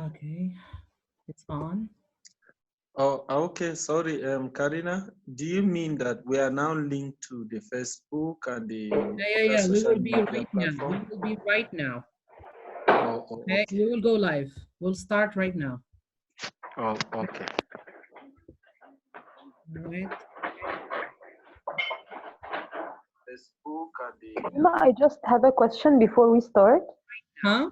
Okay, it's on. Oh, okay. Sorry, Karina. Do you mean that we are now linked to the Facebook and the Yeah. We social will be media right now. We platform? will be right now. Oh, Okay, okay. we will go live. We'll start right now. Oh, okay. All right. Facebook and the. I just have a question before we start. Huh?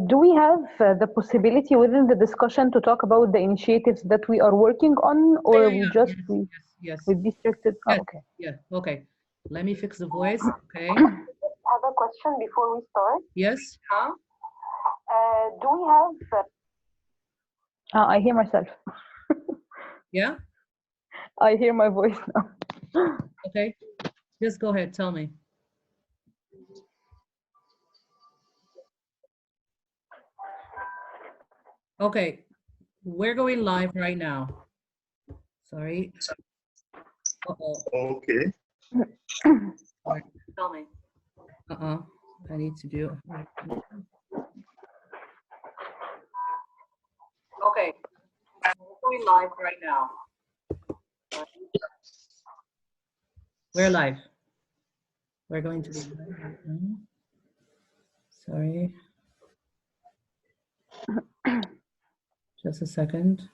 Do we have the possibility within the discussion to talk about the initiatives that we are working on, or Yes. we be restricted? Yes. Oh, okay. Yeah. Okay. Let me fix the voice. Okay. Have a question before we start. Yes. Huh? Do we have? I hear myself. Yeah. I hear my voice now. Okay. Just go ahead. Tell me. Okay. We're going live right now. Sorry. Uh-oh. Okay. Right. Tell me. I need to do. Okay. We're going live right now. We're live. We're going to be live right now. Sorry. Just a second.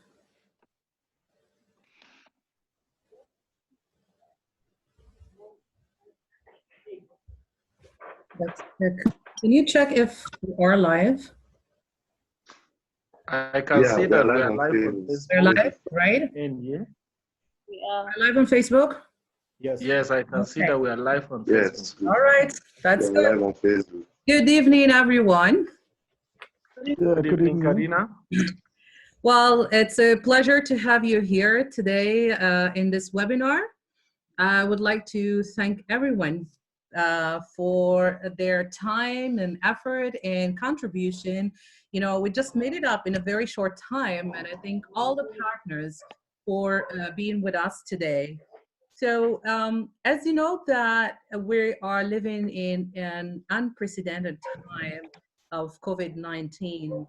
Let's check. Can you check if we are live? I can see that we are live on Facebook. We're live, right? Yeah. We're live on Facebook? Yes, I can see that we are live on Yes. Facebook. All right, that's good. Live on Facebook. Good evening, everyone. Good evening, Karina. Well, it's a pleasure to have you here today in this webinar. I would like to thank everyone for their time and effort and contribution. You know, we just made it up in a very short time, and I thank all the partners for being with us today. So as you know that we are living in an unprecedented time of COVID-19,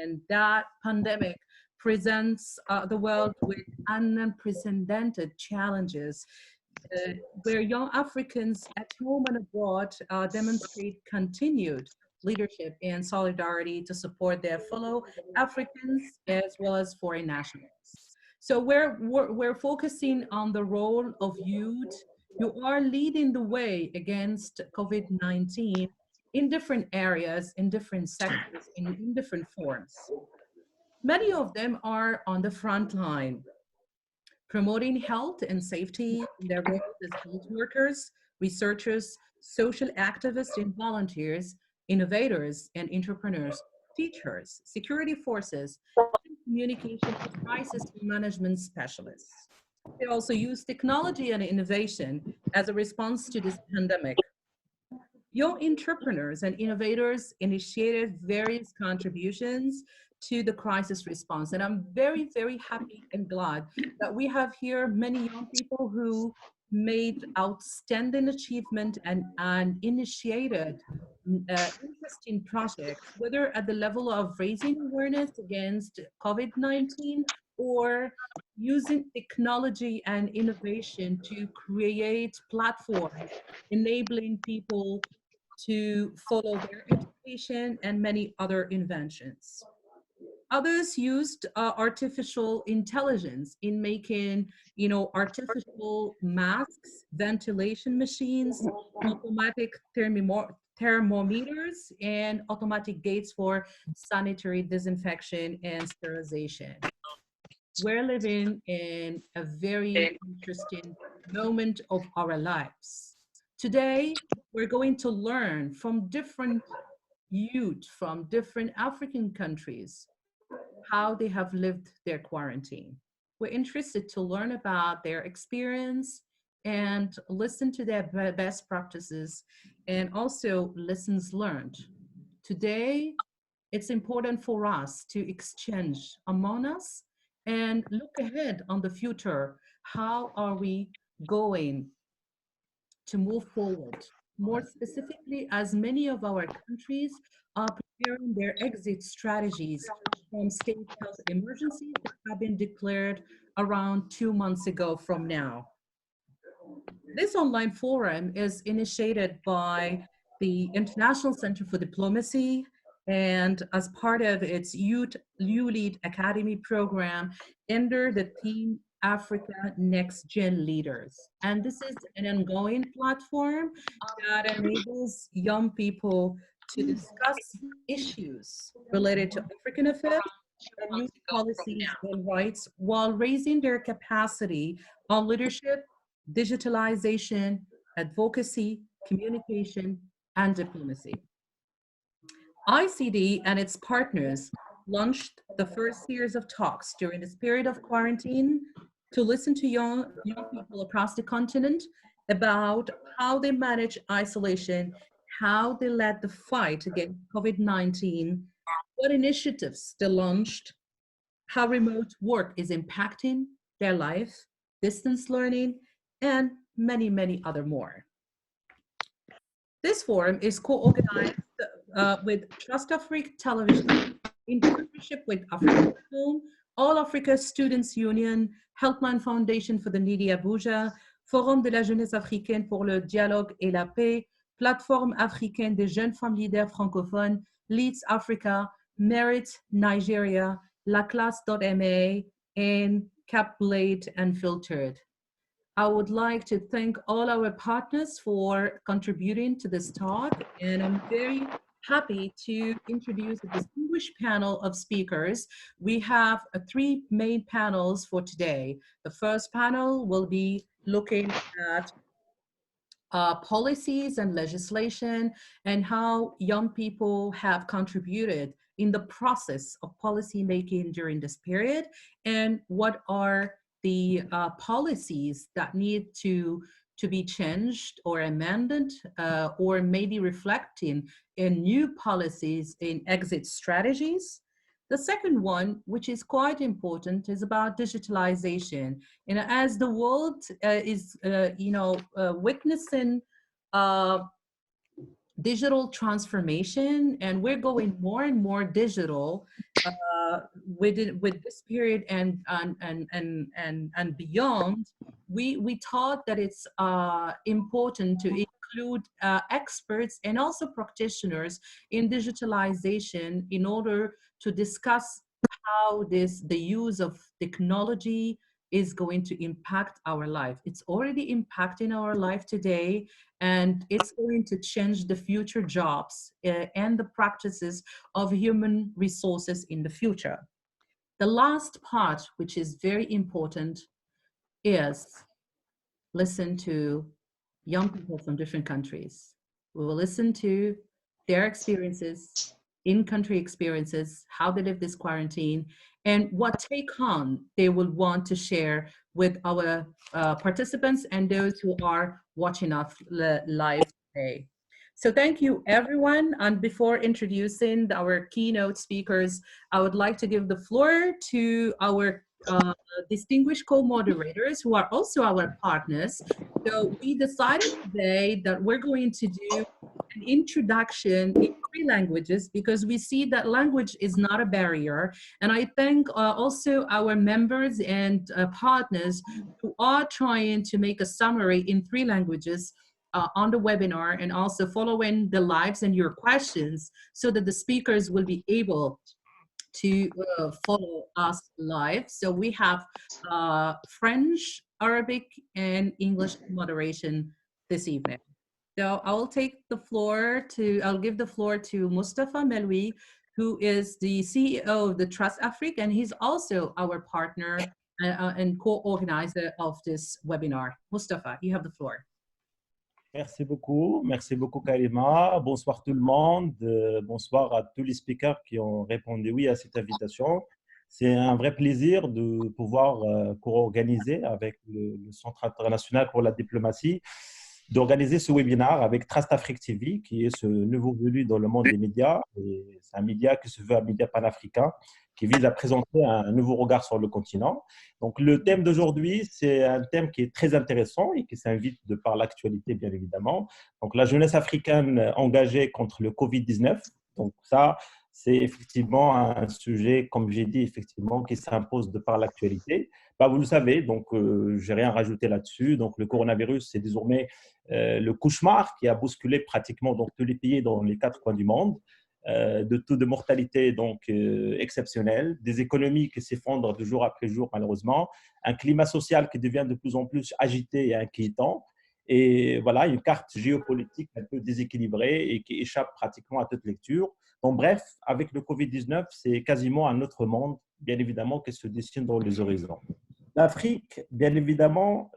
and that pandemic presents the world with unprecedented challenges where young Africans at home and abroad demonstrate continued leadership and solidarity to support their fellow Africans as well as foreign nationals. So we're focusing on the role of youth. You are leading the way against COVID-19 in different areas, in different sectors, in different forms. Many of them are on the front line, promoting health and safety in their roles as health workers, researchers, social activists and volunteers, innovators and entrepreneurs, teachers, security forces, and communication and crisis management specialists. They also use technology and innovation as a response to this pandemic. Young entrepreneurs and innovators initiated various contributions to the crisis response. And I'm very, very happy and glad that we have here many young people who made outstanding achievement and initiated interesting projects, whether at the level of raising awareness against COVID-19 or using technology and innovation to create platforms enabling people to follow their education and many other inventions. Others used artificial intelligence in making, artificial masks, ventilation machines, automatic thermometers, and automatic gates for sanitary disinfection and sterilization. We're living in a very interesting moment of our lives. Today, we're going to learn from different youth from different African countries how they have lived their quarantine. We're interested to learn about their experience and listen to their best practices and also lessons learned. Today, it's important for us to exchange among us and look ahead on the future. How are we going to move forward? More specifically, as many of our countries are preparing their exit strategies from state health emergencies that have been declared around 2 months ago from now. This online forum is initiated by the International Center for Diplomacy and as part of its Youth Lead Academy program under the theme Africa NextGen Leaders. And this is an ongoing platform that enables young people to discuss issues related to African affairs and youth policies and rights while raising their capacity on leadership, digitalization, advocacy, communication, and diplomacy. ICD and its partners launched the first series of talks during this period of quarantine to listen to young people across the continent about how they manage isolation, how they led the fight against COVID-19, what initiatives they launched, how remote work is impacting their life, distance learning, and many, many other more. This forum is co-organized with Trustafrique Television in partnership with Africa Post-Covid19, All Africa Students Union, Helpline Foundation for the Needy Abuja, Forum de la Jeunesse Africaine pour le dialogue et la paix, Plateforme Africaine des Jeunes Femmes leaders francophones, Leads Africa, Merit Nigeria, Laclasse.ma, and CaptBlade Unfiltered. I would like to thank all our partners for contributing to this talk, and I'm very happy to introduce a distinguished panel of speakers. We have three main panels for today. The first panel will be looking at policies and legislation and how young people have contributed in the process of policy making during this period, and what are the policies that need to be changed or amended or maybe reflecting in new policies in exit strategies. The second one, which is quite important, is about digitalization. And as the world is, witnessing digital transformation, and we're going more and more digital with this period and beyond, we thought that it's important to include experts and also practitioners in digitalization in order to discuss how the use of technology is going to impact our life. It's already impacting our life today, and it's going to change the future jobs and the practices of human resources in the future. The last part, which is very important, is listen to young people from different countries. We will listen to their experiences, in-country experiences, how they live this quarantine, and what take-home they will want to share with our participants and those who are watching us live today. So thank you, everyone. And before introducing our keynote speakers, I would like to give the floor to our distinguished co-moderators who are also our partners. So we decided today that we're going to do an introduction in 3 languages because we see that language is not a barrier. And I thank also our members and partners who are trying to make a summary in 3 languages on the webinar, and also following the lives and your questions so that the speakers will be able to follow us live. So we have French, Arabic, and English moderation this evening. So I'll give the floor to Mustafa Meloui, who is the CEO of the Trustafrique, and he's also our partner and co-organizer of this webinar. Mustafa, you have the floor. Merci beaucoup Karima. Bonsoir tout le monde, bonsoir à tous les speakers qui ont répondu oui à cette invitation. C'est un vrai plaisir de pouvoir co-organiser avec le Centre international pour la diplomatie, d'organiser ce webinaire avec Trustafrique TV, qui est ce nouveau venu dans le monde des médias. C'est un média qui se veut un média panafricain, qui vise à présenter un nouveau regard sur le continent. Donc, le thème d'aujourd'hui, c'est un thème qui est très intéressant et qui s'invite de par l'actualité, bien évidemment. Donc, la jeunesse africaine engagée contre le Covid-19. Donc ça, c'est effectivement un sujet, comme j'ai dit, effectivement, qui s'impose de par l'actualité. Bah, vous le savez, donc je n'ai rien rajouté là-dessus. Donc le coronavirus, c'est désormais le cauchemar qui a bousculé pratiquement donc, tous les pays dans les 4 coins du monde. De taux de mortalité donc exceptionnel, des économies qui s'effondrent de jour après jour malheureusement, un climat social qui devient de plus en plus agité et inquiétant, et voilà une carte géopolitique un peu déséquilibrée et qui échappe pratiquement à toute lecture. Donc bref, avec le Covid-19, c'est quasiment un autre monde, bien évidemment, qui se dessine dans les horizons. L'Afrique, bien évidemment,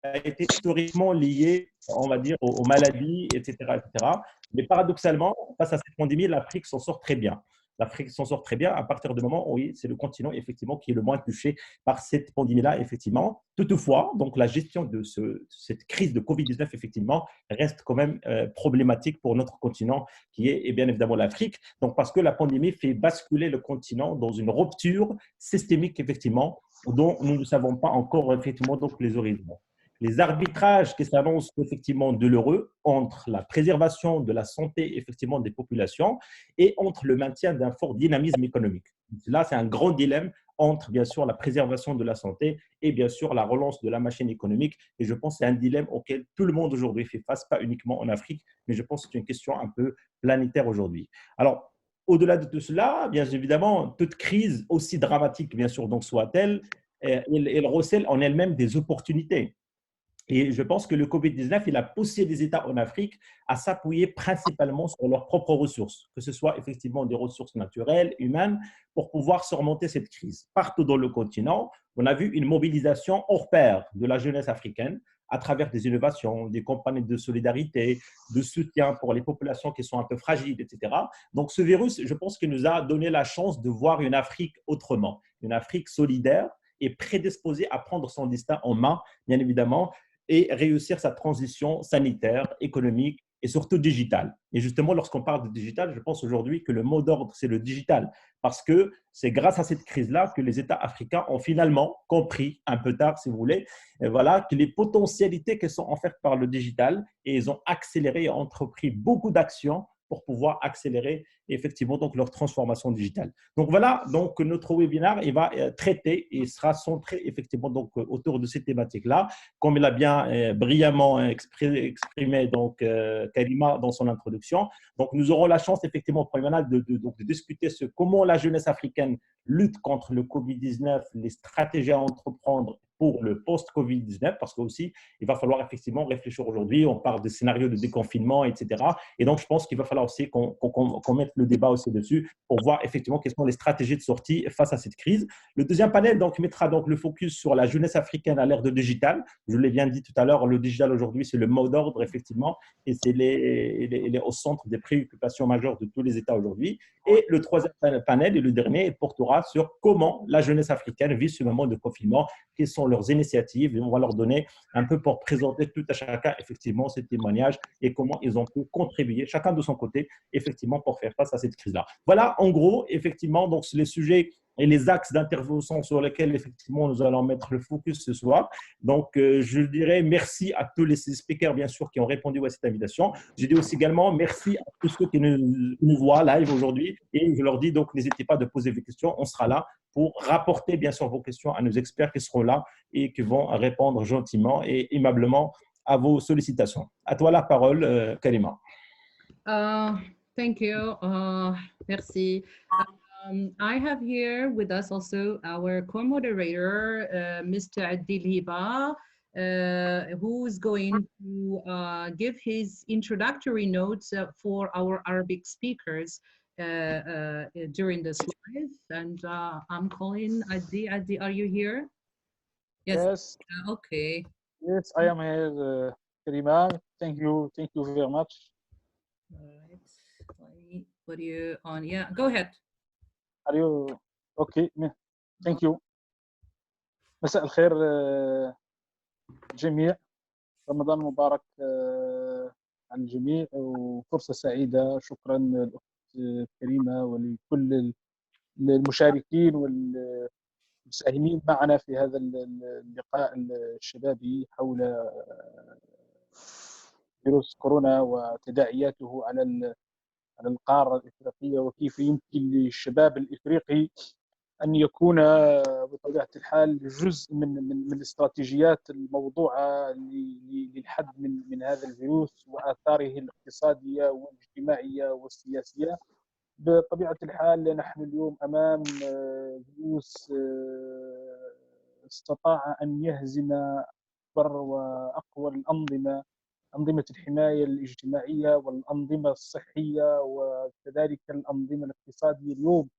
a été historiquement lié, on va dire, aux maladies, etc., etc. Mais paradoxalement, face à cette pandémie, l'Afrique s'en sort très bien. L'Afrique s'en sort très bien à partir du moment où oui, c'est le continent effectivement qui est le moins touché par cette pandémie-là, effectivement. Toutefois, donc la gestion de cette crise de Covid-19, effectivement, reste quand même problématique pour notre continent qui est et bien évidemment l'Afrique. Donc parce que la pandémie fait basculer le continent dans une rupture systémique, effectivement, dont nous ne savons pas encore effectivement donc les horizons. Les arbitrages qui s'annoncent effectivement douloureux entre la préservation de la santé effectivement des populations et entre le maintien d'un fort dynamisme économique. Là, c'est un grand dilemme entre bien sûr la préservation de la santé et bien sûr la relance de la machine économique. Et je pense que c'est un dilemme auquel tout le monde aujourd'hui fait face, pas uniquement en Afrique, mais je pense que c'est une question un peu planétaire aujourd'hui. Alors, au-delà de tout cela, bien évidemment, toute crise, aussi dramatique bien sûr donc soit-elle, elle recèle en elle-même des opportunités. Et je pense que le Covid-19, il a poussé les États en Afrique à s'appuyer principalement sur leurs propres ressources, que ce soit effectivement des ressources naturelles, humaines, pour pouvoir surmonter cette crise. Partout dans le continent, on a vu une mobilisation hors pair de la jeunesse africaine à travers des innovations, des campagnes de solidarité, de soutien pour les populations qui sont un peu fragiles, etc. Donc ce virus, je pense qu'il nous a donné la chance de voir une Afrique autrement, une Afrique solidaire et prédisposée à prendre son destin en main, bien évidemment, et réussir sa transition sanitaire, économique et surtout digitale. Et justement, lorsqu'on parle de digital, je pense aujourd'hui que le mot d'ordre, c'est le digital, parce que c'est grâce à cette crise-là que les États africains ont finalement compris, un peu tard si vous voulez, voilà, que les potentialités qui sont offertes par le digital, et ils ont accéléré et entrepris beaucoup d'actions pour pouvoir accélérer effectivement donc leur transformation digitale. Donc voilà, donc notre webinaire il va traiter et sera centré effectivement donc autour de ces thématiques-là, comme il a bien brillamment exprimé donc Karima dans son introduction. Donc nous aurons la chance effectivement pour de discuter comment la jeunesse africaine lutte contre le Covid-19, les stratégies à entreprendre pour le post-Covid-19, parce qu'aussi, il va falloir effectivement réfléchir aujourd'hui, on parle de scénarios de déconfinement, etc. Et donc, je pense qu'il va falloir aussi qu'on mette le débat aussi dessus pour voir effectivement quelles sont les stratégies de sortie face à cette crise. Le deuxième panel donc, mettra donc le focus sur la jeunesse africaine à l'ère de digital. Je l'ai bien dit tout à l'heure, le digital aujourd'hui, c'est le mot d'ordre, effectivement, et il est au centre des préoccupations majeures de tous les États aujourd'hui. Et le troisième panel et le dernier portera sur comment la jeunesse africaine vit ce moment de confinement, quelles sont leurs initiatives, et on va leur donner un peu pour présenter tout à chacun effectivement ces témoignages et comment ils ont pu contribuer, chacun de son côté, effectivement, pour faire face à cette crise-là. Voilà, en gros, effectivement, donc les sujets et les axes d'intervention sur lesquels, effectivement, nous allons mettre le focus ce soir. Donc, je dirais merci à tous les speakers, bien sûr, qui ont répondu à cette invitation. Je dis aussi également merci à tous ceux qui nous voient live aujourd'hui. Et je leur dis, donc, n'hésitez pas de poser vos questions. On sera là pour rapporter, bien sûr, vos questions à nos experts qui seront là et qui vont répondre gentiment et aimablement à vos sollicitations. À toi la parole, Karima. Thank you. Merci. I have here with us also our co-moderator, Mr. Adiliba, who is going to give his introductory notes for our Arabic speakers during this live. And I'm calling Adi. Adi, are you here? Yes. Okay. Yes, I am here, Karima. Thank you very much. All right. Let me put you on. Yeah, go ahead. Are you okay? Thank you. مساء الخير جميع. رمضان مبارك على الجميع وفرصة سعيدة. شكرا للأخت كريمة ولكل المشاركين والمساهمين معنا في هذا اللقاء الشبابي حول فيروس كورونا وتداعياته على القارة الإفريقية، وكيف يمكن للشباب الإفريقي أن يكون بطبيعة الحال جزء من الاستراتيجيات الموضوعة للحد من هذا الفيروس وآثاره الاقتصادية والاجتماعية والسياسية. بطبيعة الحال نحن اليوم أمام فيروس استطاع أن يهزم أكبر وأقوى أنظمة الحماية الاجتماعية والأنظمة الصحية وكذلك الأنظمة الاقتصادية اليوم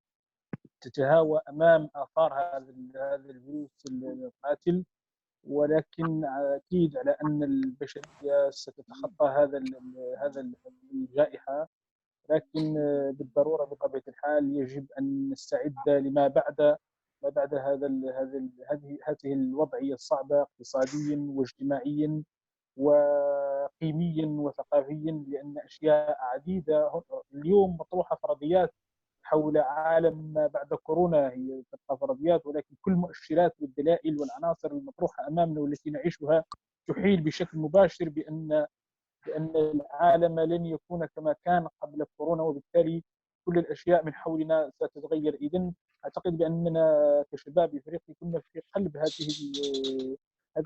تتهاوى أمام آثار هذا الفيروس القاتل. ولكن أكيد على أن البشرية ستتخطى هذا الجائحة، لكن بالضرورة بطبيعة الحال يجب أن نستعد لما بعد هذه الوضعية الصعبة اقتصاديا واجتماعيا وقيميا وثقافيا، لأن أشياء عديدة اليوم مطروحة فرضيات حول عالم ما بعد كورونا، هي تبقى فرضيات، ولكن كل المؤشرات والدلائل والعناصر المطروحة أمامنا والتي نعيشها تحيل بشكل مباشر بأن العالم لن يكون كما كان قبل كورونا، وبالتالي كل الأشياء من حولنا ستتغير. إذن أعتقد بأننا كشباب إفريقي كنا في قلب هذه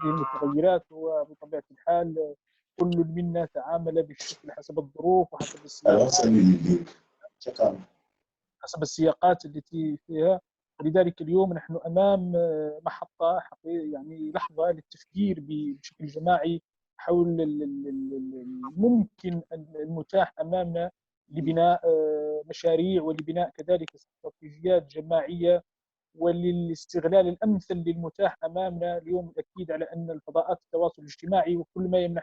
المتغيرات، وبطبيعة الحال كل منا تعامل بالشكل حسب الظروف وحسب السياقات التي فيها. ولذلك اليوم نحن أمام محطة يعني لحظة للتفكير بشكل جماعي حول الممكن المتاح أمامنا لبناء مشاريع ولبناء كذلك استراتيجيات جماعية وللاستغلال الأمثل للمتاح أمامنا اليوم. الأكيد على أن الفضاءات التواصل الاجتماعي وكل ما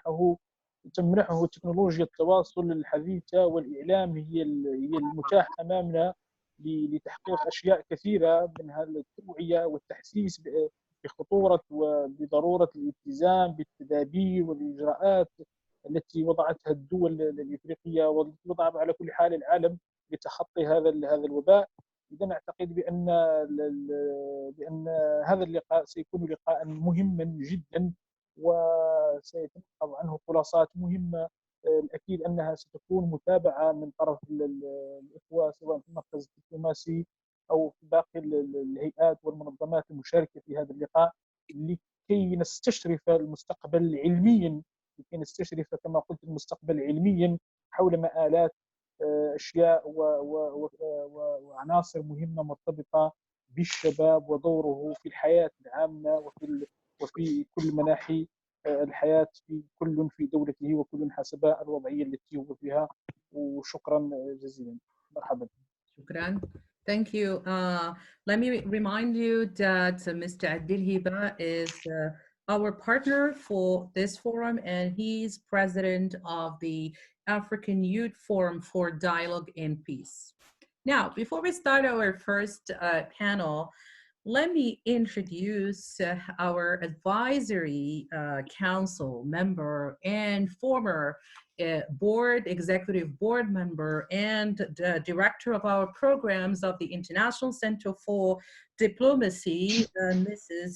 تمنحه تكنولوجيا التواصل الحديثة والإعلام هي المتاح أمامنا لتحقيق أشياء كثيرة، منها التوعية والتحسيس بخطورة وبضرورة الالتزام بالتدابير والإجراءات التي وضعتها الدول الإفريقية والتي وضعها على كل حال العالم لتخطي هذا الوباء. إذن أعتقد بأن هذا اللقاء سيكون لقاء مهما جدا وسيتنقل عنه خلاصات مهمة. الأكيد أنها ستكون متابعة من طرف الإخوة سواء في المركز الدبلوماسي أو في باقي الهيئات والمنظمات المشاركة في هذا اللقاء، لكي نستشرف المستقبل علميا، لكي نستشرف كما قلت المستقبل علميا حول مآلات أشياء وعناصر مهمة مرتبطة بالشباب ودوره في الحياة العامة وفي كل مناحي الحياة كل في دولته وكل حسب الوضعية التي هو فيها. وشكرا جزيلا. مرحبا. شكرا. Thank you. Let me remind you that Mr. Adil Hiba is our partner for this forum, and he's president of the African Youth Forum for Dialogue and Peace. Now, before we start our first panel, let me introduce our advisory council member and former executive board member and the director of our programs of the International Center for Diplomacy, Mrs.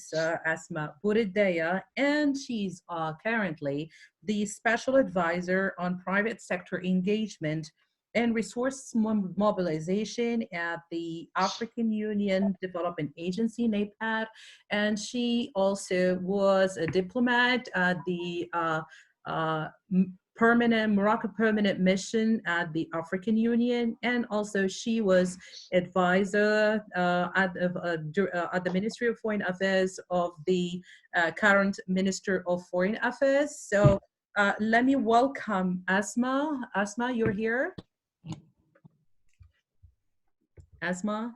Asma Bouredeya, and she's currently the special advisor on private sector engagement and resource mobilization at the African Union Development Agency, NAPAD, and she also was a diplomat at the Morocco permanent mission at the African Union, and also she was advisor at the Ministry of Foreign Affairs of the current Minister of Foreign Affairs. So let me welcome Asma. Asma, you're here. Asma,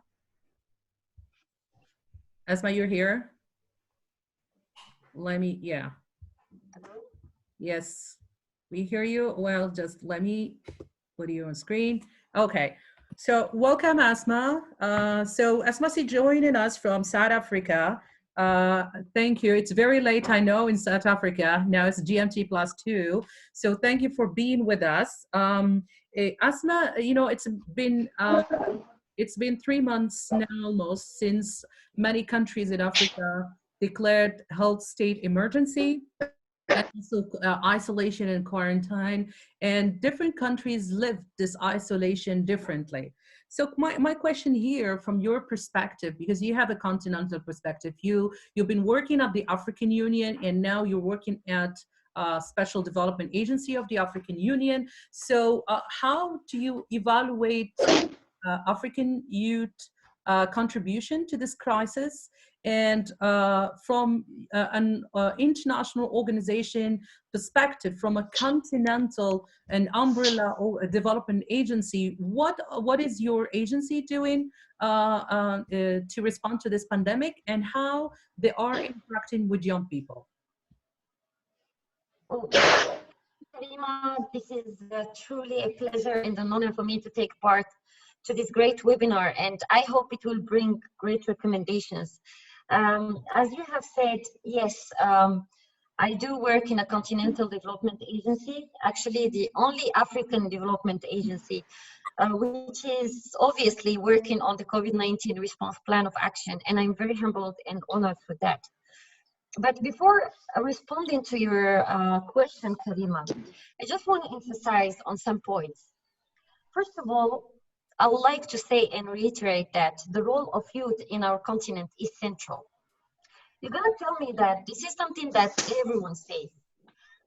you're here. Yes, we hear you. Well, just let me put you on screen. Okay, so welcome, Asma. So Asma is joining us from South Africa. Thank you. It's very late, I know, in South Africa. Now it's GMT +2. So thank you for being with us. Asma, you know, it's been 3 months now almost since many countries in Africa declared health state emergency. and also isolation and quarantine, and different countries live this isolation differently. So my question here, from your perspective, because you have a continental perspective, you've been working at the African Union, and now you're working at Special Development Agency of the African Union. So how do you evaluate African youth contribution to this crisis? And from an international organization perspective, from a continental and umbrella or a development agency, what is your agency doing to respond to this pandemic, and how they are interacting with young people? Karima, this is truly a pleasure and an honor for me to take part to this great webinar, and I hope it will bring great recommendations. As you have said, yes, I do work in a continental development agency, actually the only African development agency, which is obviously working on the COVID-19 response plan of action, and I'm very humbled and honored for that. But before responding to your question, Karima, I just want to emphasize on some points. First of all, I would like to say and reiterate that the role of youth in our continent is central. You're going to tell me that this is something that everyone says,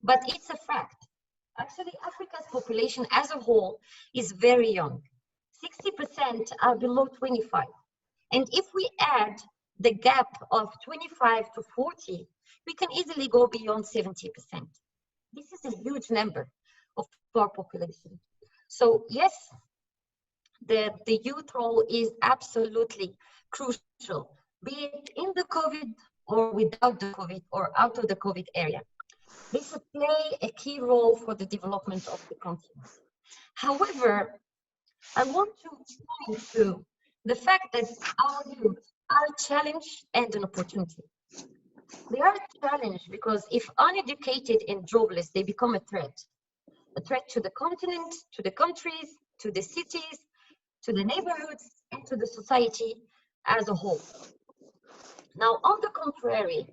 but it's a fact. Actually, Africa's population as a whole is very young. 60% are below 25. And if we add the gap of 25 to 40, we can easily go beyond 70%. This is a huge number of our population. So yes, the youth role is absolutely crucial, be it in the COVID or without the COVID or out of the COVID area. They should play a key role for the development of the continent. However, I want to point to the fact that our youth are a challenge and an opportunity. They are a challenge because if uneducated and jobless, they become a threat to the continent, to the countries, to the cities, to the neighborhoods, and to the society as a whole. Now, on the contrary,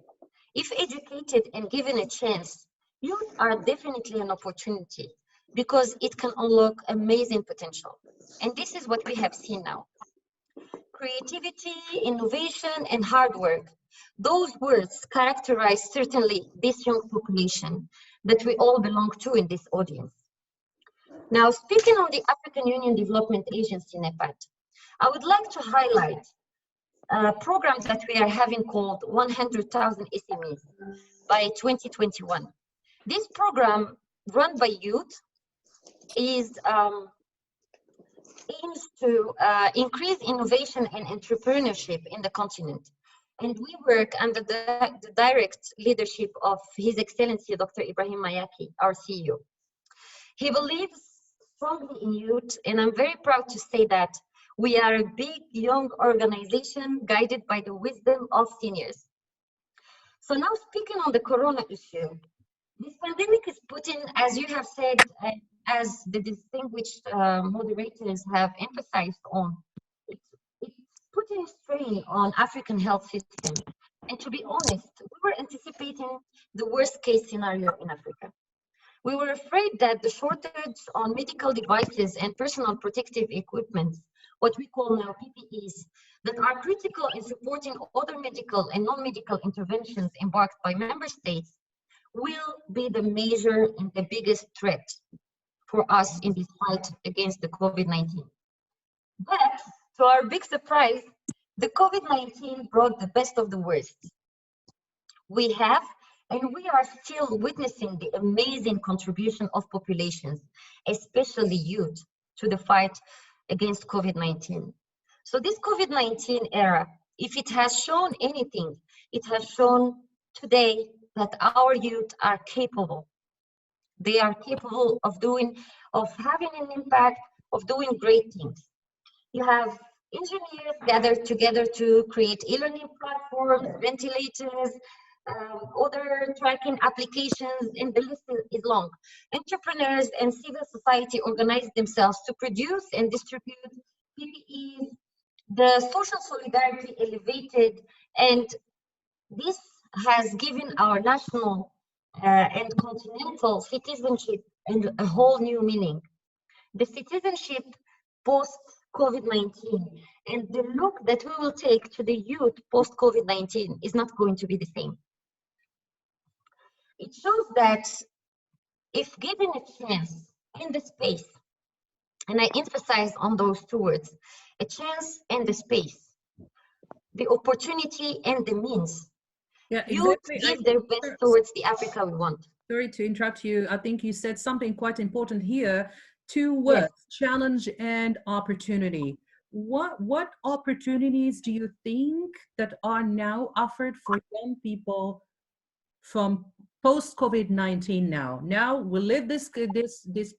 if educated and given a chance, youth are definitely an opportunity because it can unlock amazing potential. And this is what we have seen now. Creativity, innovation, and hard work. Those words characterize certainly this young population that we all belong to in this audience. Now, speaking on the African Union Development Agency, NEPAD, I would like to highlight a program that we are having called 100,000 SMEs by 2021. This program, run by youth, is aims to increase innovation and entrepreneurship in the continent. And we work under the direct leadership of His Excellency Dr. Ibrahim Mayaki, our CEO. He believes strongly in youth, and I'm very proud to say that we are a big, young organization guided by the wisdom of seniors. So now, speaking on the corona issue, this pandemic is putting, as you have said, as the distinguished moderators have emphasized on, it's putting strain on African health system. And to be honest, we were anticipating the worst case scenario in Africa. We were afraid that the shortage on medical devices and personal protective equipment, what we call now PPEs, that are critical in supporting other medical and non-medical interventions embarked by member states, will be the major and the biggest threat for us in this fight against the COVID-19. But to our big surprise, the COVID-19 brought the best of the worst. We have, and we are still witnessing the amazing contribution of populations, especially youth, to the fight against COVID-19. So this COVID-19 era, if it has shown anything, it has shown today that our youth are capable. They are capable of having an impact, of doing great things. You have engineers gathered together to create e-learning platforms, ventilators, other tracking applications, and the list is long. Entrepreneurs and civil society organize themselves to produce and distribute PPEs. The social solidarity elevated, and this has given our national and continental citizenship and a whole new meaning. The citizenship post-COVID-19 and the look that we will take to the youth post-COVID-19 is not going to be the same. It shows that if given a chance and the space, and I emphasize on those two words, a chance and the space, the opportunity and the means, youth give their best towards the Africa we want. Sorry to interrupt you. I think you said something quite important here. Two words, yes. Challenge and opportunity. What opportunities do you think that are now offered for young people from post-COVID-19 now? Now we live this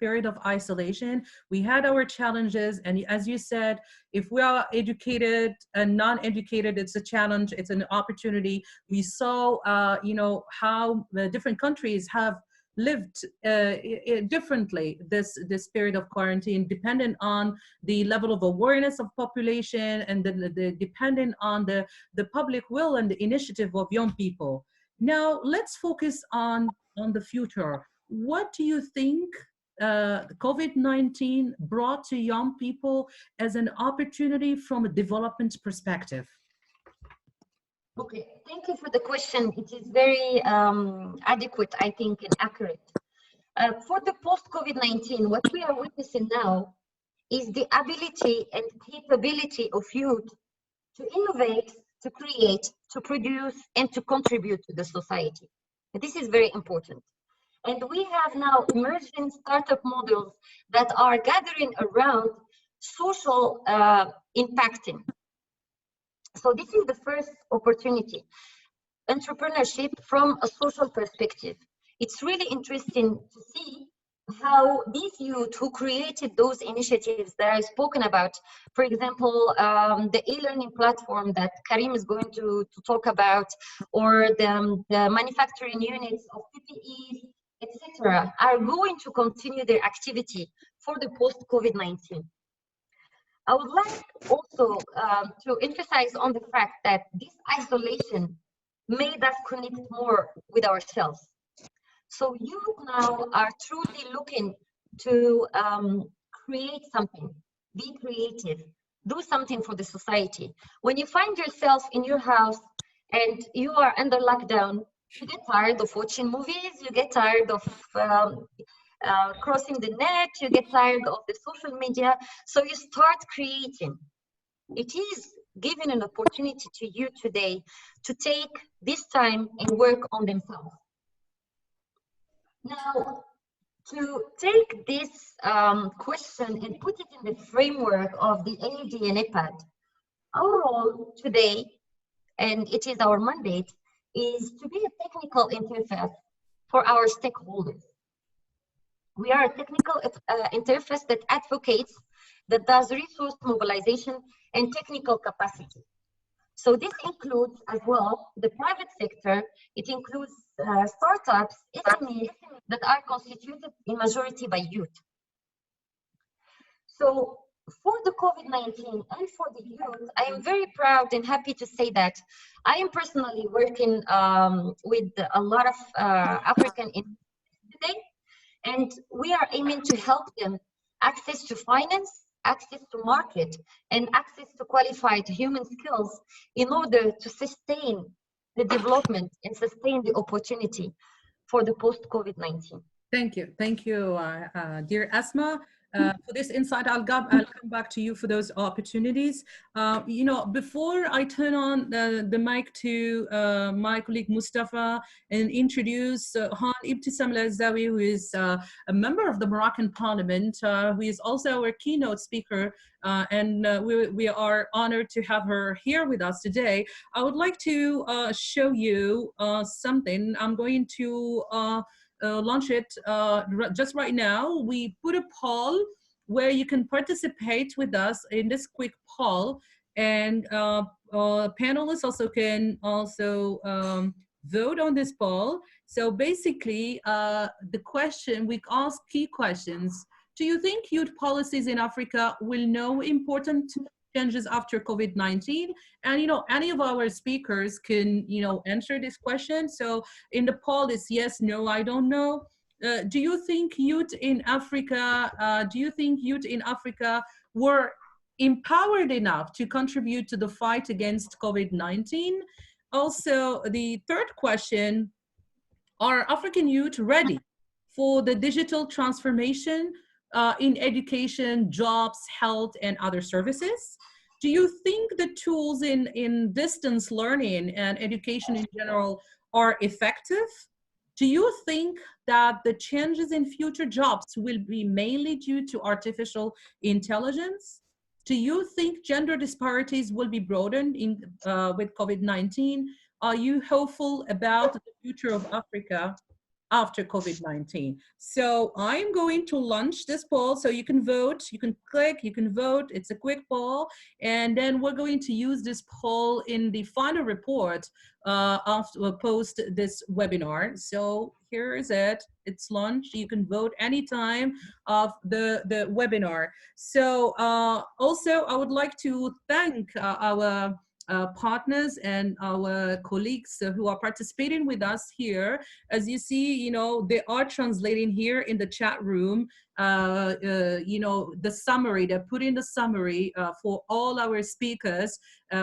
period of isolation. We had our challenges, and as you said, if we are educated and non-educated, it's a challenge, it's an opportunity. We saw, you know, how the different countries have lived differently this period of quarantine, dependent on the level of awareness of population and the dependent on the public will and the initiative of young people. Now let's focus on the future. What do you think COVID-19 brought to young people as an opportunity from a development perspective? Okay, thank you for the question. It is very adequate, I think, and accurate. For the post-COVID-19, what we are witnessing now is the ability and capability of youth to innovate, to create, to produce, and to contribute to the society. This is very important. And we have now emerging startup models that are gathering around social impacting. So this is the first opportunity, entrepreneurship from a social perspective. It's really interesting to see how these youth who created those initiatives that I've spoken about, for example, the e-learning platform that Karim is going to talk about, or the manufacturing units of PPEs, etc., are going to continue their activity for the post-COVID-19. I would like also to emphasize on the fact that this isolation made us connect more with ourselves. So you now are truly looking to create something, be creative, do something for the society. When you find yourself in your house and you are under lockdown, you get tired of watching movies, you get tired of crossing the net, you get tired of the social media, so you start creating. It is giving an opportunity to you today to take this time and work on themselves. Now, to take this question and put it in the framework of the AD and EPAD, our role today, and it is our mandate, is to be a technical interface for our stakeholders. We are a technical interface that advocates, that does resource mobilization and technical capacity. So this includes as well the private sector. It includes startups, SMEs that are constituted in majority by youth. So for the COVID-19 and for the youth, I am very proud and happy to say that I am personally working with a lot of African institutions today. And we are aiming to help them access to finance, access to market, and access to qualified human skills in order to sustain the development and sustain the opportunity for the post-COVID-19. Thank you, dear Asma. For this insight, I'll come back to you for those opportunities. You know, before I turn on the mic to my colleague Mustafa and introduce Han Ibtisam Al-Zawi, who is a member of the Moroccan Parliament, who is also our keynote speaker, and we are honored to have her here with us today. I would like to show you something. I'm going to launch it just right now. We put a poll where you can participate with us in this quick poll, and panelists also can vote on this poll. So basically, the question, we ask key questions. Do you think youth policies in Africa will know important changes after COVID-19? And, you know, any of our speakers can, you know, answer this question. So in the poll, it's yes, no, I don't know. Do you think youth in Africa, were empowered enough to contribute to the fight against COVID-19? Also, the third question, are African youth ready for the digital transformation in education, jobs, health, and other services? Do you think the tools in distance learning and education in general are effective? Do you think that the changes in future jobs will be mainly due to artificial intelligence? Do you think gender disparities will be broadened with COVID-19? Are you hopeful about the future of Africa after COVID-19? So I'm going to launch this poll so you can vote, you can click, you can vote. It's a quick poll. And then we're going to use this poll in the final report after we'll post this webinar. So here is it. It's launched. You can vote anytime of the webinar. So also I would like to thank our partners and our colleagues who are participating with us here. As you see, you know, they are translating here in the chat room, you know, the summary, they put in the summary for all our speakers.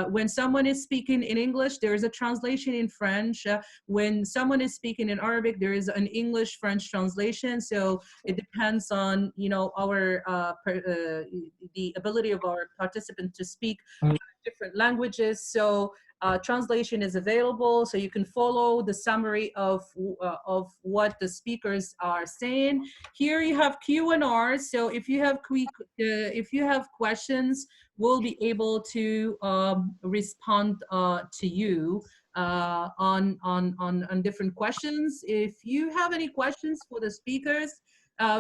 When someone is speaking in English, there is a translation in French. When someone is speaking in Arabic, there is an English-French translation. So it depends on, you know, our the ability of our participant to speak different languages. So translation is available, so you can follow the summary of what the speakers are saying. Here you have Q&R. So if you have questions, we'll be able to respond to you on different questions. If you have any questions for the speakers,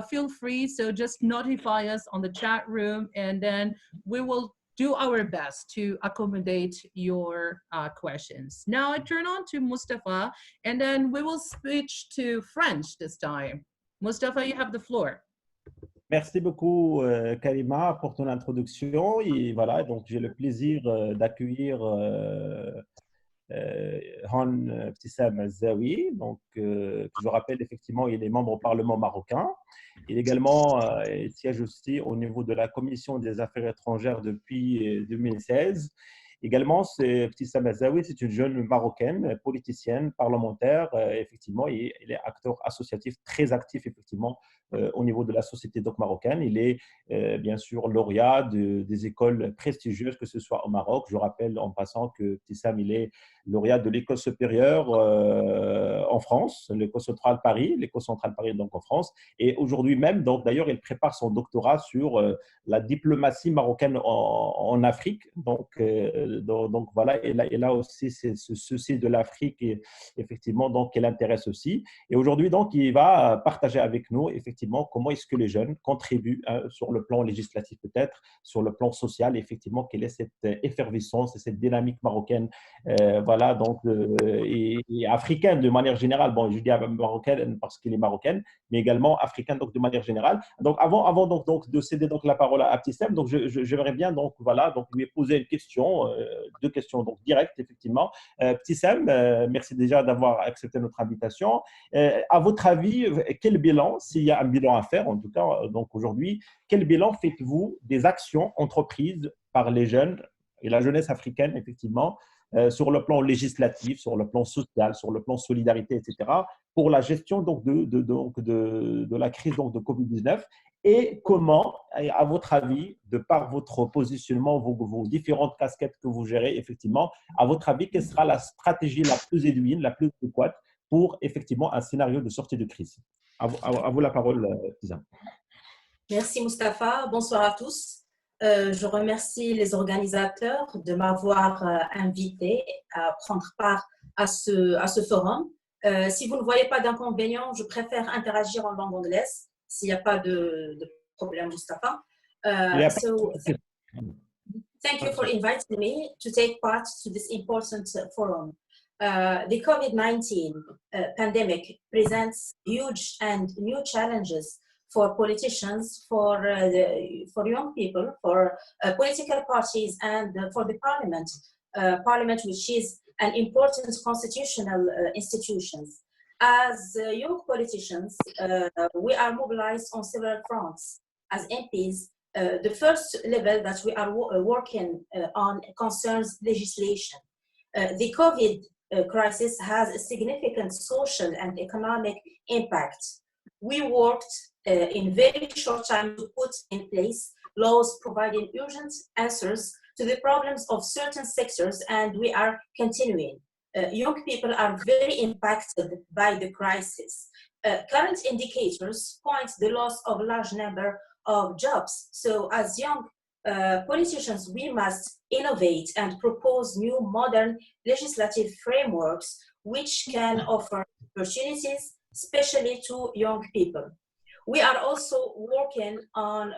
feel free. So just notify us on the chat room, and then we will do our best to accommodate your questions. Now I turn on to Mustafa, and then we will switch to French this time. Mustafa, you have the floor. Merci beaucoup, Karima, pour ton introduction. Et voilà, donc j'ai le plaisir d'accueillir Han Ptissam Zawi, donc je rappelle effectivement, il est membre au Parlement marocain. Il également siège aussi au niveau de la Commission des Affaires étrangères depuis 2016. Également, Ptissam Zawi, c'est une jeune marocaine, politicienne, parlementaire. Effectivement, il est acteur associatif très actif, effectivement, au niveau de la société marocaine. Il est bien sûr lauréat des écoles prestigieuses, que ce soit au Maroc. Je rappelle en passant que Ptissam, il est lauréat de l'école supérieure en France, l'école centrale Paris, donc en France. Et aujourd'hui même, donc d'ailleurs, il prépare son doctorat sur la diplomatie marocaine en Afrique. Donc voilà, et là aussi, c'est ce souci de l'Afrique, effectivement, donc qui l'intéresse aussi. Et aujourd'hui, donc, il va partager avec nous, effectivement, comment est-ce que les jeunes contribuent sur le plan législatif peut-être, sur le plan social, effectivement, quelle est cette effervescence et cette dynamique marocaine, voilà, donc, et africaine de manière générale. Bon, je dis marocaine parce qu'elle est marocaine, mais également africaine, donc de manière générale. Donc, avant donc, de céder donc la parole à Ptissam, donc j'aimerais bien donc voilà donc lui poser une question, deux questions donc directes effectivement. Ptissam, merci déjà d'avoir accepté notre invitation. À votre avis, quel bilan, s'il y a un bilan à faire en tout cas donc aujourd'hui, quel bilan faites-vous des actions entreprises par les jeunes et la jeunesse africaine effectivement sur le plan législatif, sur le plan social, sur le plan solidarité, etc., pour la gestion donc, de la crise donc, de Covid-19 et comment, à votre avis, de par votre positionnement, vos différentes casquettes que vous gérez, effectivement, à votre avis, quelle sera la stratégie la plus éduine, la plus adéquate pour effectivement un scénario de sortie de crise? À vous la parole, Ptissam. Merci Mustapha, bonsoir à tous. Je remercie les organisateurs de m'avoir invité à prendre part à ce forum. Si vous ne voyez pas d'inconvénient, je préfère interagir en langue anglaise, s'il n'y a pas de problème, Mustapha. So, thank you for inviting me to take part to this important forum. The COVID-19 pandemic presents huge and new challenges for politicians, for young people, for political parties, and for the parliament, which is an important constitutional institution. As young politicians, we are mobilized on several fronts. As MPs, the first level that we are working on concerns legislation. The COVID crisis has a significant social and economic impact. We worked in very short time to put in place laws providing urgent answers to the problems of certain sectors, and we are continuing. Young people are very impacted by the crisis. Current indicators point the loss of a large number of jobs. So as young politicians, we must innovate and propose new modern legislative frameworks which can offer opportunities, especially to young people. We are also working on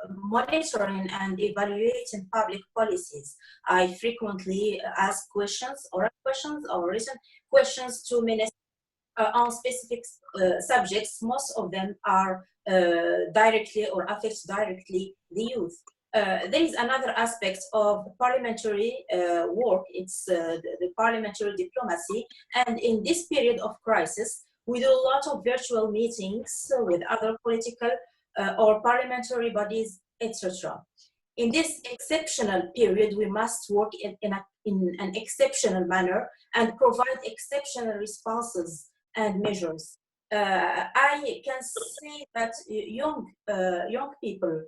monitoring and evaluating public policies. I frequently ask questions, oral questions or written questions to ministers on specific subjects. Most of them are directly or affect directly the youth. There is another aspect of parliamentary work. It's the parliamentary diplomacy. And in this period of crisis, we do a lot of virtual meetings with other political or parliamentary bodies, etc. In this exceptional period, we must work in an exceptional manner and provide exceptional responses and measures. I can say that young people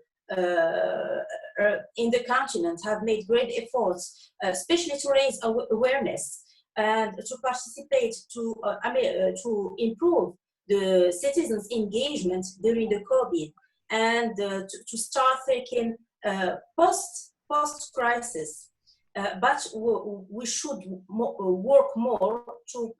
in the continent have made great efforts, especially to raise awareness and to participate to improve the citizens' engagement during the COVID, and to start thinking post-crisis. But we should work more to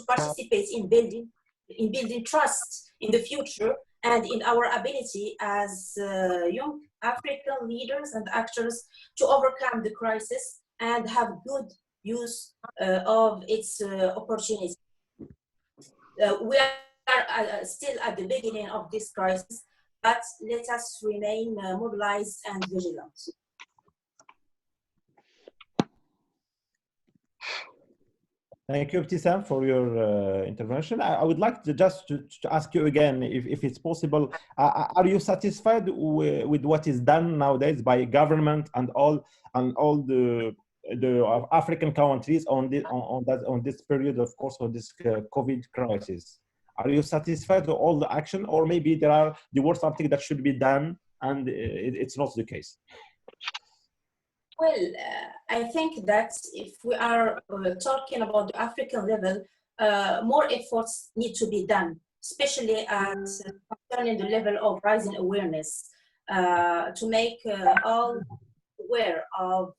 participate in building trust in the future and in our ability as young African leaders and actors to overcome the crisis and have good use of its opportunity. We are still at the beginning of this crisis, but let us remain mobilized and vigilant. Thank you, Ibtissam, for your intervention. I would like to just to ask you again, if it's possible, are you satisfied with what is done nowadays by government and all the African countries on this period, of course, of this COVID crisis? Are you satisfied with all the action, or maybe there was something that should be done and it's not the case? Well, I think that if we are talking about the African level, more efforts need to be done, especially concerning the level of rising awareness, to make all aware of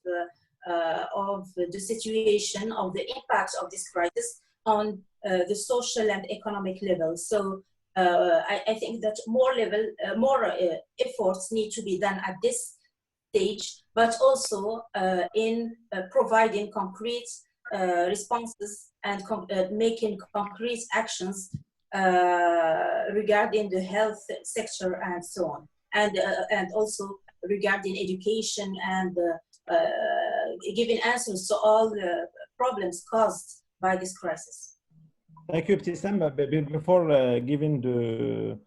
the situation, of the impact of this crisis on the social and economic level. So I think that more efforts need to be done at this stage, but also in providing concrete responses and making concrete actions regarding the health sector and so on, and also regarding education and giving answers to all the problems caused by this crisis. Thank you, Ibtissam. Before giving to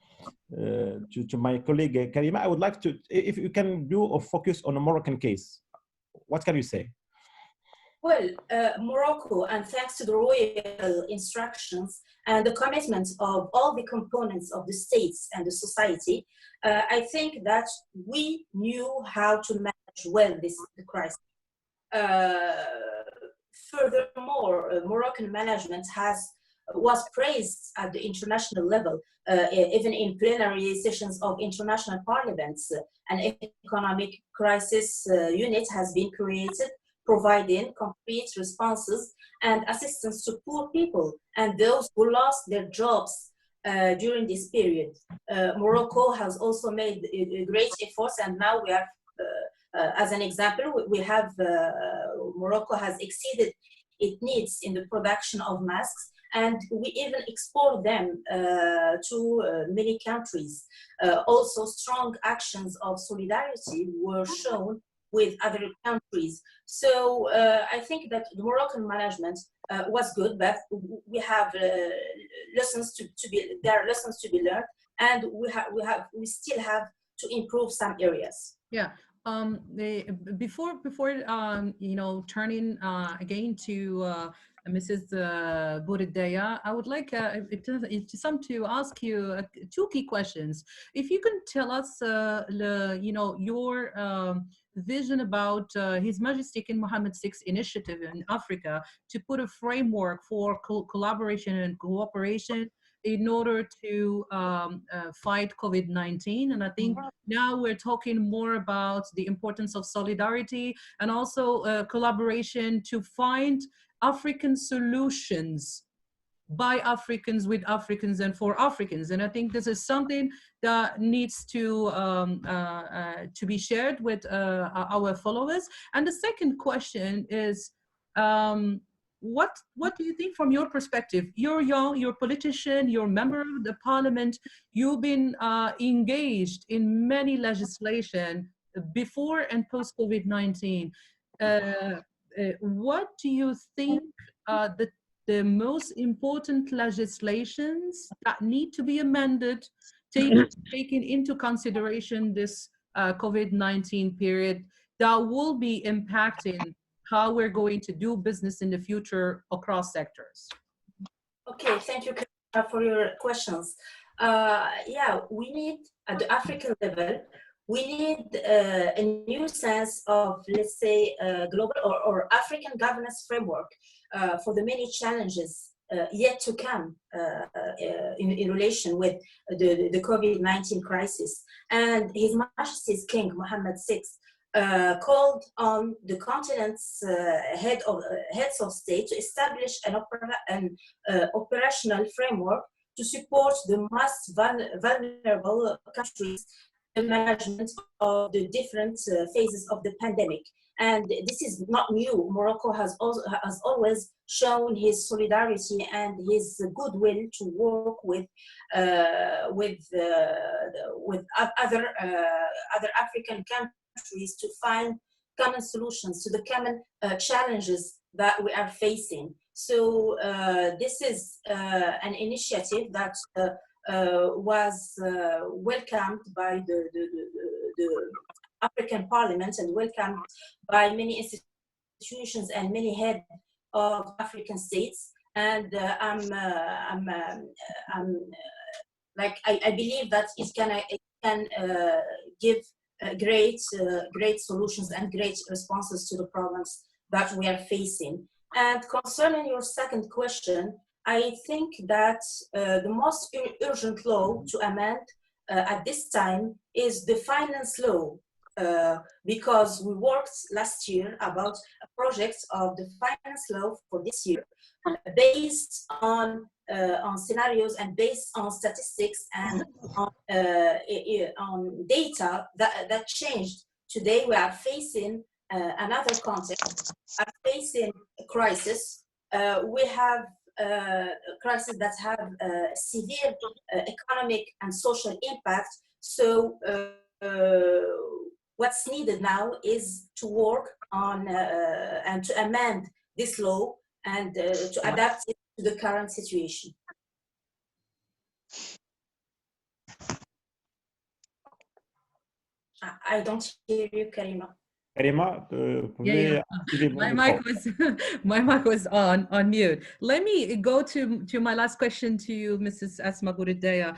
my colleague Karima, I would like to, if you can do a focus on a Moroccan case, what can you say? Well, Morocco, and thanks to the royal instructions and the commitment of all the components of the states and the society, I think that we knew how to manage well the crisis. Furthermore, Moroccan management was praised at the international level, even in plenary sessions of international parliaments. An economic crisis unit has been created, providing concrete responses and assistance to poor people and those who lost their jobs during this period. Morocco has also made great efforts, and now we are, as an example, we have Morocco has exceeded its needs in the production of masks, and we even export them to many countries. Also, strong actions of solidarity were shown with other countries. So I think that the Moroccan management was good, but we have there are lessons to be learned, and we still have to improve some areas. Yeah. Before you know, turning again to Mrs. Bouredaya, I would like Ibtisam to ask you two key questions. If you can tell us, you know, your vision about His Majesty King Mohammed VI initiative in Africa to put a framework for collaboration and cooperation in order to fight COVID-19. And I think now we're talking more about the importance of solidarity and also collaboration to find African solutions by Africans, with Africans, and for Africans. And I think this is something that needs to be shared with our followers. And the second question is, what do you think from your perspective? You're young, you're a politician, you're a member of the parliament, you've been engaged in many legislation before and post COVID-19. What do you think the most important legislations that need to be amended, taking into consideration this COVID-19 period that will be impacting how we're going to do business in the future across sectors? Okay, thank you for your questions. Yeah, we need, at the African level, we need a new sense of, let's say, global or African governance framework for the many challenges yet to come in relation with the COVID-19 crisis. And His Majesty's King Mohammed VI called on the continent's heads of state to establish an operational framework to support the most vulnerable countries in the management of the different phases of the pandemic. And this is not new. Morocco has always shown his solidarity and his goodwill to work with other African countries to find common solutions to the common challenges that we are facing. So this is an initiative that was welcomed by the African Parliament and welcomed by many institutions and many heads of African states. And I believe that it can give great solutions and great responses to the problems that we are facing. And concerning your second question, I think that the most urgent law to amend at this time is the finance law, because we worked last year about a project of the finance law for this year, based on scenarios and based on statistics and on data that changed. Today we are facing another context, are facing a crisis. We have crises that have severe economic and social impact. So what's needed now is to work on and to amend this law and to adapt it to the current situation. I don't hear you, Karima. Karima, yeah. My mic was on mute. Let me go to my last question to you, Mrs. Asma Bouredaya.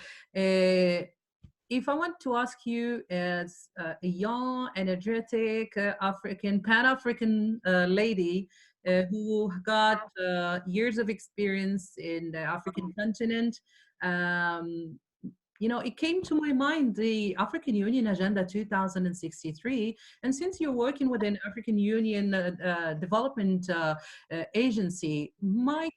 If I want to ask you, as a young, energetic Pan-African lady who got years of experience in the African continent, you know, it came to my mind the African Union Agenda 2063. And since you're working with an African Union development agency, my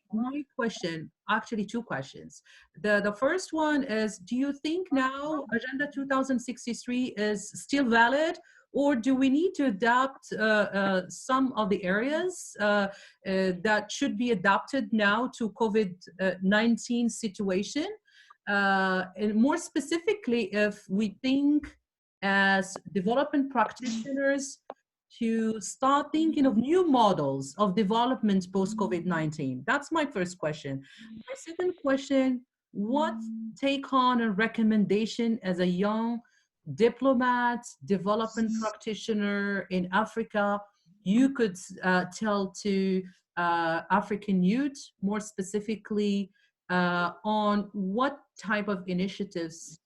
question, actually two questions. The first one is, do you think now Agenda 2063 is still valid, or do we need to adapt some of the areas that should be adapted now to COVID-19 situation? And more specifically, if we think as development practitioners to start thinking of new models of development post-COVID-19? That's my first question. My second question, what take on a recommendation as a young diplomat, development practitioner in Africa you could tell to African youth, more specifically on what type of initiatives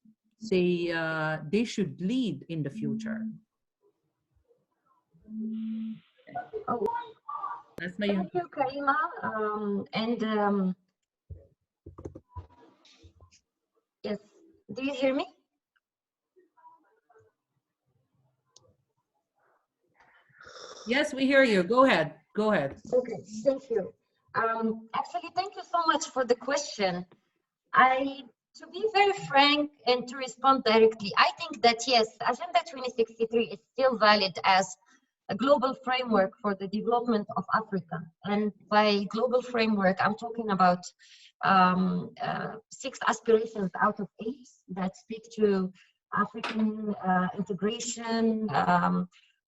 they should lead in the future? Oh, That's my thank you, Karima. Yes, do you hear me? Yes, we hear you. Go ahead. Go ahead. Okay, thank you. Actually, thank you so much for the question. To be very frank and to respond directly, I think that yes, Agenda 2063 is still valid as a global framework for the development of Africa. And by global framework, I'm talking about 6 aspirations out of 8 that speak to African integration,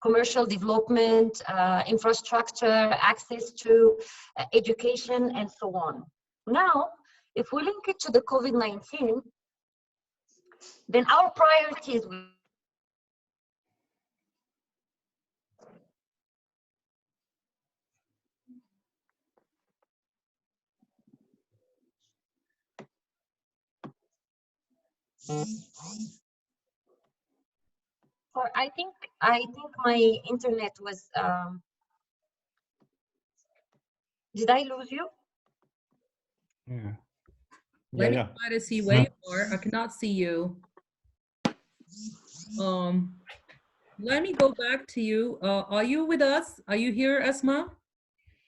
commercial development, infrastructure, access to education, and so on. Now, if we link it to the COVID-19, then our priorities or I think my internet was did I lose you? Yeah. Let me try to see where you are. I cannot see you. Let me go back to you. Are you with us? Are you here, Esma?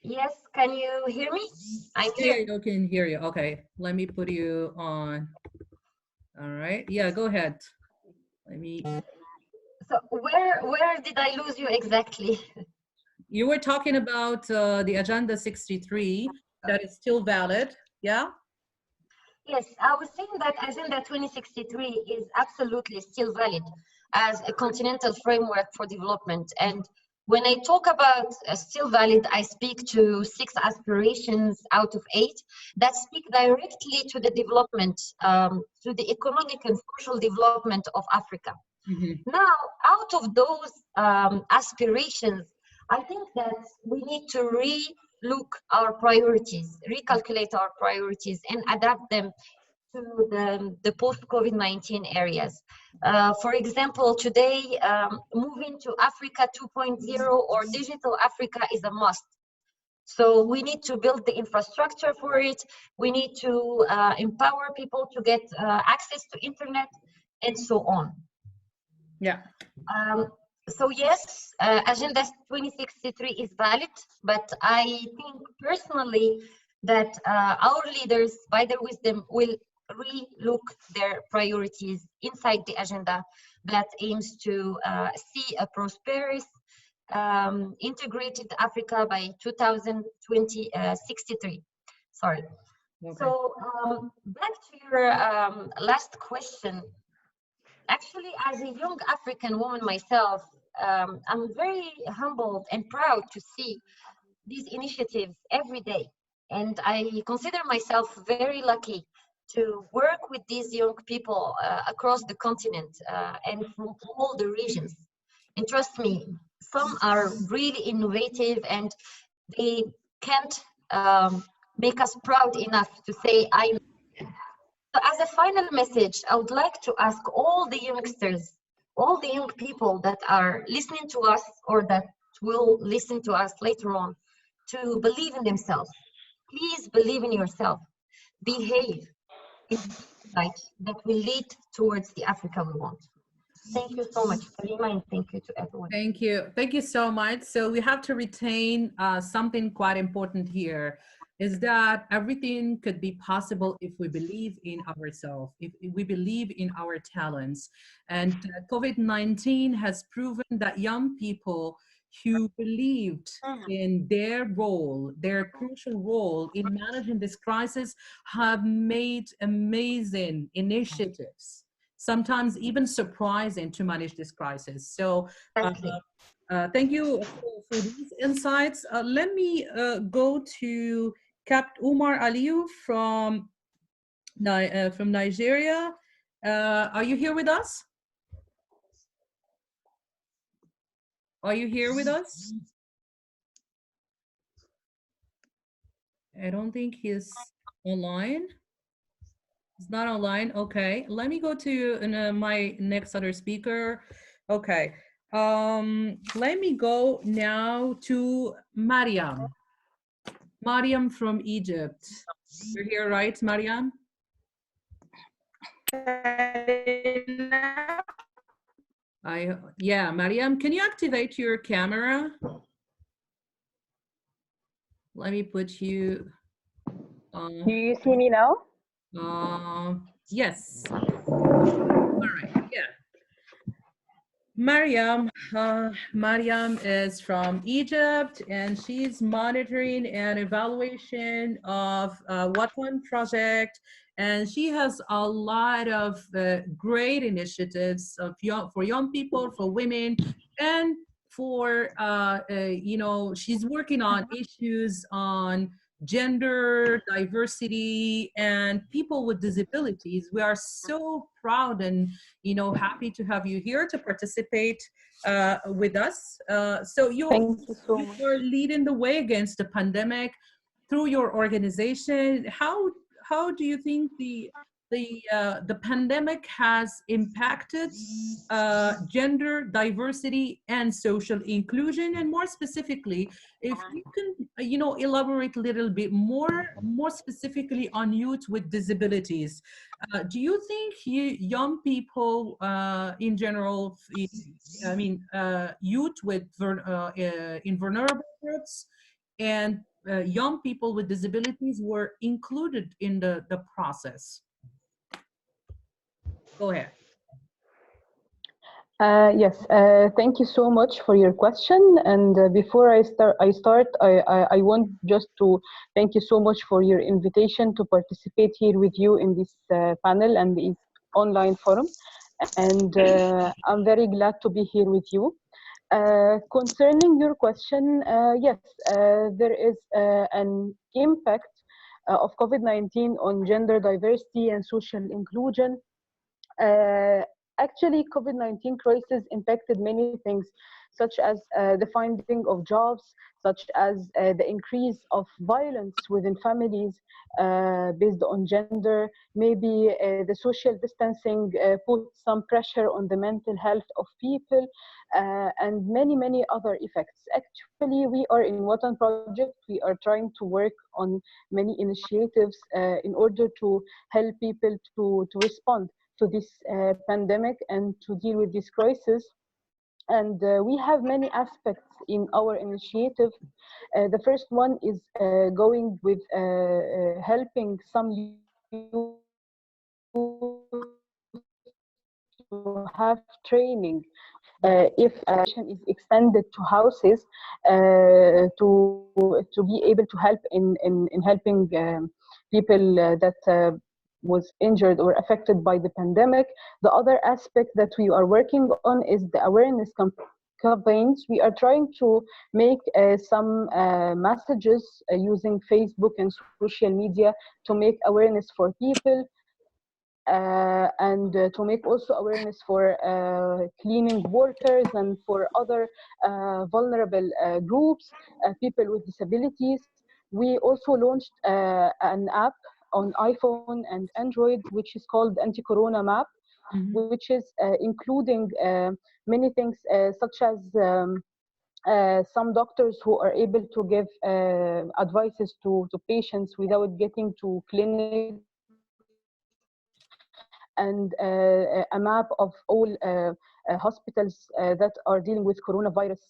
Yes, can you hear me? I'm here. Yeah, I can hear you. Okay, let me put you on. All right, yeah, go ahead. Let me. So where did I lose you exactly? You were talking about the Agenda 63, that is still valid, yeah? Yes, I was saying that Agenda 2063 is absolutely still valid as a continental framework for development. And when I talk about still valid, I speak to 6 aspirations out of 8 that speak directly to the development, to the economic and social development of Africa. Mm-hmm. Now, out of those aspirations, I think that we need to relook our priorities, recalculate our priorities, and adapt them to the post-COVID-19 areas. For example, today, moving to Africa 2.0 or digital Africa is a must. So we need to build the infrastructure for it. We need to empower people to get access to internet and so on. Yeah. So yes, Agenda 2063 is valid, but I think personally that our leaders, by their wisdom, will relook their priorities inside the agenda that aims to see a prosperous, integrated Africa by 2063. Sorry. Okay. So back to your last question. Actually, as a young African woman myself, I'm very humbled and proud to see these initiatives every day. And I consider myself very lucky to work with these young people across the continent and from all the regions. And trust me, some are really innovative and they can't make us proud enough to say, I know. So as a final message, I would like to ask all the youngsters, all the young people that are listening to us or that will listen to us later on, to believe in themselves. Please believe in yourself. Behave in light that will lead towards the Africa we want. Thank you so much, Karima, and thank you to everyone. Thank you. Thank you so much. So we have to retain something quite important here. is that everything could be possible if we believe in ourselves, if we believe in our talents. And COVID-19 has proven that young people who believed in their role, their crucial role in managing this crisis, have made amazing initiatives, sometimes even surprising, to manage this crisis. So thank you for these insights. Let me go to Capt. Umar Aliyu from Nigeria. Are you here with us? Are you here with us? I don't think he's online. He's not online. Okay, let me go to my next other speaker. Okay, let me go now to Mariam. Mariam from Egypt. You're here, right, Mariam? Yeah, Mariam, can you activate your camera? Let me put you on. Do you see me now? Yes. All right, yeah. Mariam is from Egypt, and she's monitoring an evaluation of Watan project, and she has a lot of great initiatives for young people, for women, and for you know, she's working on issues on gender diversity and people with disabilities. We are so proud and, you know, happy to have you here to participate with us. So you are leading the way against the pandemic through your organization. How do you think the pandemic has impacted gender diversity and social inclusion? And more specifically, if you can, you know, elaborate a little bit more specifically on youth with disabilities. Do you think young people in general, I mean, youth with in vulnerable groups and young people with disabilities were included in the process? Go ahead. Yes, thank you so much for your question. And before I start, I want just to thank you so much for your invitation to participate here with you in this panel and this online forum. And I'm very glad to be here with you. Concerning your question, yes, there is an impact of COVID-19 on gender diversity and social inclusion. Actually, COVID-19 crisis impacted many things, such as the finding of jobs, such as the increase of violence within families based on gender. Maybe the social distancing put some pressure on the mental health of people, and many other effects. Actually, we are in Watan project. We are trying to work on many initiatives in order to help people to respond to this pandemic and to deal with this crisis. And we have many aspects in our initiative. The first one is going with helping some youth to have training if is extended to houses to be able to help in helping people that was injured or affected by the pandemic. The other aspect that we are working on is the awareness campaigns. We are trying to make some messages using Facebook and social media to make awareness for people. And to make also awareness for cleaning workers and for other vulnerable groups, people with disabilities. We also launched an app on iPhone and Android, which is called Anti-Corona Map, which is including many things such as some doctors who are able to give advices to patients without getting to clinics, and a map of all hospitals that are dealing with coronavirus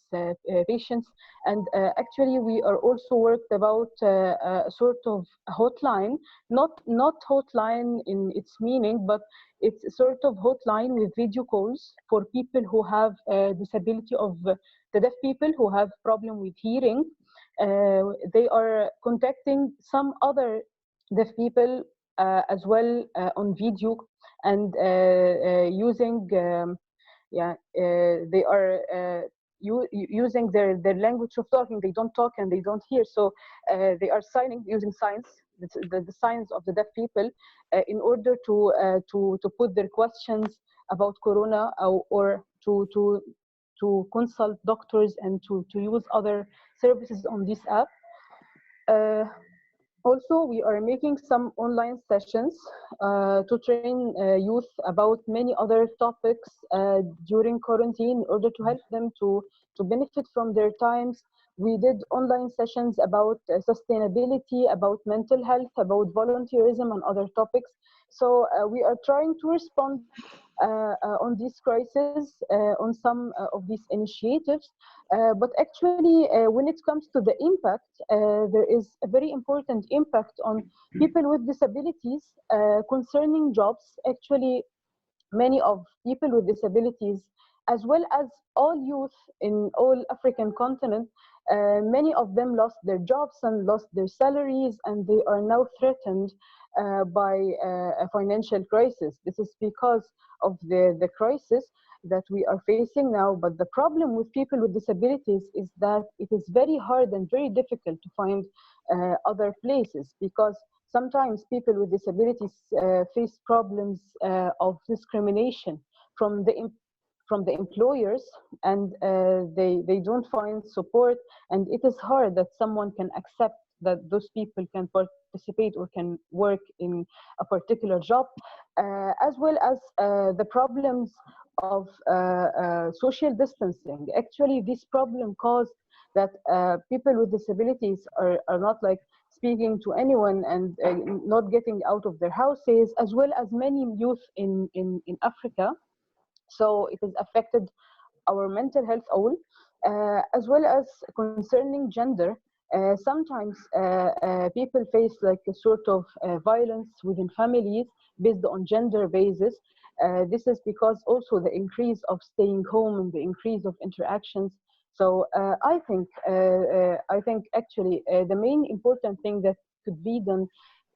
patients. And actually, we are also worked about a sort of hotline, not hotline in its meaning, but it's a sort of hotline with video calls for people who have disability of the deaf people who have problem with hearing. They are contacting some other deaf people as well on video, and using they are using their language of talking. They don't talk and they don't hear, so they are signing using signs, the signs of the deaf people, in order to put their questions about corona, or to consult doctors and to use other services on this app. Also, we are making some online sessions to train youth about many other topics during quarantine in order to help them to benefit from their times. We did online sessions about sustainability, about mental health, about volunteerism and other topics. So we are trying to respond on this crisis, on some of these initiatives. But actually, when it comes to the impact, there is a very important impact on people with disabilities concerning jobs. Actually, many of people with disabilities, as well as all youth in all African continent, many of them lost their jobs and lost their salaries, and they are now threatened by a financial crisis. This is because of the crisis that we are facing now. But the problem with people with disabilities is that it is very hard and very difficult to find other places, because sometimes people with disabilities face problems of discrimination from the employers, and they don't find support, and it is hard that someone can accept that those people can participate or can work in a particular job, as well as the problems of social distancing. Actually, this problem caused that people with disabilities are not like speaking to anyone and not getting out of their houses, as well as many youth in Africa. So it has affected our mental health all, as well as concerning gender. Sometimes people face like a sort of violence within families based on gender basis. This is because also the increase of staying home and the increase of interactions. So I think actually the main important thing that could be done,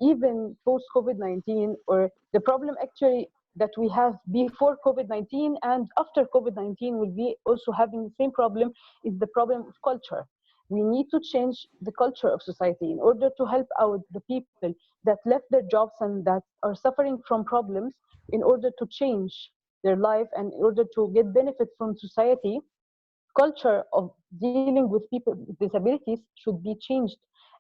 even post COVID-19, or the problem actually that we have before COVID-19 and after COVID-19 will be also having the same problem, is the problem of culture. We need to change the culture of society in order to help out the people that left their jobs and that are suffering from problems, in order to change their life and in order to get benefit from society. Culture of dealing with people with disabilities should be changed,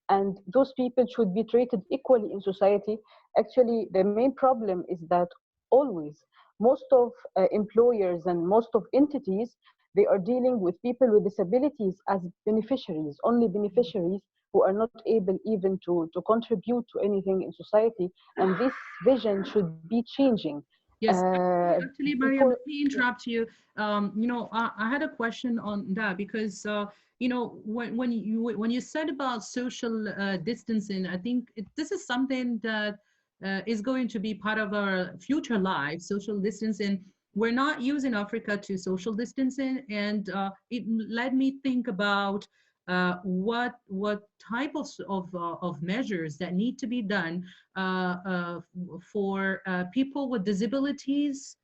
and those people should be treated equally in society. Actually, the main problem is that always most of employers and most of entities, they are dealing with people with disabilities as beneficiaries, only beneficiaries, who are not able even to contribute to anything in society. And this vision should be changing. Yes, actually, Mariam, let me interrupt you. I had a question on that, because when you said about social distancing, I think this is something that is going to be part of our future life. Social distancing. We're not using Africa to social distancing, and it led me think about what type of measures that need to be done for people with disabilities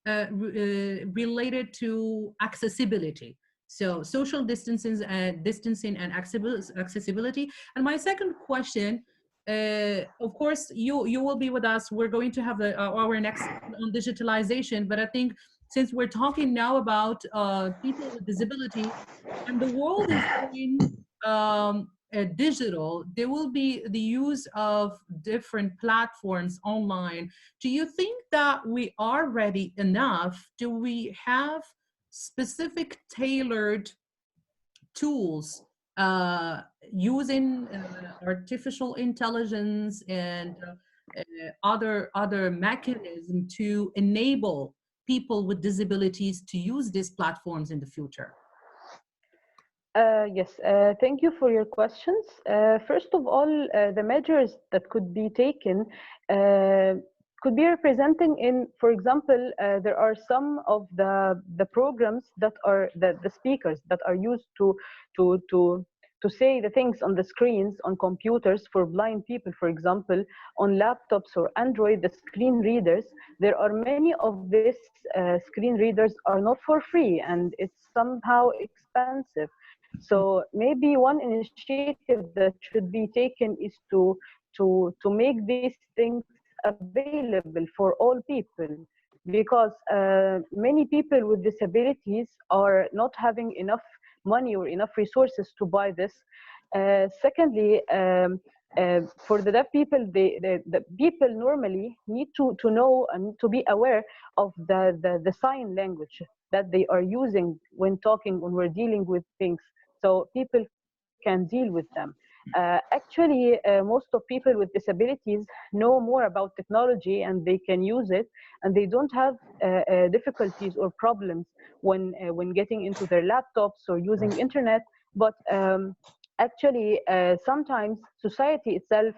related to accessibility. So social distancing and accessibility. And my second question, of course, you will be with us. We're going to have our next on digitalization, but I think since we're talking now about people with disability, and the world is going digital, there will be the use of different platforms online. Do you think that we are ready enough? Do we have specific tailored tools using artificial intelligence and other mechanism to enable people with disabilities to use these platforms in the future? Yes, thank you for your questions. First of all, the measures that could be taken could be representing in, for example, there are some of the programs that are the speakers that are used to say the things on the screens on computers for blind people, for example, on laptops or Android, the screen readers. There are many of these screen readers are not for free, and it's somehow expensive. So maybe one initiative that should be taken is to make these things available for all people, because many people with disabilities are not having enough money or enough resources to buy this. Secondly, for the deaf people, the people normally need to know and to be aware of the sign language that they are using when talking, when we're dealing with things, so people can deal with them. Actually, most of people with disabilities know more about technology and they can use it, and they don't have difficulties or problems when getting into their laptops or using internet. But actually, sometimes society itself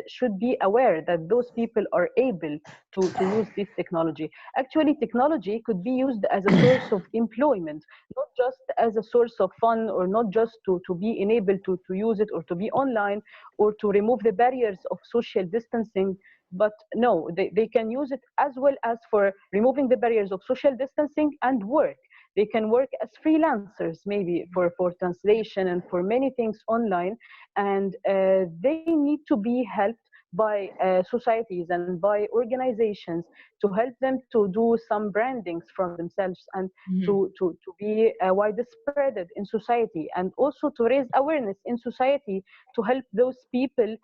should be aware that those people are able to use this technology. Actually, technology could be used as a source of employment, not just as a source of fun, or not just to be enabled to use it or to be online or to remove the barriers of social distancing. But no, they can use it as well as for removing the barriers of social distancing and work. They can work as freelancers, maybe for translation and for many things online. And they need to be helped by societies and by organizations to help them to do some brandings from themselves and to be widespread in society, and also to raise awareness in society to help those people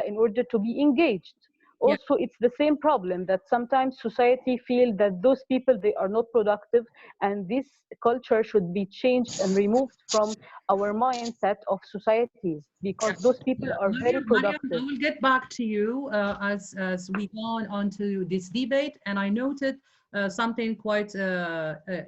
in order to be engaged. Also, it's the same problem that sometimes society feel that those people, they are not productive, and this culture should be changed and removed from our mindset of societies, because those people are very productive. I will get back to you as we go on to this debate, and I noted something quite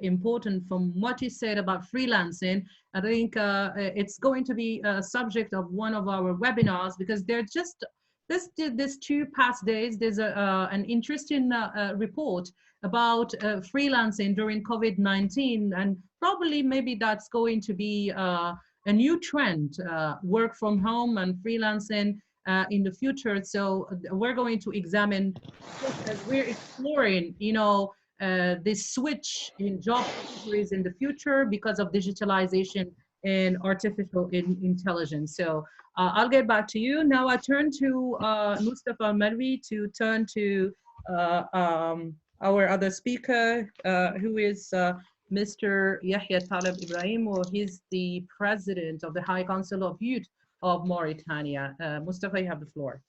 important from what you said about freelancing. I think it's going to be a subject of one of our webinars, because they're just this 2 past days, there's an interesting report about freelancing during COVID-19, and probably maybe that's going to be a new trend, work from home and freelancing in the future. So we're going to examine, as we're exploring, this switch in job categories in the future because of digitalization and artificial intelligence. So I'll get back to you. Now I turn to Mustafa Marwi to turn to our other speaker, who is Mr. Yahya Talib Ibrahim, or he's the president of the High Council of Youth of Mauritania. Mustafa, you have the floor.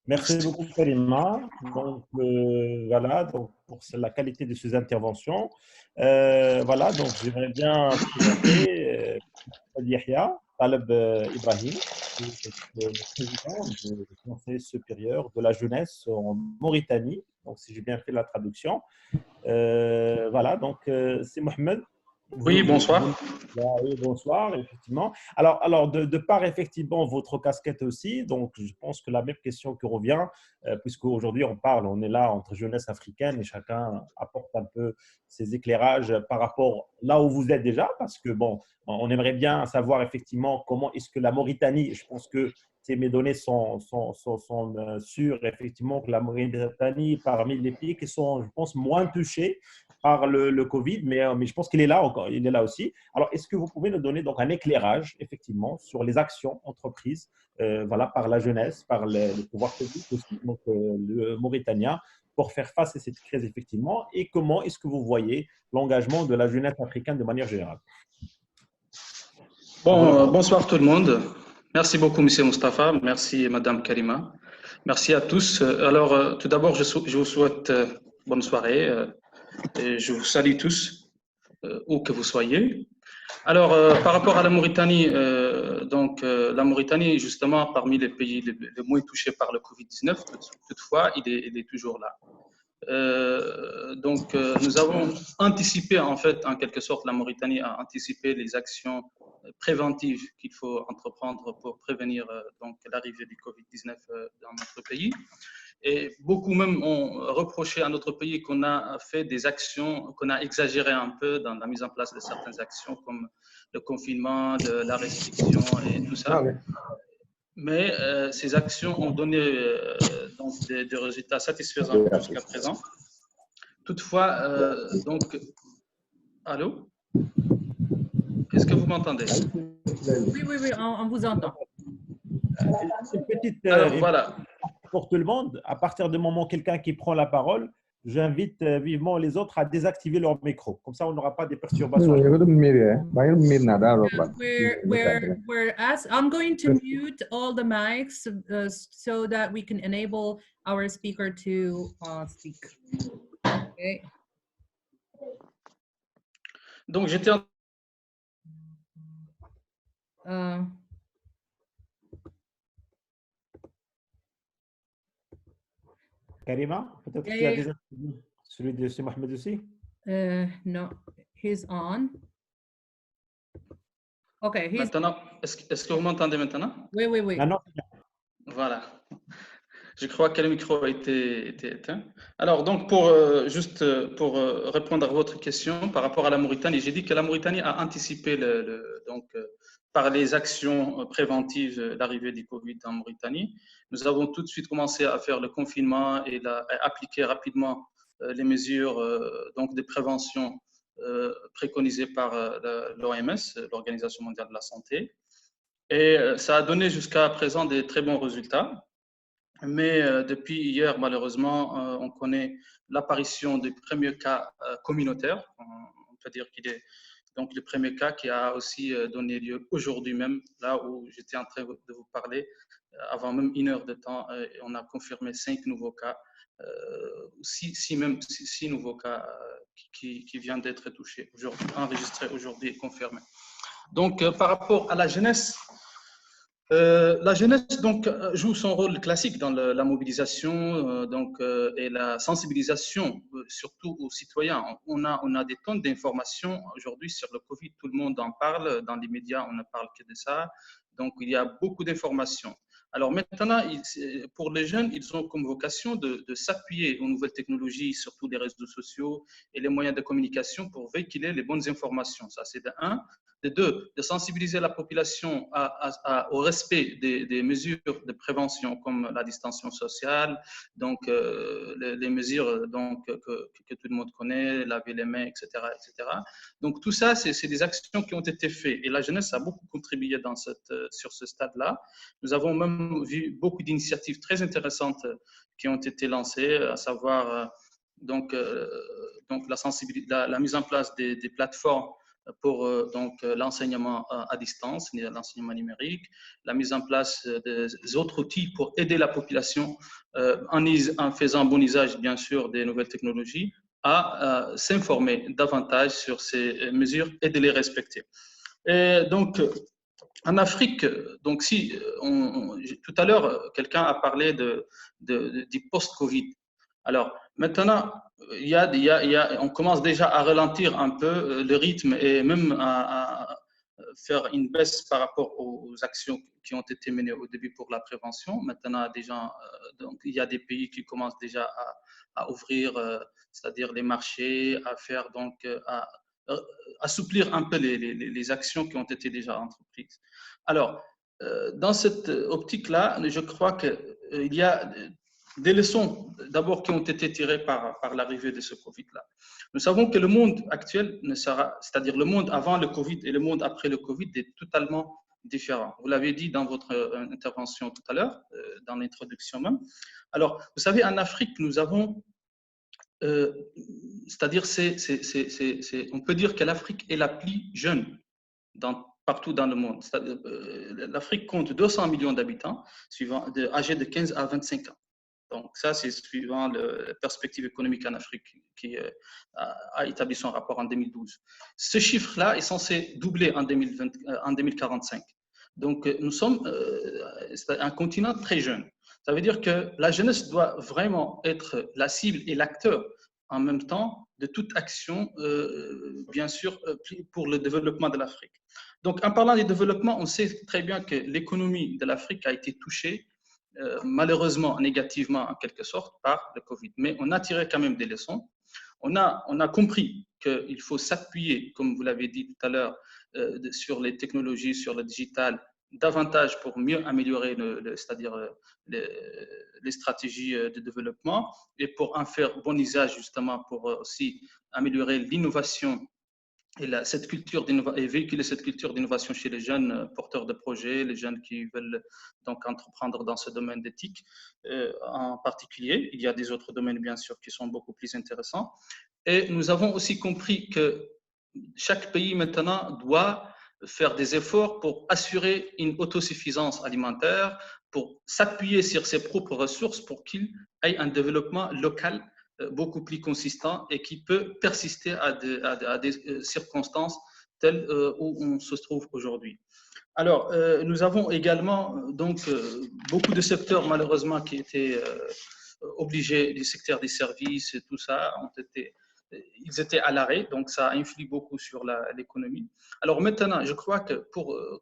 Merci beaucoup, Karima. Donc, voilà, donc, pour la qualité de ces interventions. Voilà, donc j'aimerais bien présenter Yahya Talib Ibrahim, qui est le président du Conseil supérieur de la jeunesse en Mauritanie. Donc, si j'ai bien fait la traduction. Voilà, donc c'est Mohamed. Oui, bonsoir. Oui, bonsoir, effectivement. Alors de par effectivement votre casquette aussi, donc je pense que la même question qui revient, puisque aujourd'hui on est là entre Jeunesse africaine et chacun apporte un peu ses éclairages par rapport là où vous êtes déjà, parce que bon, on aimerait bien savoir effectivement comment est-ce que la Mauritanie, je pense que mes données sont sûres, effectivement, que la Mauritanie, parmi les pays qui sont, je pense, moins touchés par le Covid, mais je pense qu'il est là encore, il est là aussi. Alors, est-ce que vous pouvez nous donner donc un éclairage, effectivement, sur les actions entreprises voilà, par la jeunesse, par le pouvoir public aussi, donc le Mauritanien, pour faire face à cette crise, effectivement, et comment est-ce que vous voyez l'engagement de la jeunesse africaine de manière générale? Bon, bonsoir tout le monde. Merci beaucoup, M. Mustafa. Merci, Madame Karima. Merci à tous. Alors, tout d'abord, je vous souhaite bonne soirée. Et je vous salue tous, où que vous soyez. Alors, par rapport à la Mauritanie, la Mauritanie est justement parmi les pays les moins touchés par le Covid-19. Toutefois, il est toujours là. Nous avons anticipé, en fait, en quelque sorte, la Mauritanie a anticipé les actions préventives qu'il faut entreprendre pour prévenir l'arrivée du Covid-19 dans notre pays. Et beaucoup même ont reproché à notre pays qu'on a fait des actions, qu'on a exagéré un peu dans la mise en place de certaines actions comme le confinement, la restriction et tout ça. Mais ces actions ont donné des résultats satisfaisants jusqu'à présent. Toutefois, allô? Est-ce que vous m'entendez? Oui, on vous entend. Une petite Alors, voilà. pour tout le monde, à partir du moment où quelqu'un qui prend la parole, j'invite vivement les autres à désactiver leur micro. Comme ça, on n'aura pas des perturbations. I'm going to mute all the mics so that we can enable our speaker to speak. Okay. Donc, j'étais en... Karima, peut-être qu'il y a des celui de M. Mohamed aussi? No, he's on. Okay, he's... Maintenant, est-ce que vous m'entendez maintenant? Oui. Non. Voilà. Je crois que le micro a été éteint. Alors, donc, pour répondre à votre question par rapport à la Mauritanie, j'ai dit que la Mauritanie a anticipé par les actions préventives l'arrivée du Covid en Mauritanie. Nous avons tout de suite commencé à faire le confinement et à appliquer rapidement les mesures de prévention préconisées par l'OMS, l'Organisation mondiale de la santé. Et ça a donné jusqu'à présent des très bons résultats. Mais depuis hier, malheureusement, on connaît l'apparition du premier cas communautaire. On peut dire qu'il est donc le premier cas qui a aussi donné lieu aujourd'hui même, là où j'étais en train de vous parler, avant même 1 heure de temps, on a confirmé 5 nouveaux cas, 6 nouveaux cas qui viennent d'être touchés, enregistrés aujourd'hui et confirmés. Donc, par rapport à la jeunesse, joue son rôle classique dans la mobilisation et la sensibilisation, surtout aux citoyens. On a des tonnes d'informations aujourd'hui sur le Covid, tout le monde en parle, dans les médias on ne parle que de ça, donc il y a beaucoup d'informations. Alors maintenant, pour les jeunes, ils ont comme vocation de s'appuyer aux nouvelles technologies, surtout des réseaux sociaux et les moyens de communication pour véhiculer les bonnes informations. Ça, c'est de 1. De 2, de sensibiliser la population au respect des mesures de prévention comme la distanciation sociale, donc les mesures que tout le monde connaît, laver les mains, etc. Donc tout ça, c'est des actions qui ont été faites et la jeunesse a beaucoup contribué sur ce stade-là. Nous avons même vu beaucoup d'initiatives très intéressantes qui ont été lancées, à savoir la mise en place des plateformes pour l'enseignement à distance, l'enseignement numérique, la mise en place des autres outils pour aider la population en faisant bon usage, bien sûr, des nouvelles technologies, à s'informer davantage sur ces mesures et de les respecter. Et donc, en Afrique, donc tout à l'heure, quelqu'un a parlé du post-Covid. Alors, maintenant, on commence déjà à ralentir un peu le rythme et même à faire une baisse par rapport aux actions qui ont été menées au début pour la prévention. Maintenant, il y a des pays qui commencent déjà à ouvrir, c'est-à-dire les marchés, à assouplir un peu les actions qui ont été déjà entreprises. Alors, dans cette optique-là, je crois qu'il y a des leçons d'abord qui ont été tirées par l'arrivée de ce Covid-là. Nous savons que le monde actuel c'est-à-dire le monde avant le Covid et le monde après le Covid est totalement différent. Vous l'avez dit dans votre intervention tout à l'heure, dans l'introduction même. Alors, vous savez, en Afrique, nous avons, c'est-à-dire on peut dire que l'Afrique est la plus jeune partout dans le monde. L'Afrique compte 200 millions d'habitants âgés de 15 à 25 ans. Donc ça, c'est suivant la perspective économique en Afrique qui a établi son rapport en 2012. Ce chiffre-là est censé doubler en 2045. Donc nous sommes un continent très jeune. Ça veut dire que la jeunesse doit vraiment être la cible et l'acteur en même temps de toute action, bien sûr, pour le développement de l'Afrique. Donc, en parlant du développement, on sait très bien que l'économie de l'Afrique a été touchée, malheureusement, négativement en quelque sorte, par le Covid. Mais on a tiré quand même des leçons. On a compris qu'il faut s'appuyer, comme vous l'avez dit tout à l'heure, sur les technologies, sur le digital, davantage pour mieux améliorer c'est-à-dire les stratégies de développement et pour en faire bon usage justement pour aussi améliorer l'innovation et cette culture et véhiculer cette culture d'innovation chez les jeunes porteurs de projets, les jeunes qui veulent donc entreprendre dans ce domaine d'éthique en particulier. Il y a des autres domaines bien sûr qui sont beaucoup plus intéressants. Et nous avons aussi compris que chaque pays maintenant doit faire des efforts pour assurer une autosuffisance alimentaire, pour s'appuyer sur ses propres ressources pour qu'il ait un développement local beaucoup plus consistant et qui peut persister à des circonstances telles où on se trouve aujourd'hui. Alors, nous avons également donc beaucoup de secteurs malheureusement qui étaient obligés, du secteur des services et tout ça, ils étaient à l'arrêt, donc ça influe beaucoup sur l'économie. Alors maintenant, je crois que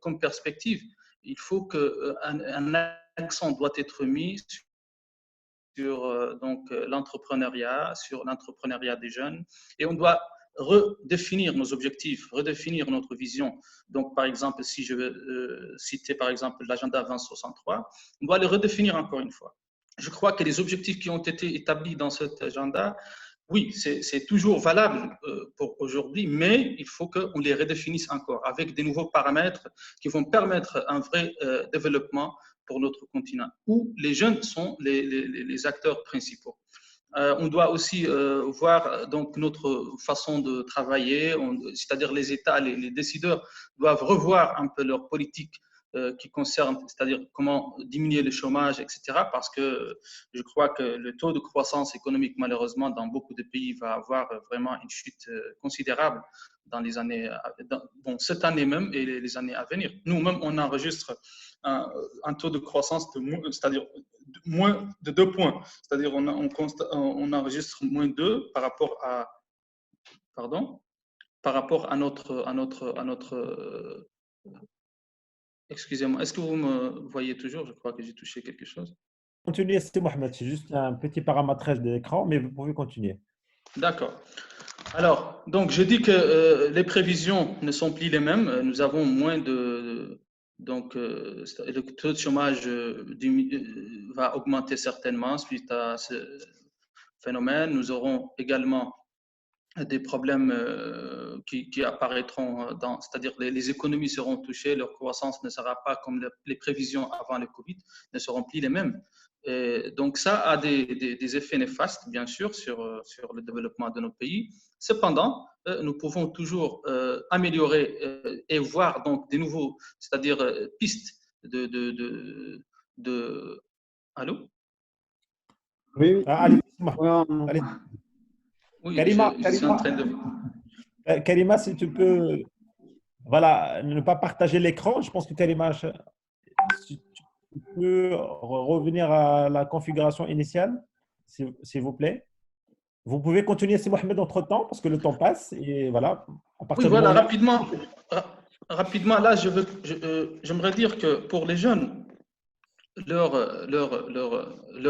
comme perspective, il faut qu'un accent doit être mis sur l'entrepreneuriat, sur l'entrepreneuriat des jeunes, et on doit redéfinir nos objectifs, redéfinir notre vision. Donc, par exemple, si je veux citer par exemple l'agenda 2063, on doit le redéfinir encore une fois. Je crois que les objectifs qui ont été établis dans cet agenda, oui, c'est toujours valable pour aujourd'hui, mais il faut qu'on les redéfinisse encore avec des nouveaux paramètres qui vont permettre un vrai développement pour notre continent, où les jeunes sont les acteurs principaux. On doit aussi voir donc notre façon de travailler, c'est-à-dire les États, les décideurs doivent revoir un peu leur politique qui concerne, c'est-à-dire comment diminuer le chômage, etc. Parce que je crois que le taux de croissance économique, malheureusement, dans beaucoup de pays, va avoir vraiment une chute considérable dans les années, cette année même et les années à venir. Nous-mêmes, on enregistre un taux de croissance c'est-à-dire moins de 2 points. C'est-à-dire on enregistre moins 2 par rapport à, notre excusez-moi, est-ce que vous me voyez toujours? Je crois que j'ai touché quelque chose. Continuez, c'est Mohamed, c'est juste un petit paramétrage de l'écran, mais vous pouvez continuer. D'accord. Alors, donc je dis que les prévisions ne sont plus les mêmes. Nous avons moins donc le taux de chômage va augmenter certainement suite à ce phénomène. Nous aurons également des problèmes qui apparaîtront, c'est-à-dire les économies seront touchées, leur croissance ne sera pas comme les prévisions avant le Covid, ne seront plus les mêmes. Et donc ça a des effets néfastes, bien sûr, sur le développement de nos pays. Cependant, nous pouvons toujours améliorer et voir donc des nouveaux, c'est-à-dire pistes Allô? Oui. Allez, allez. Oui, Karima, je suis en train de... Karima, si tu peux ne pas partager l'écran, je pense que Karima, si tu peux revenir à la configuration initiale, s'il vous plaît. Vous pouvez continuer, c'est Mohamed, entre-temps, parce que le temps passe. Et voilà, à partir oui, voilà, là, rapidement, là, j'aimerais dire que pour les jeunes, leur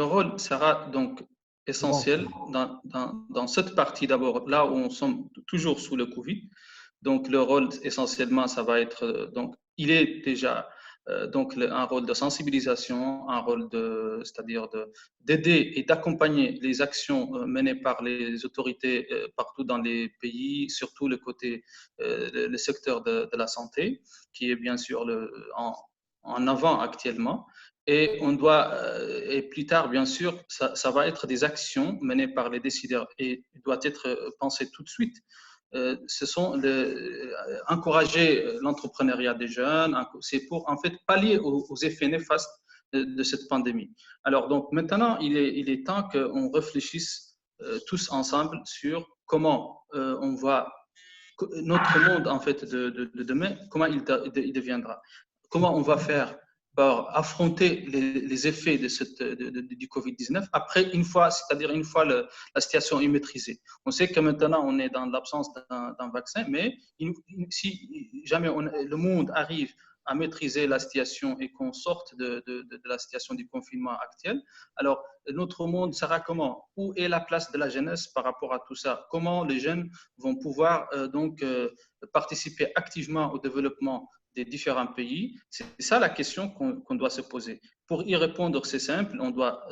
rôle sera donc essentiel dans cette partie d'abord, là où on sommes toujours sous le Covid. Donc, le rôle essentiellement, ça va être, donc, il est déjà donc un rôle de sensibilisation, un rôle c'est-à-dire d'aider et d'accompagner les actions menées par les autorités partout dans les pays, surtout le côté, le secteur de la santé, qui est bien sûr en avant actuellement. Et on doit, et plus tard, bien sûr, ça va être des actions menées par les décideurs et doit être pensé tout de suite. Ce sont encourager l'entrepreneuriat des jeunes, c'est pour en fait pallier aux effets néfastes de cette pandémie. Alors, donc, maintenant, il est temps qu'on réfléchisse tous ensemble sur comment on va, notre monde, en fait, de demain, comment il deviendra. Comment on va faire pour affronter les effets du Covid-19 après, c'est-à-dire une fois la situation est maîtrisée. On sait que maintenant, on est dans l'absence d'un vaccin, mais si jamais le monde arrive à maîtriser la situation et qu'on sorte de la situation du confinement actuel, alors notre monde sera comment? Où est la place de la jeunesse par rapport à tout ça? Comment les jeunes vont pouvoir participer activement au développement des différents pays? C'est ça la question qu'on doit se poser. Pour y répondre, c'est simple, on doit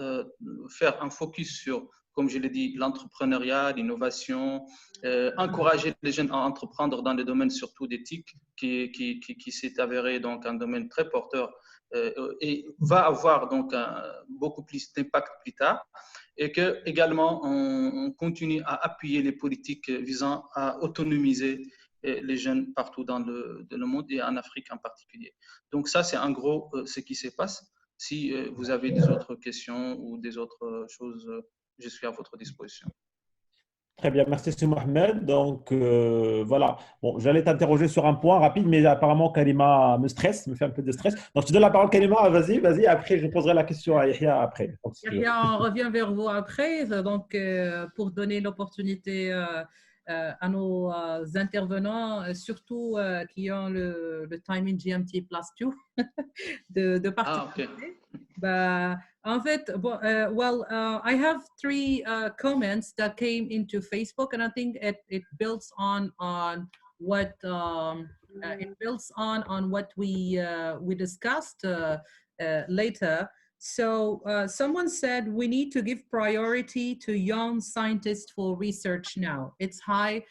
faire un focus sur, comme je l'ai dit, l'entrepreneuriat, l'innovation, encourager les jeunes à entreprendre dans les domaines surtout d'éthique, qui s'est avéré donc un domaine très porteur et va avoir donc beaucoup plus d'impact plus tard, et que également on continue à appuyer les politiques visant à autonomiser les jeunes partout dans le monde et en Afrique en particulier. Donc ça, c'est en gros ce qui se passe. Si vous avez des autres questions ou des autres choses, je suis à votre disposition. Très bien, merci M. Mohamed. Donc voilà, bon, j'allais t'interroger sur un point rapide, mais apparemment Karima me stresse, me fait un peu de stress. Donc je te donne la parole, Karima, vas-y, après je poserai la question à Yahya après. Yahya, on revient vers vous après, donc pour donner l'opportunité à nos intervenants, surtout qui ont le timing GMT +2, de participer. Ah, okay. En fait, I have three comments that came into Facebook, and I think it builds on what what we discussed later. So someone said we need to give priority to young scientists for research now. It's high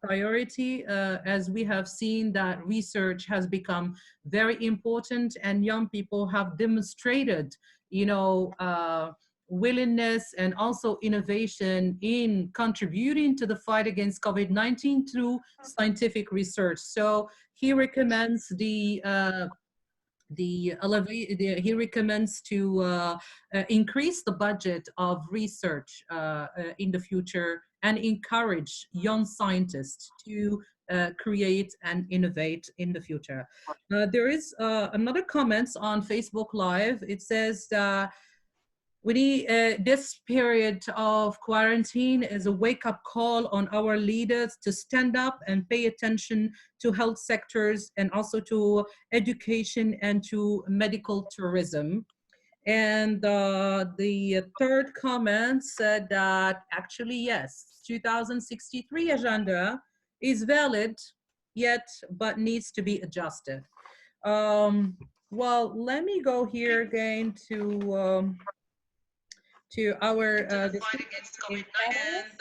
priority as we have seen that research has become very important, and young people have demonstrated, willingness and also innovation in contributing to the fight against COVID-19 through scientific research. So he recommends he recommends to increase the budget of research in the future and encourage young scientists to create and innovate in the future. There is another comment on Facebook Live. It says we need this period of quarantine is a wake-up call on our leaders to stand up and pay attention to health sectors and also to education and to medical tourism. And the third comment said that actually, yes, 2063 agenda is valid, yet, but needs to be adjusted. Well, let me go here again to our the fight against COVID-19, and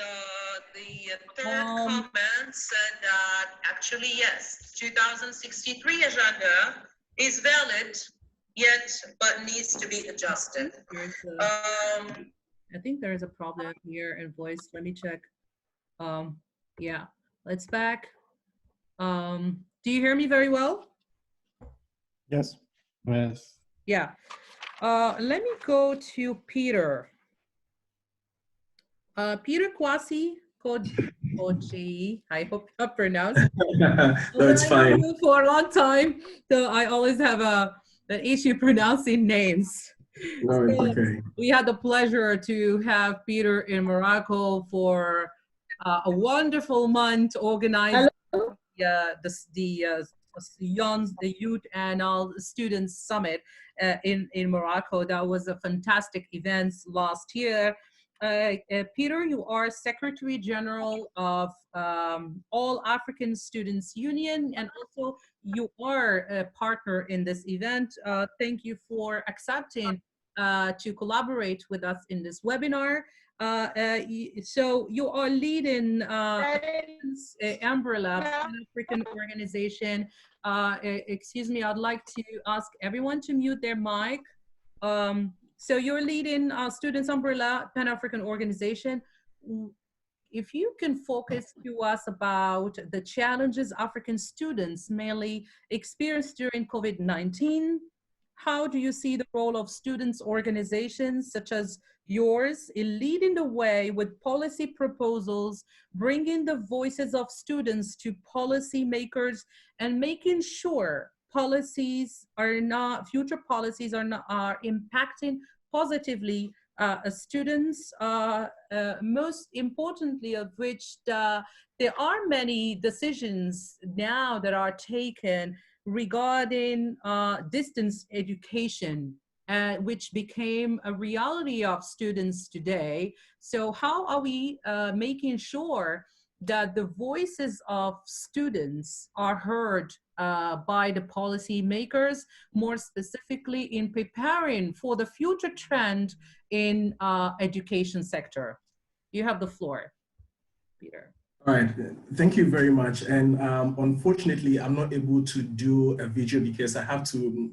the third comment said that actually, yes, 2063 agenda is valid, yet but needs to be adjusted. I think there is a problem here in voice. Let me check. Yeah, let's back. Do you hear me very well? Yes. Yes. Yeah. Let me go to Peter. Peter Kwasi Koji, I hope I pronounced. That's fine. For a long time, so I always have an issue pronouncing names. No, it's okay. We had the pleasure to have Peter in Morocco for a wonderful month organized the Youth and All Students Summit in Morocco. That was a fantastic event last year. Peter, you are Secretary General of All African Students Union, and also you are a partner in this event. Thank you for accepting to collaborate with us in this webinar. So you are leading Umbrella Pan-African organization. Excuse me, I'd like to ask everyone to mute their mic. So you're leading Students Umbrella Pan-African organization. If you can focus to us about the challenges African students mainly experienced during COVID-19, how do you see the role of students' organizations such as yours in leading the way with policy proposals, bringing the voices of students to policymakers, and making sure policies are not, future policies are impacting positively students, most importantly of which there are many decisions now that are taken regarding distance education, which became a reality of students today. So how are we making sure that the voices of students are heard by the policymakers, more specifically in preparing for the future trend in education sector? You have the floor, Peter. All right, thank you very much. And unfortunately, I'm not able to do a video because I have to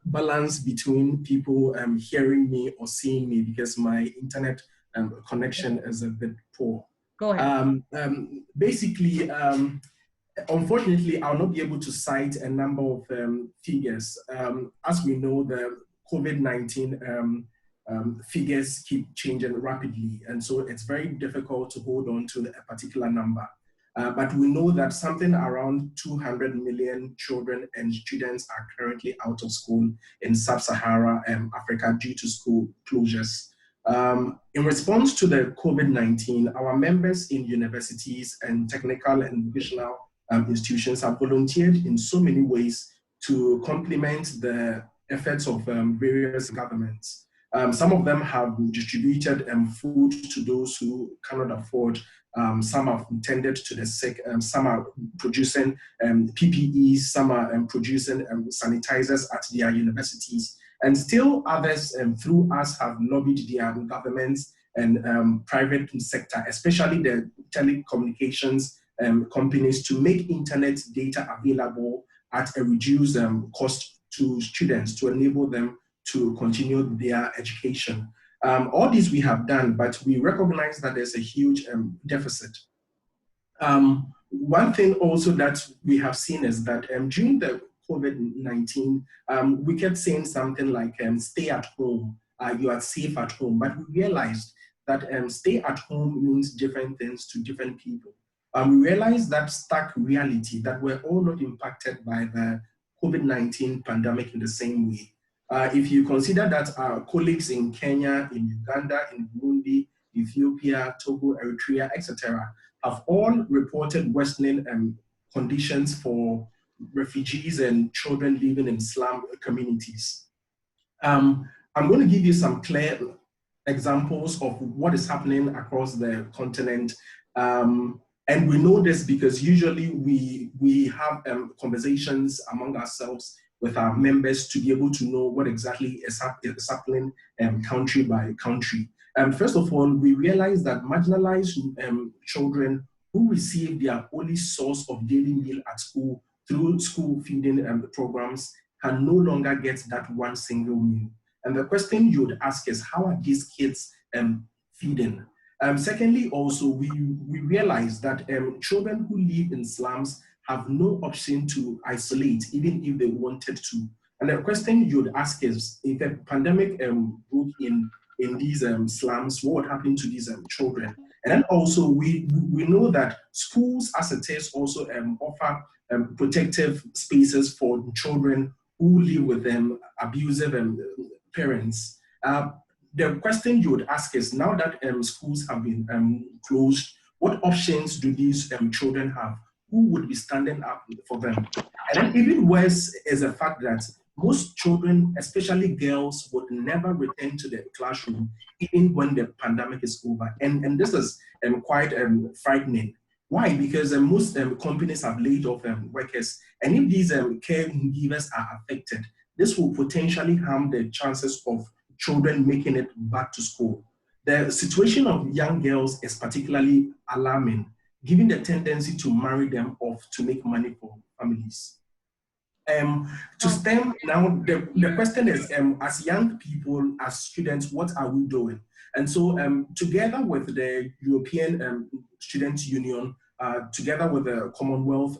balance between people hearing me or seeing me because my internet connection is a bit poor. Go ahead. Basically, unfortunately, I'll not be able to cite a number of figures. As we know, the COVID-19 figures keep changing rapidly, and so it's very difficult to hold on to a particular number. But we know that something around 200 million children and students are currently out of school in sub-Saharan Africa due to school closures. In response to the COVID-19, our members in universities and technical and vocational institutions have volunteered in so many ways to complement the efforts of various governments. Some of them have distributed food to those who cannot afford. Some have tended to the sick. Some are producing PPEs. Some are producing sanitizers at their universities. And still others through us have lobbied their governments and private sector, especially the telecommunications companies, to make internet data available at a reduced cost to students to enable them to continue their education. All this we have done, but we recognize that there's a huge deficit. One thing also that we have seen is that during the COVID-19, we kept saying something like stay at home, you are safe at home, but we realized that stay at home means different things to different people. We realized that stark reality that we're all not impacted by the COVID-19 pandemic in the same way. If you consider that our colleagues in Kenya, in Uganda, in Burundi, Ethiopia, Togo, Eritrea, etc., have all reported worsening conditions for refugees and children living in slum communities. I'm going to give you some clear examples of what is happening across the continent. And we know this because usually we have conversations among ourselves with our members to be able to know what exactly is happening country by country. First of all, we realize that marginalized children who receive their only source of daily meal at school through school feeding programs can no longer get that one single meal. And the question you would ask is, how are these kids feeding? Secondly, also, we realize that children who live in slums have no option to isolate, even if they wanted to. And the question you would ask is, if the pandemic broke in these slums, what would happen to these children? And then also, we know that schools, as it is, also offer protective spaces for children who live with abusive parents. The question you would ask is, now that schools have been closed, what options do these children have? Who would be standing up for them? And then even worse is the fact that most children, especially girls, would never return to the classroom even when the pandemic is over. And this is quite frightening. Why? Because most companies have laid off workers. And if these caregivers are affected, this will potentially harm the chances of children making it back to school. The situation of young girls is particularly alarming, given the tendency to marry them off to make money for families. To STEM, now the question is, as young people, as students, what are we doing? And so together with the European Students' Union, together with the Commonwealth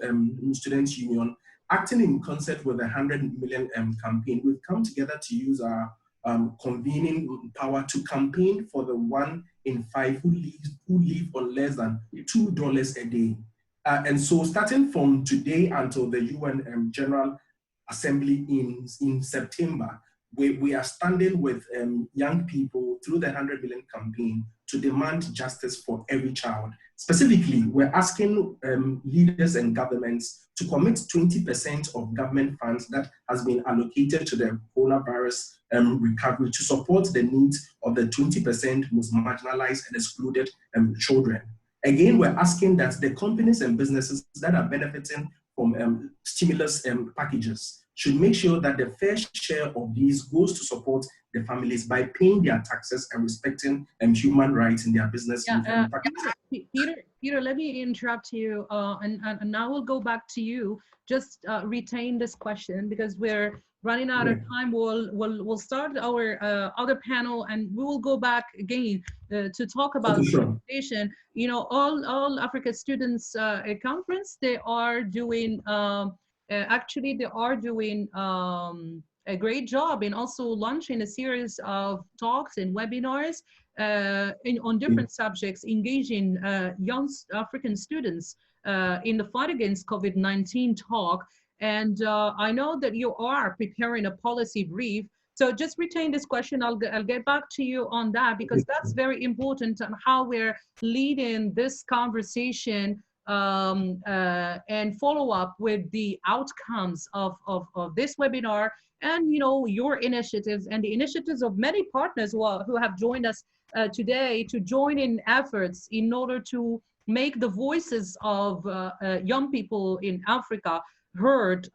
Students' Union, acting in concert with the 100 million campaign, we've come together to use our convening power to campaign for the 1 in 5 who live on less than $2 a day. And so starting from today until the UN General Assembly in September, we are standing with young people through the 100 million campaign to demand justice for every child. Specifically, we're asking leaders and governments to commit 20% of government funds that has been allocated to the coronavirus recovery to support the needs of the 20% most marginalized and excluded children. Again, we're asking that the companies and businesses that are benefiting from stimulus packages should make sure that the fair share of these goes to support the families by paying their taxes and respecting human rights in their business. Peter, let me interrupt you, and now we'll go back to you. Just retain this question because we're running out of time. We'll start our other panel, and we will go back again to talk about education. You know, all Africa Students Conference, they are doing. Actually, they are doing a great job in also launching a series of talks and webinars on different subjects, engaging young African students in the fight against COVID-19 talk. And I know that you are preparing a policy brief. So just retain this question. I'll get back to you on that because that's very important on how we're leading this conversation and follow up with the outcomes of this webinar and, you know, your initiatives and the initiatives of many partners who have joined us today to join in efforts in order to make the voices of young people in Africa heard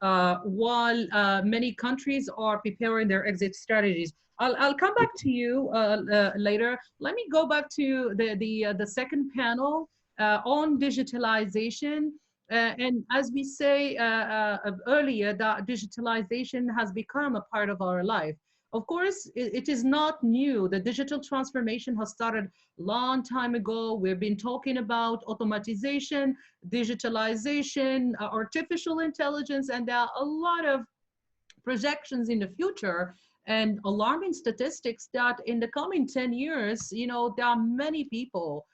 while many countries are preparing their exit strategies. I'll come back to you later. Let me go back to the second panel on digitalization. And as we say earlier, that digitalization has become a part of our life. Of course, it is not new. The digital transformation has started a long time ago. We've been talking about automatization, digitalization, artificial intelligence, and there are a lot of projections in the future and alarming statistics that in the coming 10 years, you know, there are many people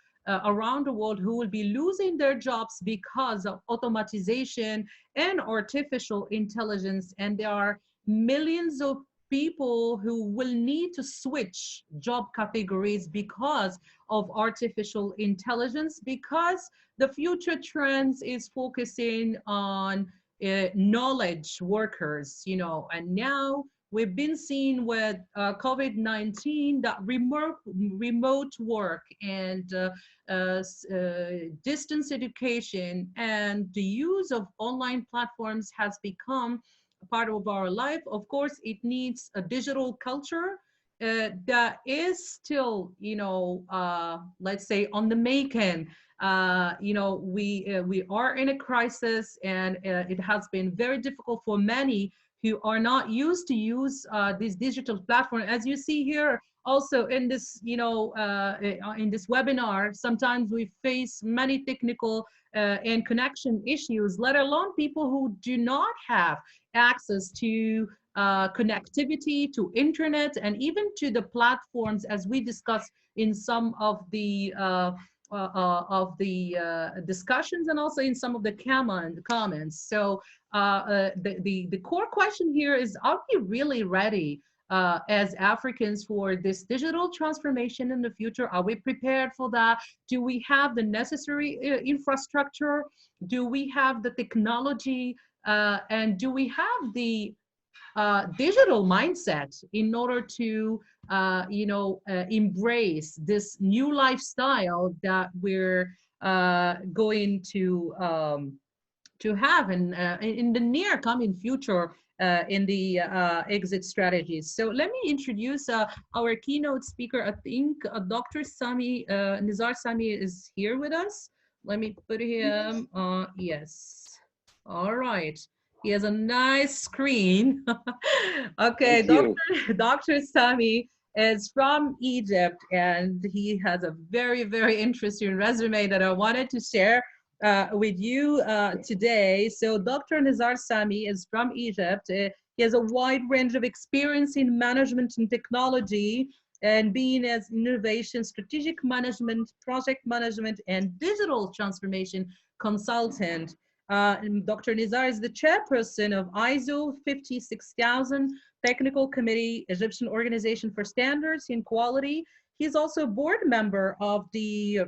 around the world who will be losing their jobs because of automatization and artificial intelligence. And there are millions of people who will need to switch job categories because of artificial intelligence, because the future trends is focusing on knowledge workers, you know, and now we've been seeing with COVID-19 that remote work and distance education and the use of online platforms has become a part of our life. Of course, it needs a digital culture that is still, you know, let's say on the making. You know, we are in a crisis, and it has been very difficult for many who are not used to use this digital platform. As you see here, also in this, you know, in this webinar, sometimes we face many technical and connection issues, let alone people who do not have access to connectivity, to internet, and even to the platforms, as we discussed in some of the discussions and also in some of the comments. So the core question here is, are we really ready as Africans for this digital transformation in the future? Are we prepared for that? Do we have the necessary infrastructure? Do we have the technology? And do we have the digital mindset in order to, you know, embrace this new lifestyle that we're going to have in the near coming future in the exit strategies. So let me introduce our keynote speaker. I think Dr. Sami, Nizar Sami is here with us. Let me put him, yes. All right. He has a nice screen. Okay, Dr. Sami is from Egypt, and he has a very, very interesting resume that I wanted to share with you today. So Dr. Nizar Sami is from Egypt. He has a wide range of experience in management and technology, and being as innovation, strategic management, project management, and digital transformation consultant. Dr. Nizar is the chairperson of ISO 56000 Technical Committee, Egyptian Organization for Standards in Quality. He's also a board member of the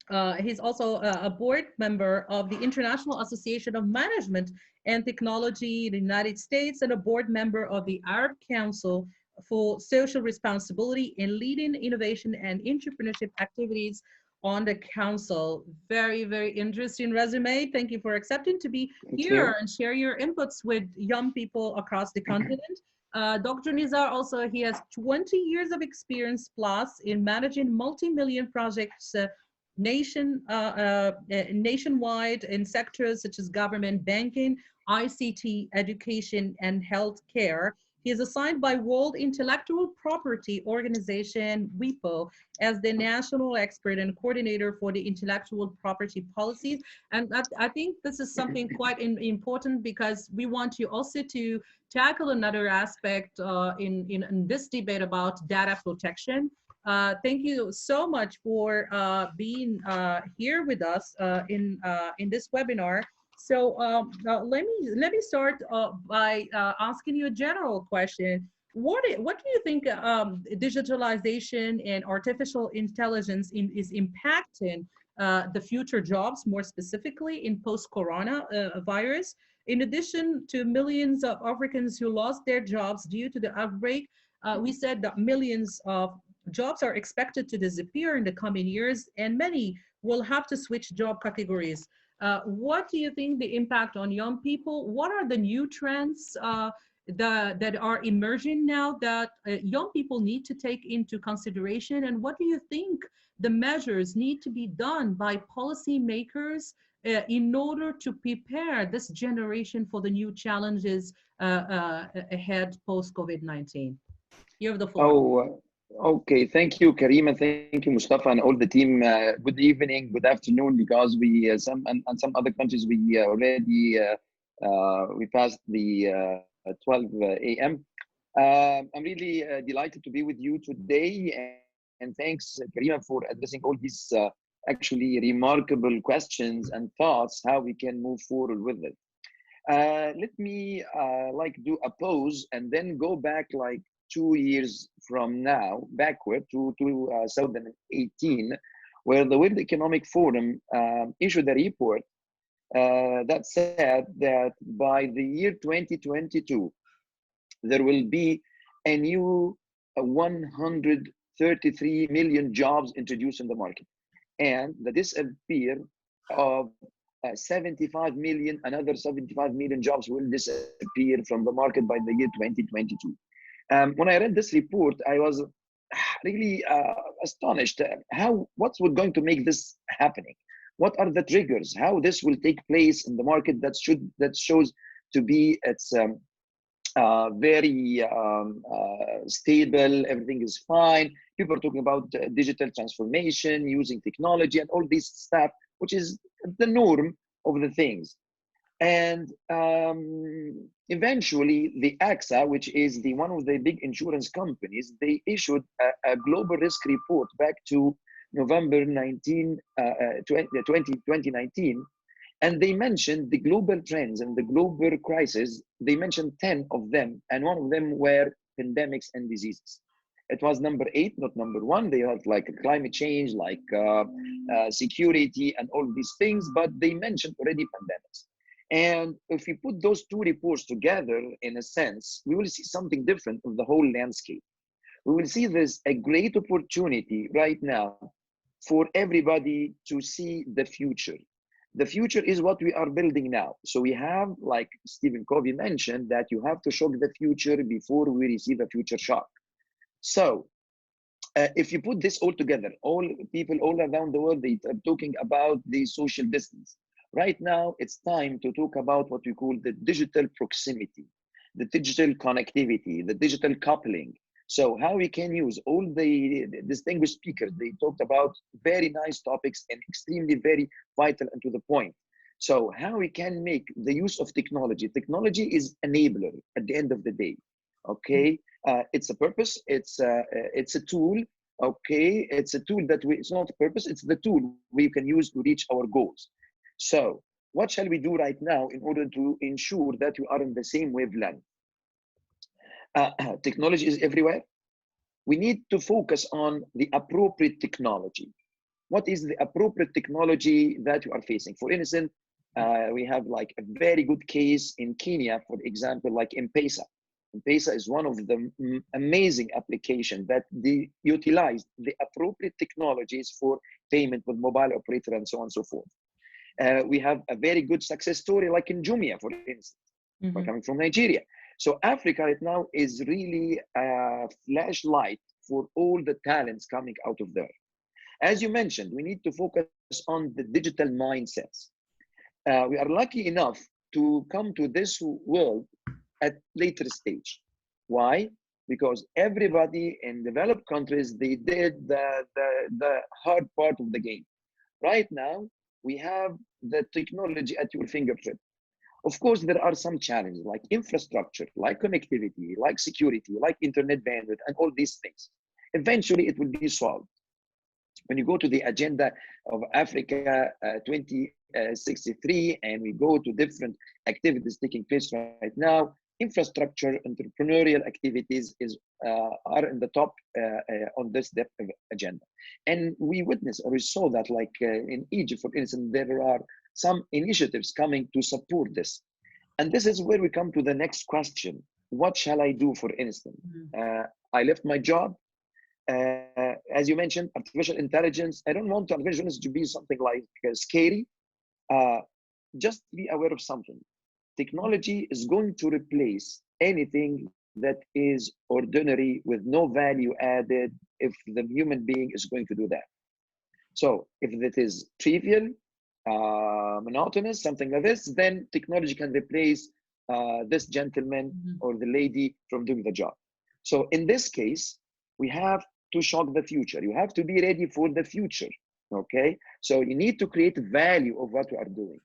a board member of the International Association of Management and Technology in the United States, and a board member of the Arab Council for Social Responsibility in leading innovation and entrepreneurship activities on the council. Very, very interesting resume. Thank you for accepting to be here and share your inputs with young people across the continent. Dr. Nizar also, he has 20 years of experience plus in managing multi-million projects nationwide in sectors such as government, banking, ICT, education, and healthcare. He is assigned by World Intellectual Property Organization, WIPO, as the national expert and coordinator for the intellectual property policies. And I think this is something quite important, because we want you also to tackle another aspect in this debate about data protection. Thank you so much for being here with us in this webinar. So let me start by asking you a general question. What do you think digitalization and artificial intelligence is impacting the future jobs, more specifically in post-corona virus? In addition to millions of Africans who lost their jobs due to the outbreak, we said that millions of jobs are expected to disappear in the coming years, and many will have to switch job categories. What do you think the impact on young people? What are the new trends that are emerging now that young people need to take into consideration? And what do you think the measures need to be done by policymakers in order to prepare this generation for the new challenges ahead post-COVID-19? You have the floor. Okay, thank you, Karima. Thank you, Mustafa, and all the team. Good evening, good afternoon, because we some other countries we already we passed the 12 a.m. I'm really delighted to be with you today, and thanks, Karima, for addressing all these actually remarkable questions and thoughts how we can move forward with it. Let me do a pause and then go back 2 years from now, backward to 2018, where the World Economic Forum issued a report that said that by the year 2022, there will be a new 133 million jobs introduced in the market, and the disappear of 75 million, another 75 million jobs will disappear from the market by the year 2022. When I read this report, I was really astonished. What's going to make this happening? What are the triggers? How this will take place in the market that shows to be very stable. Everything is fine. People are talking about digital transformation, using technology, and all this stuff, which is the norm of the things. And eventually, the AXA, which is one of the big insurance companies, they issued a global risk report back to November 2019, and they mentioned the global trends and the global crisis. They mentioned 10 of them, and one of them were pandemics and diseases. It was number 8, not number 1. They had climate change, security, and all these things, but they mentioned already pandemics. And if we put those two reports together, in a sense, we will see something different of the whole landscape. We will see there's a great opportunity right now for everybody to see the future. The future is what we are building now. So we have, like Stephen Covey mentioned, that you have to shock the future before we receive a future shock. So if you put this all together, all people all around the world, they are talking about the social distance. Right now, it's time to talk about what we call the digital proximity, the digital connectivity, the digital coupling, So how we can use all the distinguished speakers, they talked about very nice topics and extremely very vital and to the point. So how we can make the use of technology. Technology is enabler at the end of the day, okay? It's a purpose, it's a tool, okay? It's a tool that it's not a purpose, it's the tool we can use to reach our goals. So what shall we do right now in order to ensure that we are in the same wavelength? Technology is everywhere. We need to focus on the appropriate technology. What is the appropriate technology that you are facing? For instance, we have like a very good case in Kenya, for example, like M-Pesa. M-Pesa is one of the amazing applications that they utilize the appropriate technologies for payment with mobile operator and so on and so forth. We have a very good success story like in Jumia, for instance, coming from Nigeria. So Africa right now is really a flashlight for all the talents coming out of there. As you mentioned, we need to focus on the digital mindsets. We are lucky enough to come to this world at later stage. Why? Because everybody in developed countries, they did the hard part of the game. Right now, we have the technology at your fingertip. Of course, there are some challenges like infrastructure, like connectivity, like security, like internet bandwidth, and all these things. Eventually, it will be solved. When you go to the agenda of Africa 2063, and we go to different activities taking place right now, infrastructure, entrepreneurial activities are in the top on this agenda. And we witnessed or we saw that like in Egypt, for instance, there are some initiatives coming to support this. And this is where we come to the next question. What shall I do, for instance? I left my job. As you mentioned, artificial intelligence. I don't want artificial intelligence to be something like scary. Just be aware of something. Technology is going to replace anything that is ordinary with no value added if the human being is going to do that. So if it is trivial, monotonous, something like this, then technology can replace this gentleman or the lady from doing the job. So in this case, we have to shock the future. You have to be ready for the future, okay? So you need to create value of what you are doing.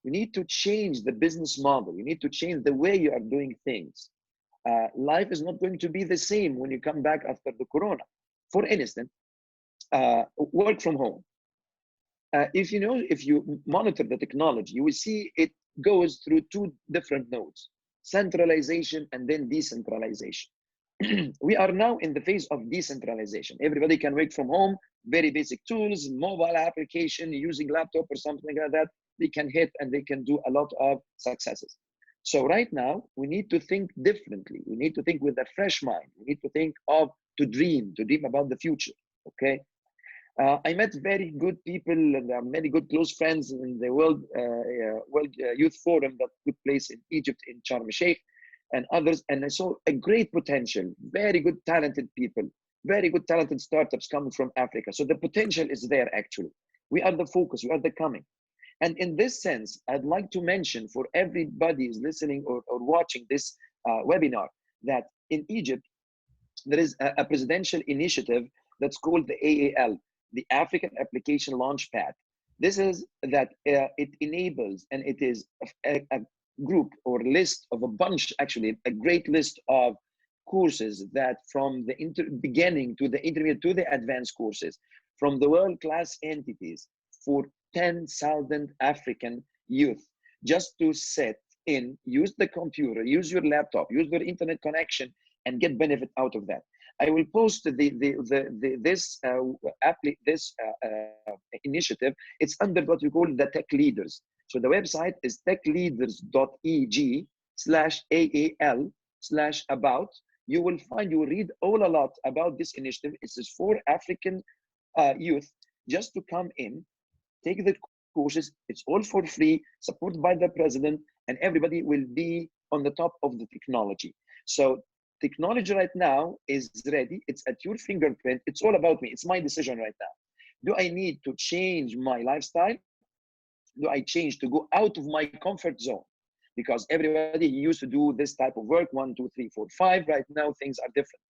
You need to change the business model. You need to change the way you are doing things. Life is not going to be the same when you come back after the corona. For instance, work from home. If you monitor the technology, you will see it goes through two different nodes, centralization and then decentralization. We are now in the phase of decentralization. Everybody can work from home, very basic tools, mobile application, using laptop or something like that. They can hit and they can do a lot of successes. So right now, we need to think differently. We need to think with a fresh mind. We need to think to dream about the future, okay? I met very good people and many good close friends in the World Youth Forum that took place in Egypt, in Sharm el-Sheikh and others. And I saw a great potential, very good, talented people, very good, talented startups coming from Africa. So the potential is there, actually. We are the focus, we are the coming. And in this sense, I'd like to mention for everybody who's listening or watching this webinar that in Egypt, there is a presidential initiative that's called the AAL, the African Application Launchpad. This is that it enables, and it is a group or list of a bunch, actually, a great list of courses that from the beginning to the intermediate to the advanced courses, from the world-class entities for 10,000 African youth, just to sit in, use the computer, use your laptop, use your internet connection, and get benefit out of that. I will post this initiative. It's under what we call the Tech Leaders. So the website is techleaders.eg/AAL/about. You will read a lot about this initiative. It is for African youth just to come in, take the courses. It's all for free, supported by the president, and everybody will be on the top of the technology. So technology right now is ready. It's at your fingerprint. It's all about me. It's my decision right now. Do I need to change my lifestyle? Do I change to go out of my comfort zone? Because everybody used to do this type of work, 1, 2, 3, 4, 5. Right now, things are different.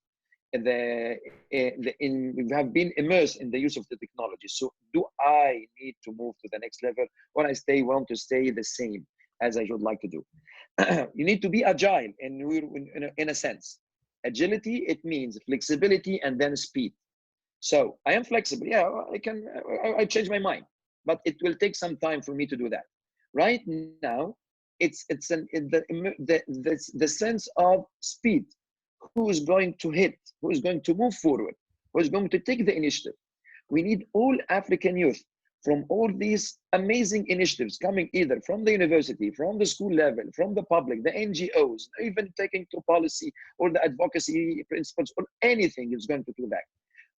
we have been immersed in the use of the technology. So do I need to move to the next level, or I want to stay the same as I would like to do? You need to be agile in a sense. Agility, it means flexibility and then speed. So I am flexible. Yeah, I change my mind, but it will take some time for me to do that. Right now, it's the sense of speed. Who is going to hit? Who is going to move forward? Who is going to take the initiative? We need all African youth from all these amazing initiatives coming either from the university, from the school level, from the public, the NGOs, even taking to policy or the advocacy principles or anything is going to do that.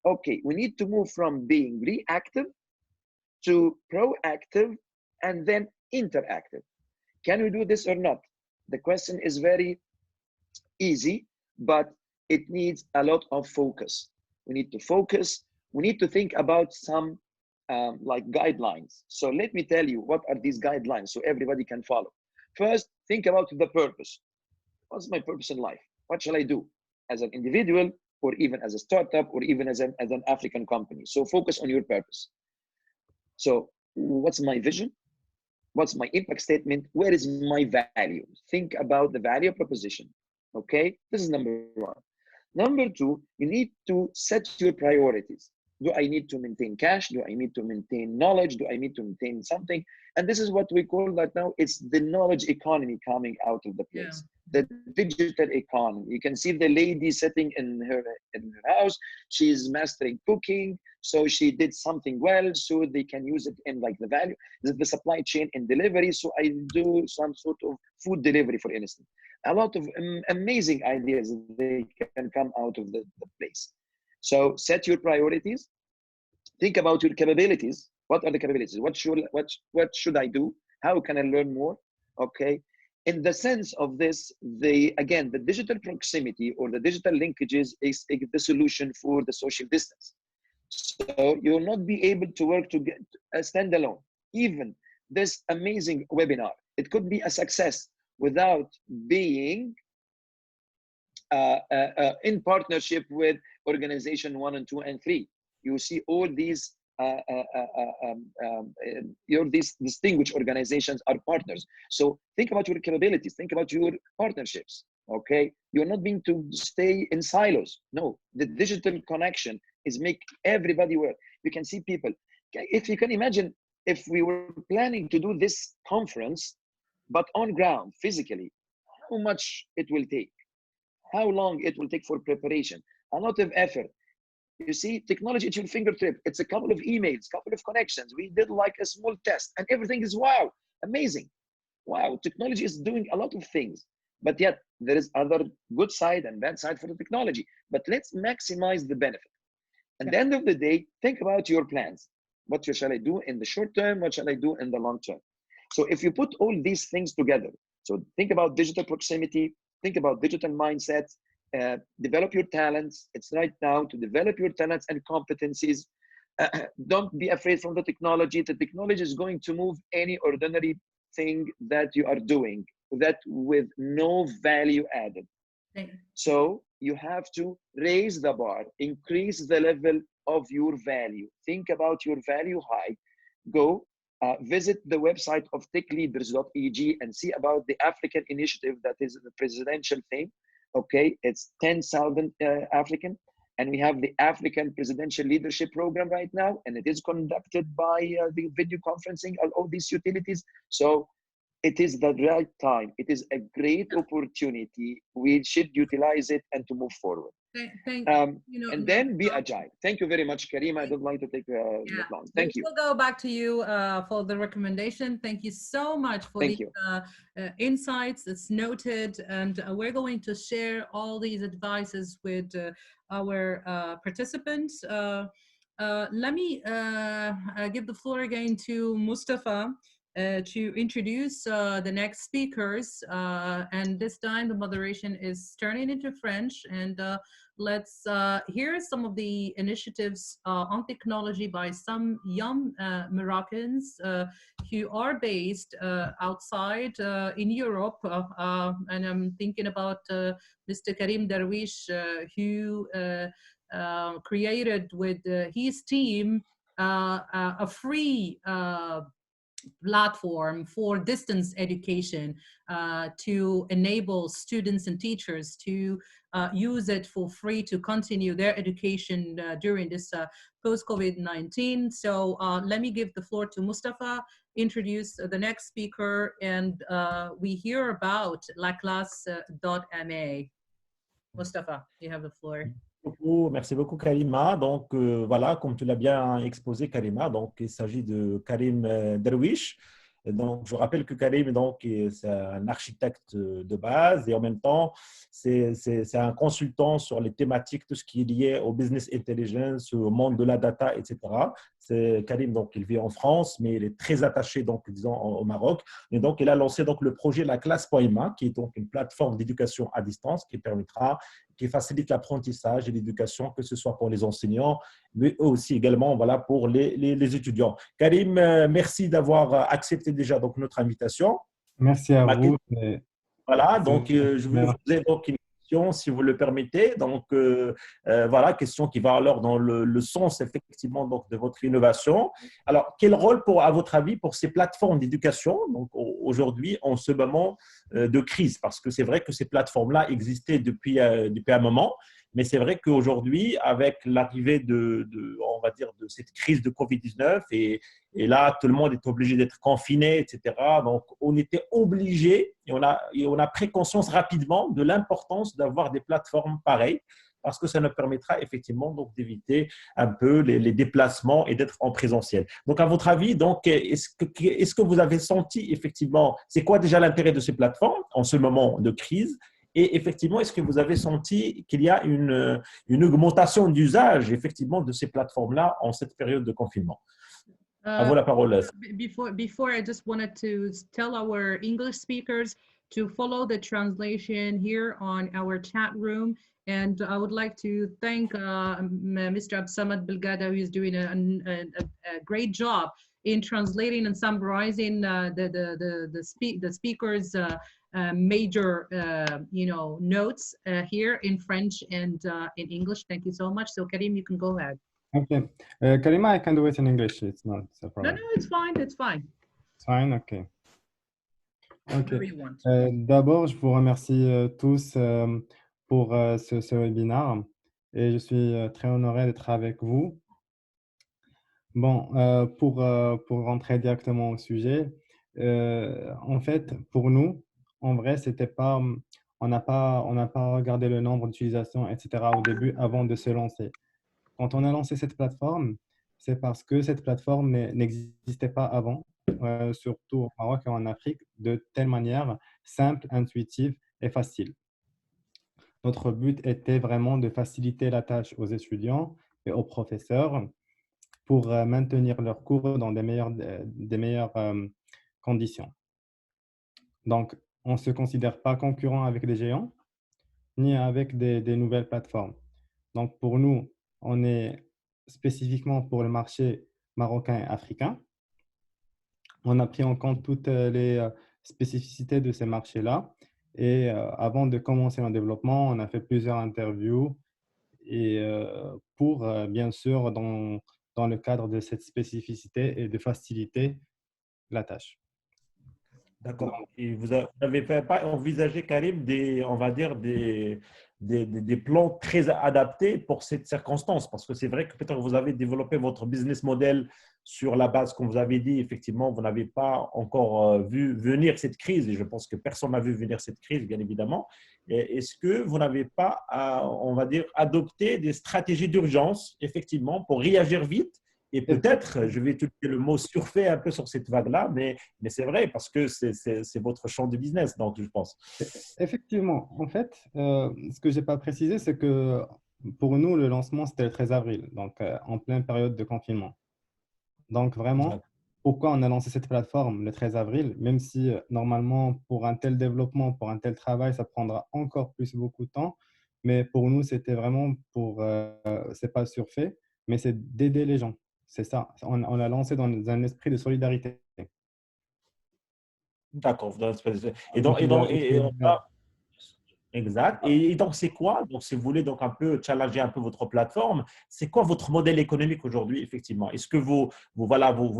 Okay, we need to move from being reactive to proactive and then interactive. Can we do this or not? The question is very easy, but it needs a lot of focus. We need to focus. We need to think about some like guidelines. So let me tell you what are these guidelines so everybody can follow. First, think about the purpose. What's my purpose in life? What shall I do as an individual or even as a startup or even as an African company? So focus on your purpose. So what's my vision? What's my impact statement? Where is my value? Think about the value proposition. Okay, this is number one. Number two, you need to set your priorities. Do I need to maintain cash? Do I need to maintain knowledge? Do I need to maintain something? And this is what we call that now. It's the knowledge economy coming out of the place. Yeah. The digital economy. You can see the lady sitting in her house. She's mastering cooking. So she did something well, so they can use it in like the value, the supply chain and delivery. So I do some sort of food delivery, for instance. A lot of amazing ideas they can come out of the place. So set your priorities. Think about your capabilities. What are the capabilities? What should I do? How can I learn more? Okay. In the sense of this, the digital proximity or the digital linkages is the solution for the social distance. So you will not be able to work to get a standalone. Even this amazing webinar, it could be a success without being in partnership with organization 1 and 2 and 3. You see all these these distinguished organizations are partners. So think about your capabilities, think about your partnerships. Okay, you're not being to stay in silos. No, the digital connection is make everybody work. You can see people. If you can imagine, if we were planning to do this conference, but on ground, physically, how much it will take, how long it will take for preparation, a lot of effort. You see, technology at your fingertip. It's a couple of emails, couple of connections. We did like a small test and everything is wow, amazing. Wow, technology is doing a lot of things, but yet there is other good side and bad side for the technology. But let's maximize the benefit. At the end of the day, think about your plans. What shall I do in the short term? What shall I do in the long term? So if you put all these things together, so think about digital proximity, think about digital mindsets, develop your talents. It's right now to develop your talents and competencies. Don't be afraid from the technology. The technology is going to move any ordinary thing that you are doing that with no value added. So you have to raise the bar, increase the level of your value. Think about your value high. Go visit the website of techleaders.eg and see about the African initiative that is the presidential thing. Okay, it's 10,000 African, and we have the African Presidential Leadership Program right now, and it is conducted by the video conferencing of all these utilities. So it is the right time. It is a great opportunity. We should utilize it and to move forward. And then be agile. Thank you very much, Karima. I don't like to take that long. Thank you. We'll go back to you for the recommendation. Thank you so much for the insights. It's noted, and we're going to share all these advices with our participants. Let me give the floor again to Mustafa to introduce the next speakers. And this time the moderation is turning into French. And let's hear some of the initiatives on technology by some young Moroccans who are based outside in Europe. And I'm thinking about Mr. Karim Darwish, who created with his team a free platform for distance education to enable students and teachers to use it for free to continue their education during this post-COVID-19. So let me give the floor to Mustafa, introduce the next speaker, and we hear about Laclasse.ma. Mustafa, you have the floor. Merci beaucoup, Karima. Donc, voilà, comme tu l'as bien exposé, Karima, donc, il s'agit de Karim Darwish. Donc, je rappelle que Karim c'est un architecte de base et en même temps, c'est un consultant sur les thématiques, tout ce qui est lié au business intelligence, au monde de la data, etc. Karim, donc, il vit en France, mais il est très attaché, donc, disons, au Maroc. Et donc, il a lancé donc, le projet Laclasse.ma, qui est donc une plateforme d'éducation à distance qui facilite l'apprentissage et l'éducation, que ce soit pour les enseignants, mais aussi également voilà, pour les étudiants. Karim, merci d'avoir accepté déjà donc, notre invitation. Merci à vous. Voilà, donc je vais vous poser donc une question, si vous le permettez. Donc, voilà, question qui va alors dans le sens effectivement donc, de votre innovation. Alors, quel rôle, à votre avis, pour ces plateformes d'éducation donc aujourd'hui, en ce moment de crise? Parce que c'est vrai que ces plateformes-là existaient depuis un moment, mais c'est vrai qu'aujourd'hui, avec l'arrivée on va dire, de cette crise de Covid-19, et là, tout le monde est obligé d'être confiné, etc. Donc, on était obligé, et on a pris conscience rapidement de l'importance d'avoir des plateformes pareilles, parce que ça nous permettra effectivement donc d'éviter un peu les déplacements et d'être en présentiel. Donc, à votre avis, donc, est-ce que vous avez senti effectivement, c'est quoi déjà l'intérêt de ces plateformes en ce moment de crise? Et effectivement, est-ce que vous avez senti qu'il y a une augmentation d'usage effectivement de ces plateformes-là en cette période de confinement? À vous la parole. Before, I just wanted to tell our English speakers to follow the translation here on our chat room. And I would like to thank Mr. Absamad Belgada, who is doing a great job in translating and summarizing the speakers' major notes here in French and in English. Thank you so much. So Karim, you can go ahead. Okay. Karima, I can do it in English. It's not a problem. No, it's fine. It's fine. It's fine, okay. Okay. D'abord, je vous remercie tous pour ce webinaire et je suis très honoré d'être avec vous. Bon, pour rentrer directement au sujet, en fait, pour nous, en vrai, c'était pas, on n'a pas regardé le nombre d'utilisations, etc. au début avant de se lancer. Quand on a lancé cette plateforme, c'est parce que cette plateforme n'existait pas avant, surtout au Maroc et en Afrique, de telle manière simple, intuitive et facile. Notre but était vraiment de faciliter la tâche aux étudiants et aux professeurs pour maintenir leurs cours dans des meilleures conditions. Donc, on ne se considère pas concurrent avec des géants, ni avec des nouvelles plateformes. Donc, pour nous, on est spécifiquement pour le marché marocain et africain. On a pris en compte toutes les spécificités de ces marchés-là. Et avant de commencer le développement, on a fait plusieurs interviews et pour, bien sûr, dans le cadre de cette spécificité et de faciliter la tâche. D'accord. Et vous n'avez pas envisagé, Karim, on va dire des plans très adaptés pour cette circonstance? Parce que c'est vrai que peut-être vous avez développé votre business model sur la base, comme vous avez dit, effectivement, vous n'avez pas encore vu venir cette crise, et je pense que personne n'a vu venir cette crise, bien évidemment. Est-ce que vous n'avez pas, on va dire, adopté des stratégies d'urgence, effectivement, pour réagir vite? Et peut-être, je vais utiliser le mot surfer un peu sur cette vague-là, mais c'est vrai, parce que c'est votre champ de business, donc je pense. Effectivement. En fait, ce que je n'ai pas précisé, c'est que pour nous, le lancement, c'était le 13 avril, donc en pleine période de confinement. Donc vraiment, pourquoi on a lancé cette plateforme le 13 avril, même si normalement, pour un tel développement, pour un tel travail, ça prendra encore plus beaucoup de temps. Mais pour nous, c'était vraiment pour, c'est pas surfait, mais c'est d'aider les gens. C'est ça. On l'a lancé dans un esprit de solidarité. D'accord. Solidarité. Exact. Et donc, c'est quoi? Donc, si vous voulez donc un peu challenger un peu votre plateforme, c'est quoi votre modèle économique aujourd'hui, effectivement? Est-ce que vous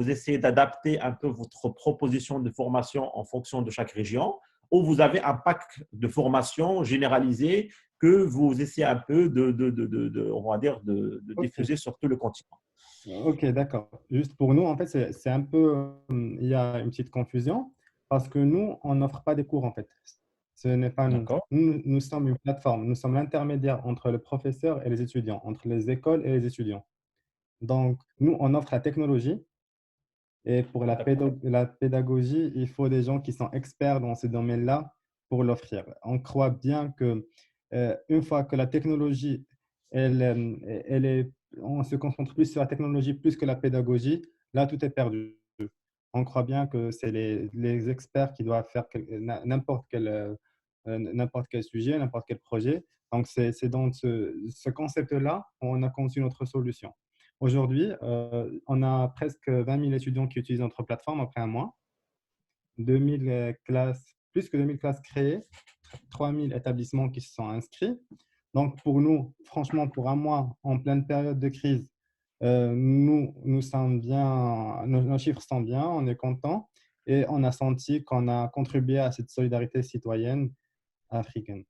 essayez d'adapter un peu votre proposition de formation en fonction de chaque région, ou vous avez un pack de formation généralisé que vous essayez un peu on va dire, de diffuser sur tout le continent? Ok, d'accord. Juste pour nous, en fait, c'est un peu, il y a une petite confusion parce que nous, on n'offre pas des cours, en fait. Ce n'est pas nous. D'accord. Nous sommes une plateforme. Nous sommes l'intermédiaire entre le professeur et les étudiants, entre les écoles et les étudiants. Donc, nous, on offre la technologie et pour la pédagogie, il faut des gens qui sont experts dans ce domaine-là pour l'offrir. On croit bien que une fois que la technologie, on se concentre plus sur la technologie plus que la pédagogie, là, tout est perdu. On croit bien que c'est les experts qui doivent faire n'importe quel sujet, n'importe quel projet. Donc, c'est dans ce concept-là qu'on a conçu notre solution. Aujourd'hui, on a presque 20 000 étudiants qui utilisent notre plateforme après un mois, 2000 classes, plus que 2000 classes créées, 3000 établissements qui se sont inscrits. Donc, pour nous, franchement, pour un mois, en pleine période de crise, nous sommes bien, nos chiffres sont bien, on est content et on a senti qu'on a contribué à cette solidarité citoyenne africaine.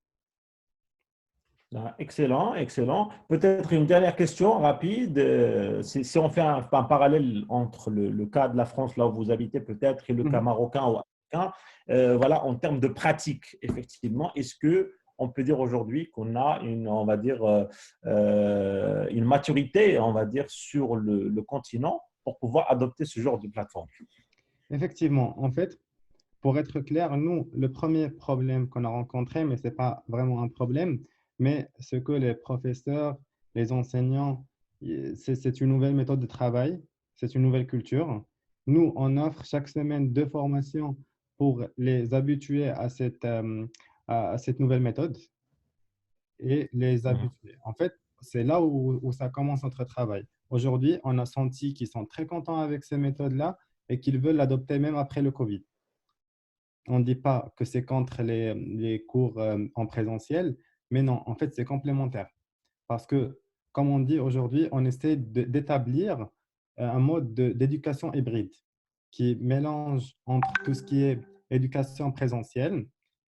Excellent, excellent. Peut-être une dernière question rapide. Si on fait un parallèle entre le cas de la France, là où vous habitez peut-être, et le cas marocain ou africain, voilà, en termes de pratique, effectivement, est-ce qu'on peut dire aujourd'hui qu'on a on va dire, une maturité, on va dire, sur le continent pour pouvoir adopter ce genre de plateforme? Effectivement, en fait, pour être clair, nous, le premier problème qu'on a rencontré, mais ce n'est pas vraiment un problème, mais ce que les professeurs, les enseignants, c'est une nouvelle méthode de travail, c'est une nouvelle culture. Nous, on offre chaque semaine 2 formations pour les habituer à cette nouvelle méthode et les habituer. En fait, c'est là où ça commence notre travail. Aujourd'hui, on a senti qu'ils sont très contents avec ces méthodes-là et qu'ils veulent l'adopter même après le Covid. On ne dit pas que c'est contre les cours en présentiel, mais non, en fait, c'est complémentaire. Parce que, comme on dit aujourd'hui, on essaie d'établir un mode d'éducation hybride qui mélange entre tout ce qui est éducation présentielle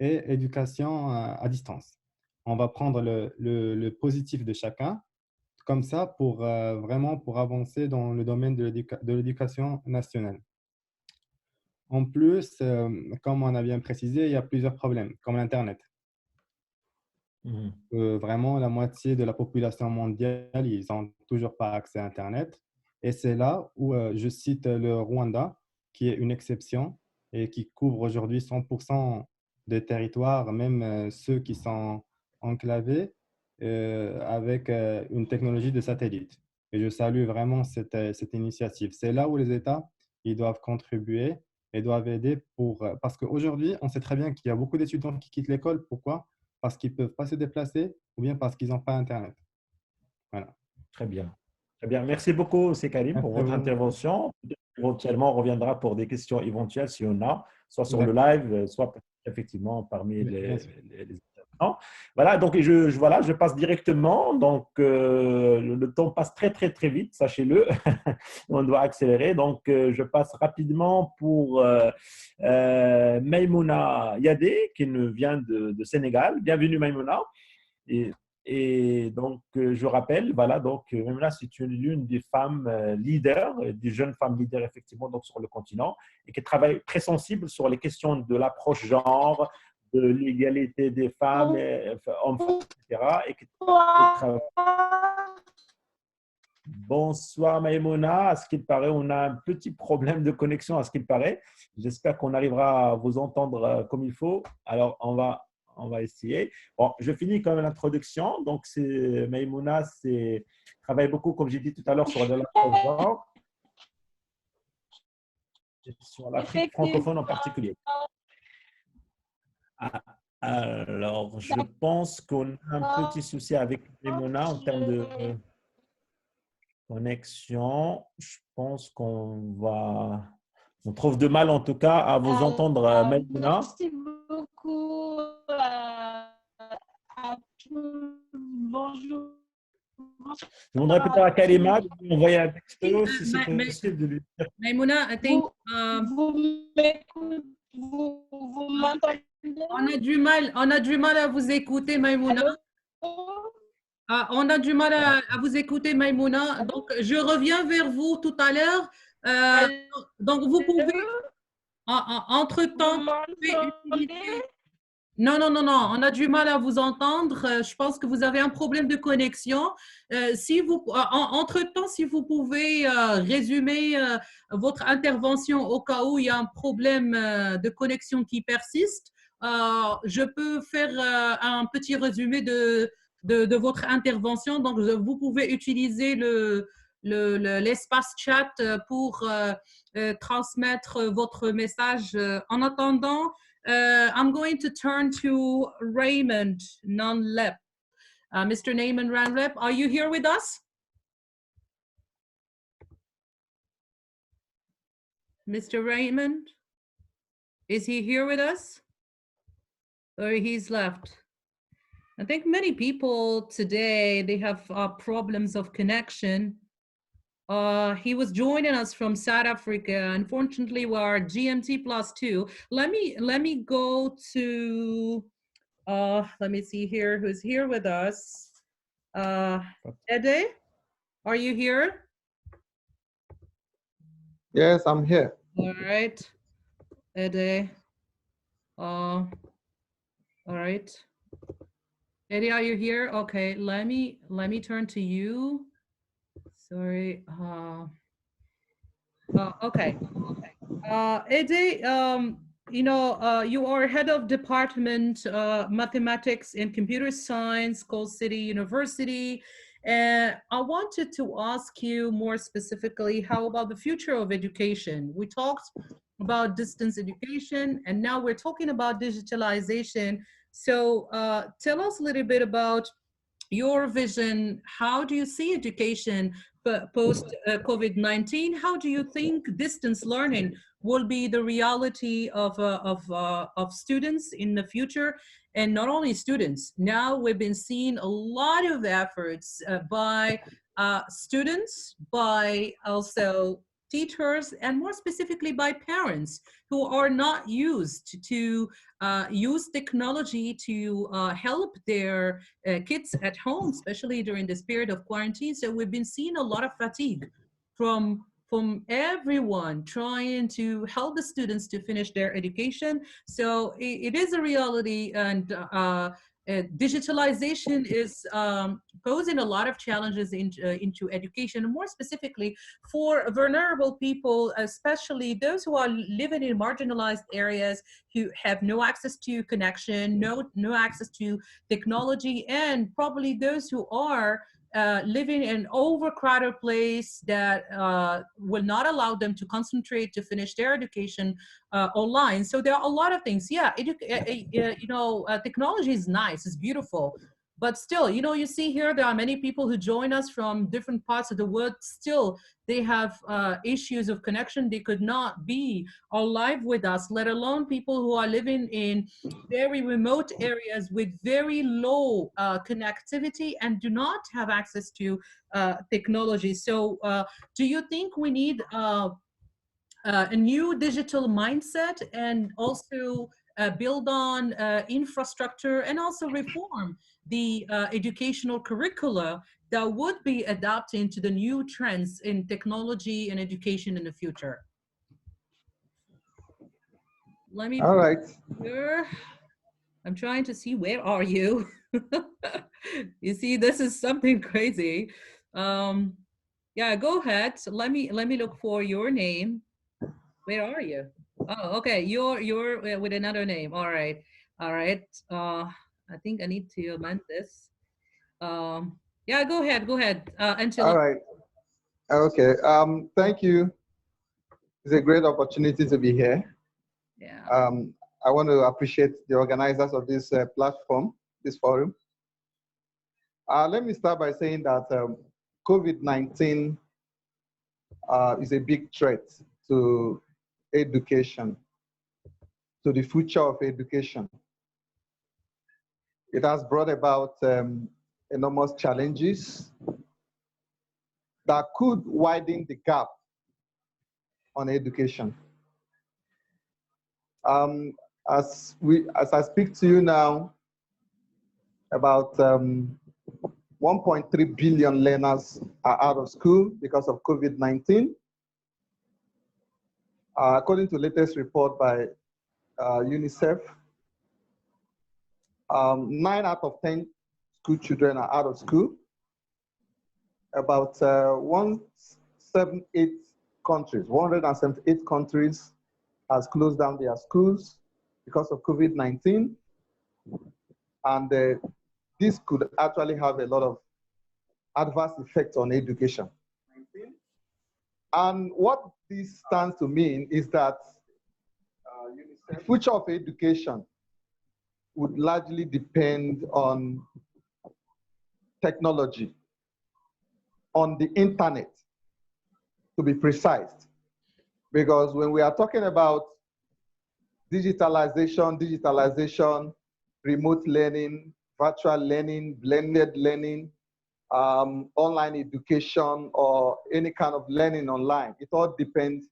et éducation à distance. On va prendre le positif de chacun, comme ça, pour vraiment pour avancer dans le domaine de l'éducation nationale. En plus, comme on a bien précisé, il y a plusieurs problèmes, comme l'Internet. Vraiment, la moitié de la population mondiale, ils n'ont toujours pas accès à Internet. Et c'est là où je cite le Rwanda, qui est une exception et qui couvre aujourd'hui 100% des territoires, même ceux qui sont enclavés avec une technologie de satellite. Et je salue vraiment cette initiative. C'est là où les États ils doivent contribuer et doivent aider parce qu'aujourd'hui, on sait très bien qu'il y a beaucoup d'étudiants qui quittent l'école. Pourquoi? Parce qu'ils ne peuvent pas se déplacer ou bien parce qu'ils n'ont pas Internet. Voilà. Très bien. Très bien. Merci beaucoup, Karim, pour votre intervention. Éventuellement, on reviendra pour des questions éventuelles si on a, soit sur le live, soit effectivement parmi les intervenants. Voilà, donc je passe directement. Donc, le temps passe très, très, très vite, sachez-le. On doit accélérer. Donc, je passe rapidement pour Maïmouna Yadé, qui nous vient de Sénégal. Bienvenue, Maïmouna. Et donc, je rappelle, voilà, donc, Maïmouna, c'est l'une des femmes leaders, des jeunes femmes leaders, effectivement, donc, sur le continent, et qui travaille très sensible sur les questions de l'approche genre, de l'égalité des femmes, hommes, etc. Et qui Bonsoir Maïmouna, à ce qu'il paraît, on a un petit problème de connexion à ce qu'il paraît. J'espère qu'on arrivera à vous entendre comme il faut. Alors, on va essayer. Bon, je finis quand même l'introduction. Donc, Maïmouna travaille beaucoup, comme j'ai dit tout à l'heure, sur de l'approche genre. sur l'Afrique francophone en particulier. Ah, alors, je pense qu'on a un petit souci avec Rimona en termes de connexion. Je pense on trouve de mal en tout cas à vous entendre, Maimouna. Merci beaucoup à tous. Bonjour. Je voudrais peut-être à Karima de lui envoyer un texto si c'est possible de lui dire. Maimouna, I think vous m'entendez? on a du mal à vous écouter, Maimouna. On a du mal à vous écouter, Maimouna. Donc, je reviens vers vous tout à l'heure. Donc, vous pouvez, entre-temps, non, on a du mal à vous entendre. Je pense que vous avez un problème de connexion. Entre-temps, si vous pouvez résumer votre intervention au cas où il y a un problème de connexion qui persiste, je peux faire un petit résumé de votre intervention. Donc, vous pouvez utiliser l'espace chat pour transmettre votre message. En attendant, I'm going to turn to Raymond Nanlep. Mr. Naaman Nanlep, are you here with us? Mr. Raymond, is he here with us? Or he's left? I think many people today, they have problems of connection. He was joining us from South Africa. Unfortunately, we are GMT +2. Let me go to, let me see here, who's here with us. Ede, are you here? Yes, I'm here. All right, Ede. All right. Eddie, are you here? Okay, let me turn to you. Sorry. Okay. Eddie, you are head of department mathematics and computer science, Coal City University. And I wanted to ask you more specifically, how about the future of education? We talked about distance education, and now we're talking about digitalization. So tell us a little bit about your vision. How do you see education post-COVID-19? How do you think distance learning will be the reality of students in the future? And not only students, now we've been seeing a lot of efforts by students, by also teachers, and more specifically by parents who are not used to use technology to help their kids at home, especially during this period of quarantine. So we've been seeing a lot of fatigue from everyone trying to help the students to finish their education. So it is a reality, and digitalization is posing a lot of challenges into education, and more specifically for vulnerable people, especially those who are living in marginalized areas, who have no access to connection, no access to technology, and probably those who are living in an overcrowded place that will not allow them to concentrate to finish their education online. So there are a lot of things. Yeah, technology is nice, it's beautiful, but still, you see here, there are many people who join us from different parts of the world. Still, they have issues of connection. They could not be alive with us, let alone people who are living in very remote areas with very low connectivity and do not have access to technology. So do you think we need a new digital mindset, and also build on infrastructure, and also reform the educational curricula that would be adapting to the new trends in technology and education in the future? Let me. All right. Here. I'm trying to see, where are you? You see, this is something crazy. Yeah, go ahead. So let me look for your name. Where are you? Oh, okay. You're with another name. All right. All right. I think I need to amend this. Yeah, go ahead. Go ahead. Until. All right. Okay. Thank you. It's a great opportunity to be here. Yeah. I want to appreciate the organizers of this platform, this forum. Let me start by saying that COVID-19 is a big threat to education, to the future of education. It has brought about enormous challenges that could widen the gap on education. As I speak to you now, about 1.3 billion learners are out of school because of COVID-19. According to the latest report by UNICEF, 9 out of 10 school children are out of school. About 178 countries has closed down their schools because of COVID-19. And this could actually have a lot of adverse effects on education. And what this stands to mean is that the future of education would largely depend on technology, on the internet, to be precise. Because when we are talking about digitalization, remote learning, virtual learning, blended learning, online education, or any kind of learning online, it all depends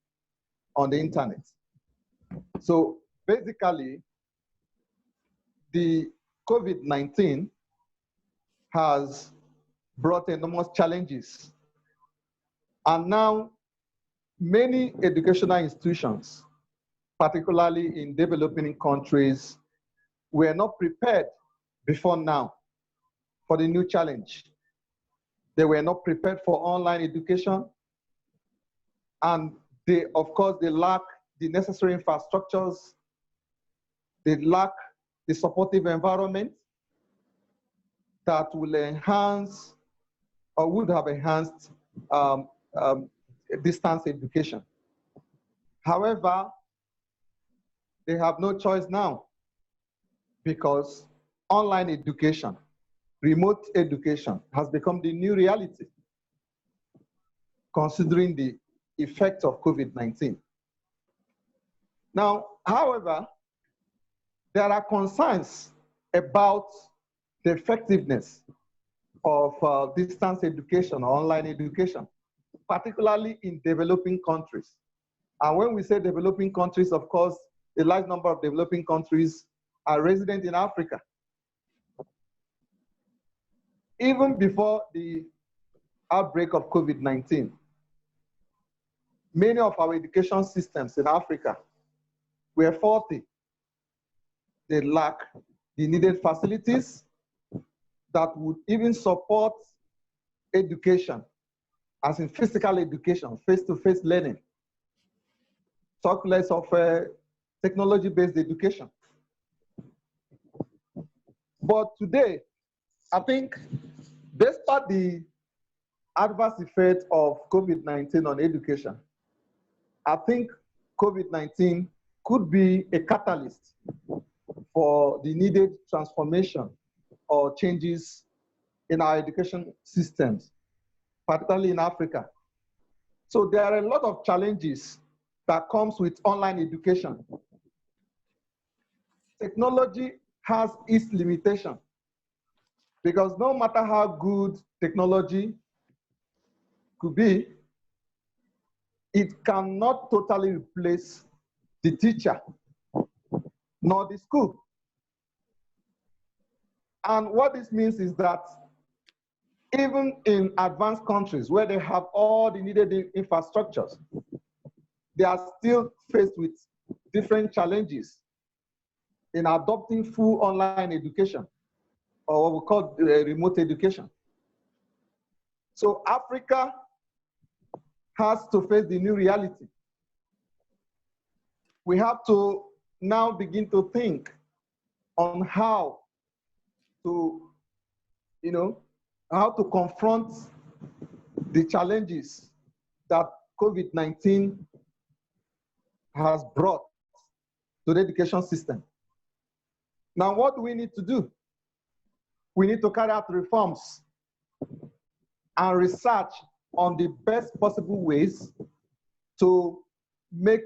on the internet. So basically, the COVID-19 has brought enormous challenges. And now many educational institutions, particularly in developing countries, were not prepared before now for the new challenge. They were not prepared for online education. And they, of course, they lack the necessary infrastructures. They lack the supportive environment that will enhance or would have enhanced distance education. However, they have no choice now because online education, remote education has become the new reality, considering the effects of COVID-19. Now, however, there are concerns about the effectiveness of distance education or online education, particularly in developing countries. And when we say developing countries, of course, a large number of developing countries are resident in Africa. Even before the outbreak of COVID-19, many of our education systems in Africa were faulty. They lack the needed facilities that would even support education, as in physical education, face-to-face learning, talk less of technology-based education. But today, I think, despite the adverse effect of COVID-19 on education, I think COVID-19 could be a catalyst for the needed transformation or changes in our education systems, particularly in Africa. So there are a lot of challenges that comes with online education. Technology has its limitation because no matter how good technology could be, it cannot totally replace the teacher nor the school. And what this means is that even in advanced countries where they have all the needed infrastructures, they are still faced with different challenges in adopting full online education, or what we call remote education. So Africa has to face the new reality. We have to now begin to think on how to, how to confront the challenges that COVID-19 has brought to the education system. Now, what do we need to do? We need to carry out reforms and research on the best possible ways to make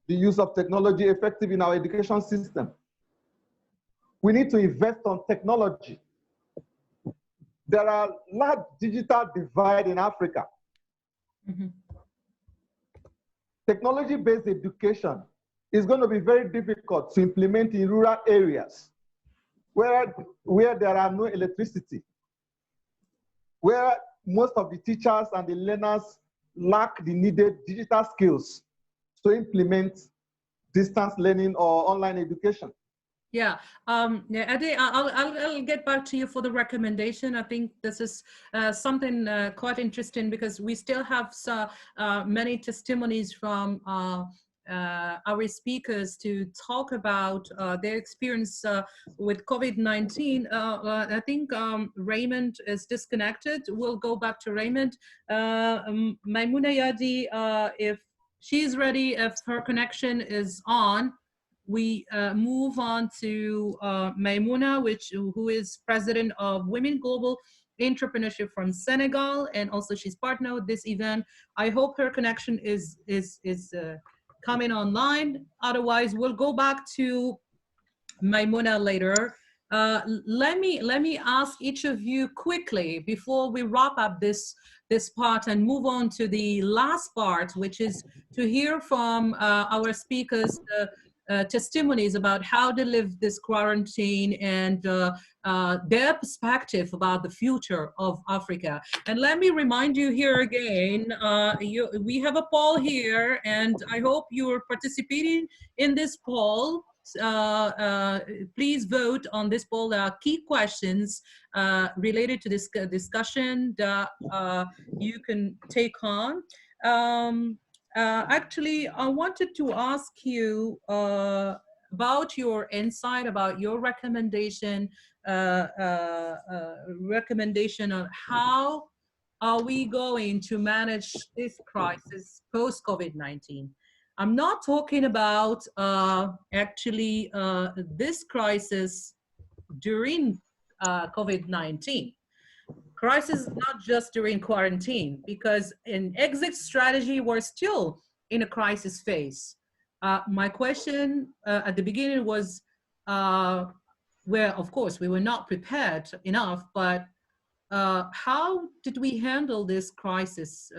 the use of technology effective in our education system. We need to invest on technology. There are large digital divide in Africa. Mm-hmm. Technology-based education is going to be very difficult to implement in rural areas where there are no electricity, where most of the teachers and the learners lack the needed digital skills to implement distance learning or online education. Yeah, Ade, I'll get back to you for the recommendation. I think this is something quite interesting because we still have many testimonies from our speakers to talk about their experience with COVID-19. I think Raymond is disconnected. We'll go back to Raymond. Maimouna Yadi, if she's ready, if her connection is on, we move on to Maimouna, who is president of Women Global Entrepreneurship from Senegal, and also she's partner with this event. I hope her connection is coming online. Otherwise, we'll go back to Maimouna later. Let me ask each of you quickly before we wrap up this part and move on to the last part, which is to hear from our speakers testimonies about how they live this quarantine and their perspective about the future of Africa. And let me remind you here again, we have a poll here, and I hope you're participating in this poll. Please vote on this poll. There are key questions related to this discussion that you can take on. Actually, I wanted to ask you about your insight, about your recommendation on how are we going to manage this crisis post-COVID-19. I'm not talking about actually this crisis during COVID-19. Crisis is not just during quarantine, because in exit strategy, we're still in a crisis phase. My question at the beginning was, where of course we were not prepared enough, but how did we handle this crisis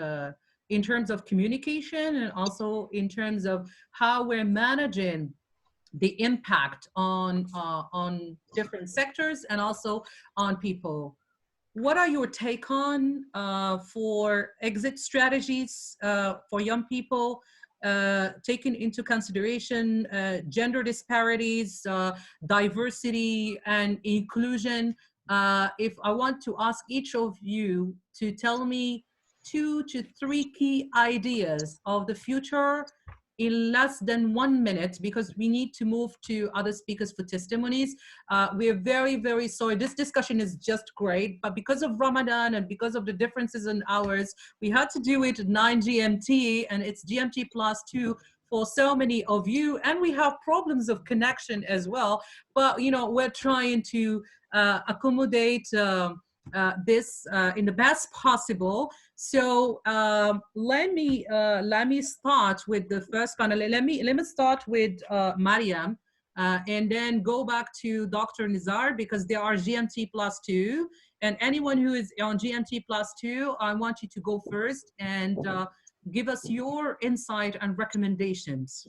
in terms of communication and also in terms of how we're managing the impact on different sectors and also on people? What are your take on for exit strategies for young people, taking into consideration gender disparities, diversity and inclusion? If I want to ask each of you to tell me 2 to 3 key ideas of the future in less than 1 minute, because we need to move to other speakers for testimonies. We're very, very sorry. This discussion is just great, but because of Ramadan and because of the differences in hours, we had to do it at 9 GMT, and it's GMT +2 for so many of you. And we have problems of connection as well. But, you know, we're trying to accommodate this in the best possible. So let me start with the first panel. Let me start with Mariam, and then go back to Dr. Nizar, because they are GMT +2, and anyone who is on GMT +2, I want you to go first and give us your insight and recommendations.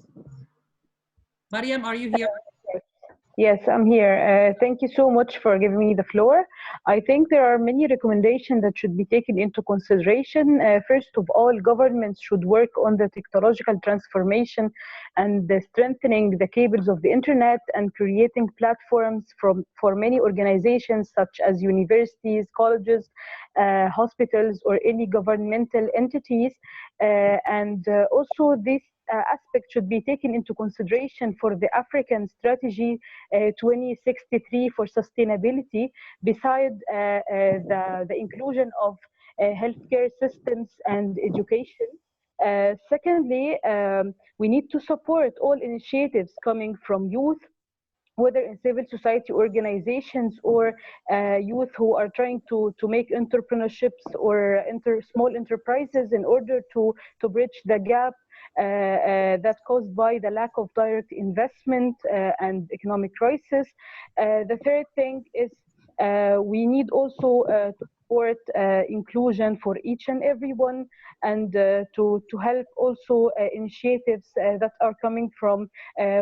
Mariam, are you here? Yes, I'm here. Thank you so much for giving me the floor. I think there are many recommendations that should be taken into consideration. First of all, governments should work on the technological transformation and the strengthening the cables of the internet and creating platforms for many organizations such as universities, colleges, hospitals, or any governmental entities. And also this aspect should be taken into consideration for the African strategy 2063 for sustainability, beside the inclusion of healthcare systems and education. Secondly, we need to support all initiatives coming from youth, whether in civil society organizations or youth who are trying to make entrepreneurships or small enterprises in order to bridge the gap that's caused by the lack of direct investment and economic crisis. The third thing is we need also to support inclusion for each and everyone, and to help also initiatives that are coming from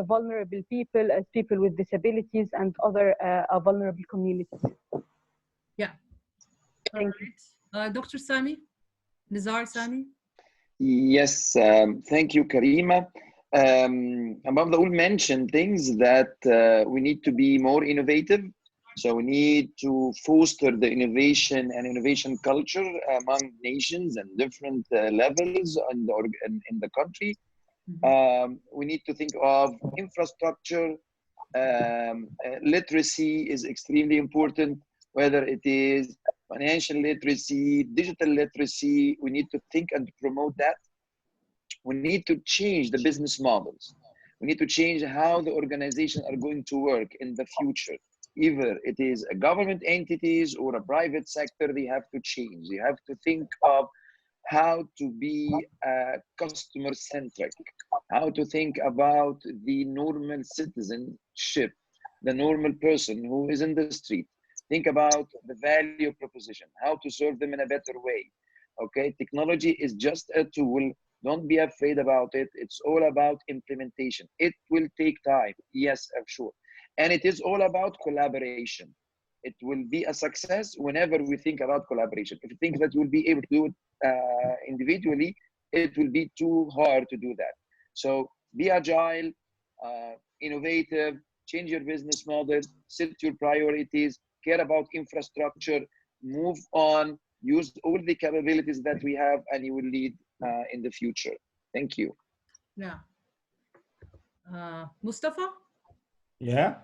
vulnerable people, as people with disabilities and other vulnerable communities. Yeah. Thank you. Dr. Sami, Nizar Sami. Yes, thank you, Karima. Above the all mentioned things that we need to be more innovative. So we need to foster the innovation culture among nations and different levels in the country. We need to think of infrastructure. Literacy is extremely important, whether it is financial literacy, digital literacy. We need to think and promote that. We need to change the business models. We need to change how the organizations are going to work in the future. Either it is a government entities or a private sector, they have to change. They have to think of how to be customer-centric, how to think about the normal citizenship, the normal person who is in the street. Think about the value proposition, how to serve them in a better way. Okay, technology is just a tool. Don't be afraid about it. It's all about implementation. It will take time, yes, I'm sure. And it is all about collaboration. It will be a success whenever we think about collaboration. If you think that you'll be able to do it individually, it will be too hard to do that. So be agile, innovative, change your business model, set your priorities, care about infrastructure, move on, use all the capabilities that we have, and you will lead in the future. Thank you. Yeah. Mustafa? Yeah.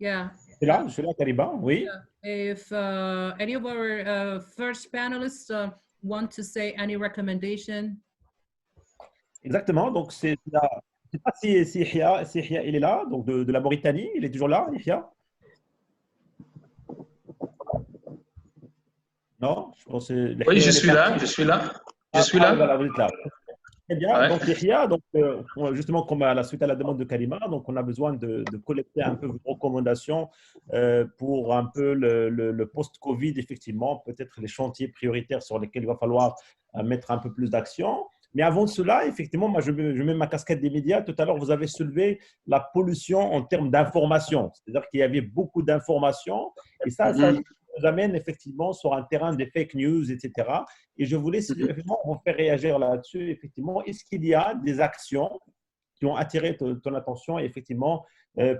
Yeah. Je suis là, Karima. Oui. If any of our first panelists want to say any recommendation. Exactement. Donc, c'est là. Je ne sais pas si Yahya, il est là, donc de la Mauritanie. Il est toujours là, Yahya? Non, je pense que oui, je suis là. Voilà, vous êtes là. Très bien. Ouais. Donc, Yahya, justement, comme à la suite à la demande de Karima, donc on a besoin de collecter un peu vos recommandations pour un peu le post-Covid, effectivement, peut-être les chantiers prioritaires sur lesquels il va falloir mettre un peu plus d'action. Mais avant cela, effectivement, moi, je mets ma casquette des médias. Tout à l'heure, vous avez soulevé la pollution en termes d'information. C'est-à-dire qu'il y avait beaucoup d'informations et ça nous amène effectivement sur un terrain des fake news, etc. Et je voulais effectivement vous faire réagir là-dessus. Effectivement, est-ce qu'il y a des actions qui ont attiré ton attention effectivement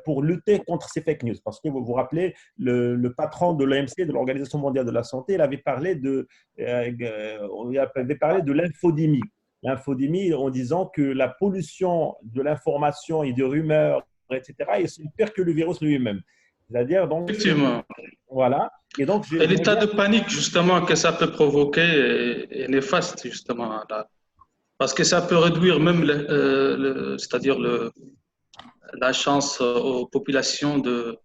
pour lutter contre ces fake news? Parce que vous vous rappelez, le patron de l'OMC, de l'Organisation mondiale de la santé, il avait parlé de l'infodémie. L'infodémie en disant que la pollution de l'information et des rumeurs, etc., est pire que le virus lui-même. C'est-à-dire, donc, effectivement. Voilà. Et donc, et l'état de panique, justement, que ça peut provoquer est néfaste, justement. Là. Parce que ça peut réduire même, c'est-à-dire la chance aux populations de…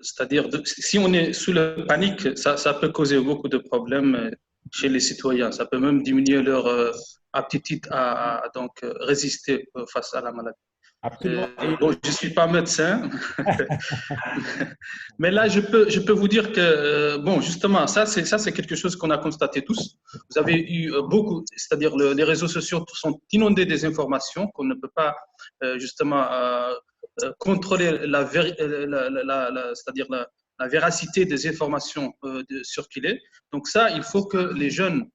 c'est-à-dire, si on est sous la panique, ça peut causer beaucoup de problèmes chez les citoyens. Ça peut même diminuer leur aptitude à donc, résister face à la maladie. Bon, je ne suis pas médecin, mais là, je peux vous dire que, bon, justement, ça, c'est quelque chose qu'on a constaté tous. Vous avez eu beaucoup, c'est-à-dire les réseaux sociaux sont inondés des informations qu'on ne peut pas, justement, contrôler c'est-à-dire la véracité des informations circulées. Donc ça, il faut que les jeunes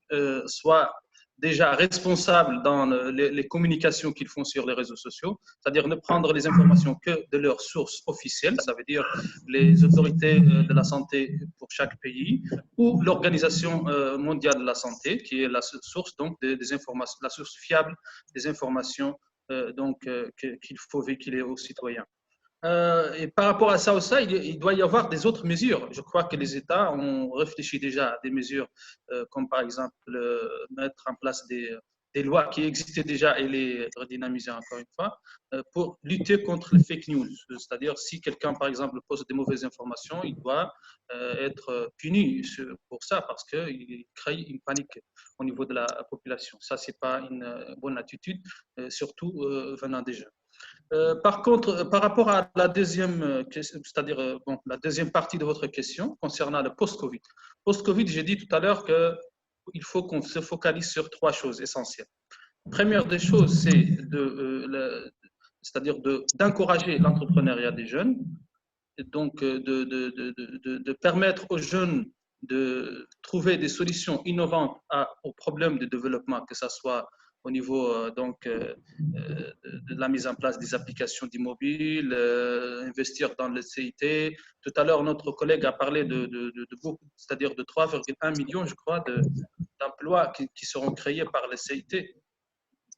soient déjà responsables dans les communications qu'ils font sur les réseaux sociaux, c'est-à-dire ne prendre les informations que de leurs sources officielles, ça veut dire les autorités de la santé pour chaque pays, ou l'Organisation mondiale de la santé, qui est la source donc des informations, la source fiable des informations qu'il faut véhiculer aux citoyens. Et par rapport à ça aussi, il doit y avoir des autres mesures. Je crois que les États ont réfléchi déjà à des mesures, comme par exemple mettre en place des lois qui existaient déjà et les redynamiser encore une fois, pour lutter contre les fake news. C'est-à-dire, si quelqu'un, par exemple, poste des mauvaises informations, il doit être puni pour ça parce qu'il crée une panique au niveau de la population. Ça, ce n'est pas une bonne attitude, surtout venant des jeunes. Par contre, par rapport à la deuxième, c'est-à-dire la deuxième partie de votre question concernant le post-Covid. Post-Covid, j'ai dit tout à l'heure qu'il faut qu'on se focalise sur trois choses essentielles. Première des choses, c'est c'est-à-dire d'encourager l'entrepreneuriat des jeunes, et donc de permettre aux jeunes de trouver des solutions innovantes aux problèmes de développement, que ce soit au niveau de la mise en place des applications d'immobilier, investir dans le CIT. Tout à l'heure, notre collègue a parlé de beaucoup, c'est-à-dire de 3,1 millions, je crois, d'emplois qui seront créés par le CIT.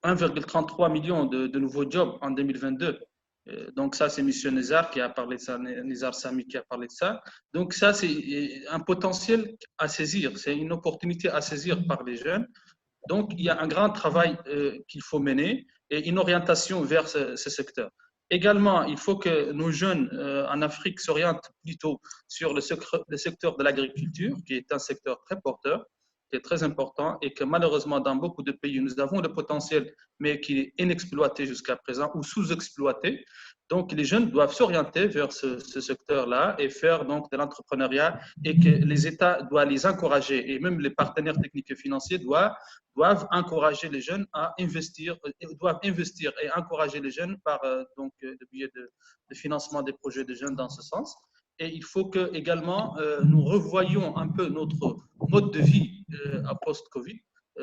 1,33 million de nouveaux jobs en 2022. Donc ça, c'est M. Nizar qui a parlé de ça, Nizar Sami qui a parlé de ça. Donc ça, c'est un potentiel à saisir, c'est une opportunité à saisir par les jeunes. Donc il y a un grand travail qu'il faut mener et une orientation vers ce secteur. Également, il faut que nos jeunes en Afrique s'orientent plutôt sur le secteur de l'agriculture, qui est un secteur très porteur, qui est très important et que malheureusement dans beaucoup de pays nous avons le potentiel mais qui est inexploité jusqu'à présent ou sous-exploité. Donc les jeunes doivent s'orienter vers ce secteur-là et faire donc de l'entrepreneuriat et que les États doivent les encourager et même les partenaires techniques et financiers doivent encourager les jeunes à investir, doivent investir et encourager les jeunes par donc le biais de financement des projets de jeunes dans ce sens. Et il faut que également nous revoyions un peu notre mode de vie à post-Covid.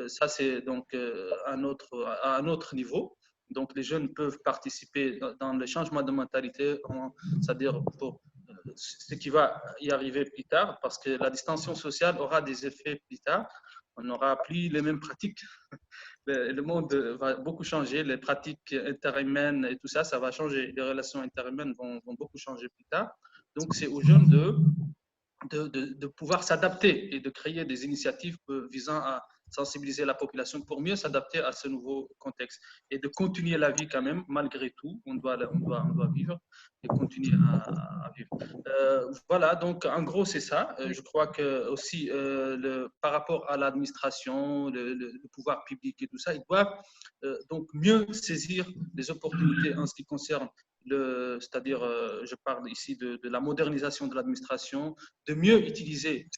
Ça, c'est donc à un autre niveau. Donc, les jeunes peuvent participer dans le changement de mentalité, c'est-à-dire pour ce qui va y arriver plus tard, parce que la distanciation sociale aura des effets plus tard. On n'aura plus les mêmes pratiques. Le monde va beaucoup changer, les pratiques interhumaines et tout ça, ça va changer. Les relations interhumaines vont beaucoup changer plus tard. Donc, c'est aux jeunes de pouvoir s'adapter et de créer des initiatives visant à sensibiliser la population pour mieux s'adapter à ce nouveau contexte et de continuer la vie quand même, malgré tout. On doit vivre et continuer à vivre. Voilà, donc en gros, c'est ça. Je crois que aussi, par rapport à l'administration, le pouvoir public et tout ça, ils doivent donc mieux saisir les opportunités en ce qui concerne c'est-à-dire, je parle ici de la modernisation de l'administration, de mieux utiliser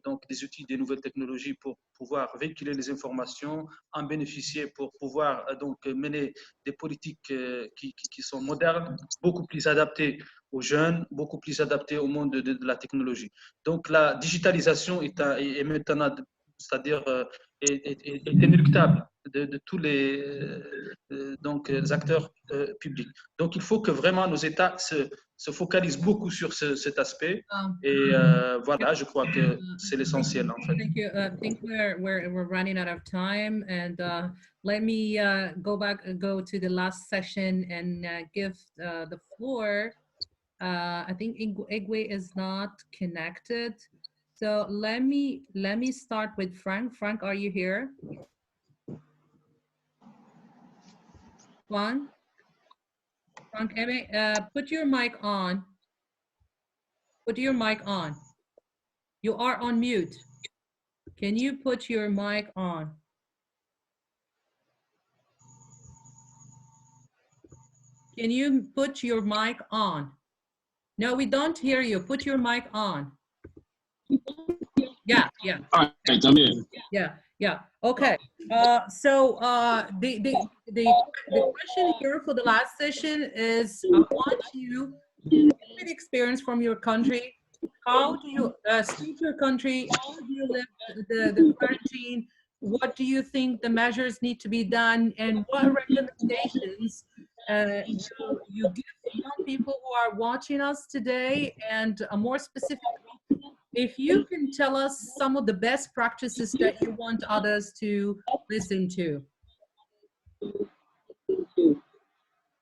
donc des outils, des nouvelles technologies pour pouvoir véhiculer les informations, en bénéficier pour pouvoir donc mener des politiques qui sont modernes, beaucoup plus adaptées aux jeunes, beaucoup plus adaptées au monde de la technologie. Donc la digitalisation est maintenant, c'est-à-dire est inéluctable de tous les acteurs publics. Donc, il faut que vraiment nos États se focalisent beaucoup sur cet aspect. Et voilà, je crois que c'est l'essentiel en fait. Thank you. I think we're running out of time, and let me go to the last session and give the floor. I think Igwe is not connected. So let me start with Frank. Frank, are you here? Frank, put your mic on. Put your mic on. You are on mute. Can you put your mic on? Can you put your mic on? No, we don't hear you. Put your mic on. Yeah. All right, I'm in. Yeah. Okay. So the question here for the last session is, I want you to get experience from your country. How do you state your country? How do you live the quarantine? What do you think the measures need to be done, and what recommendations you give young people who are watching us today? And more specifically, if you can tell us some of the best practices that you want others to listen to.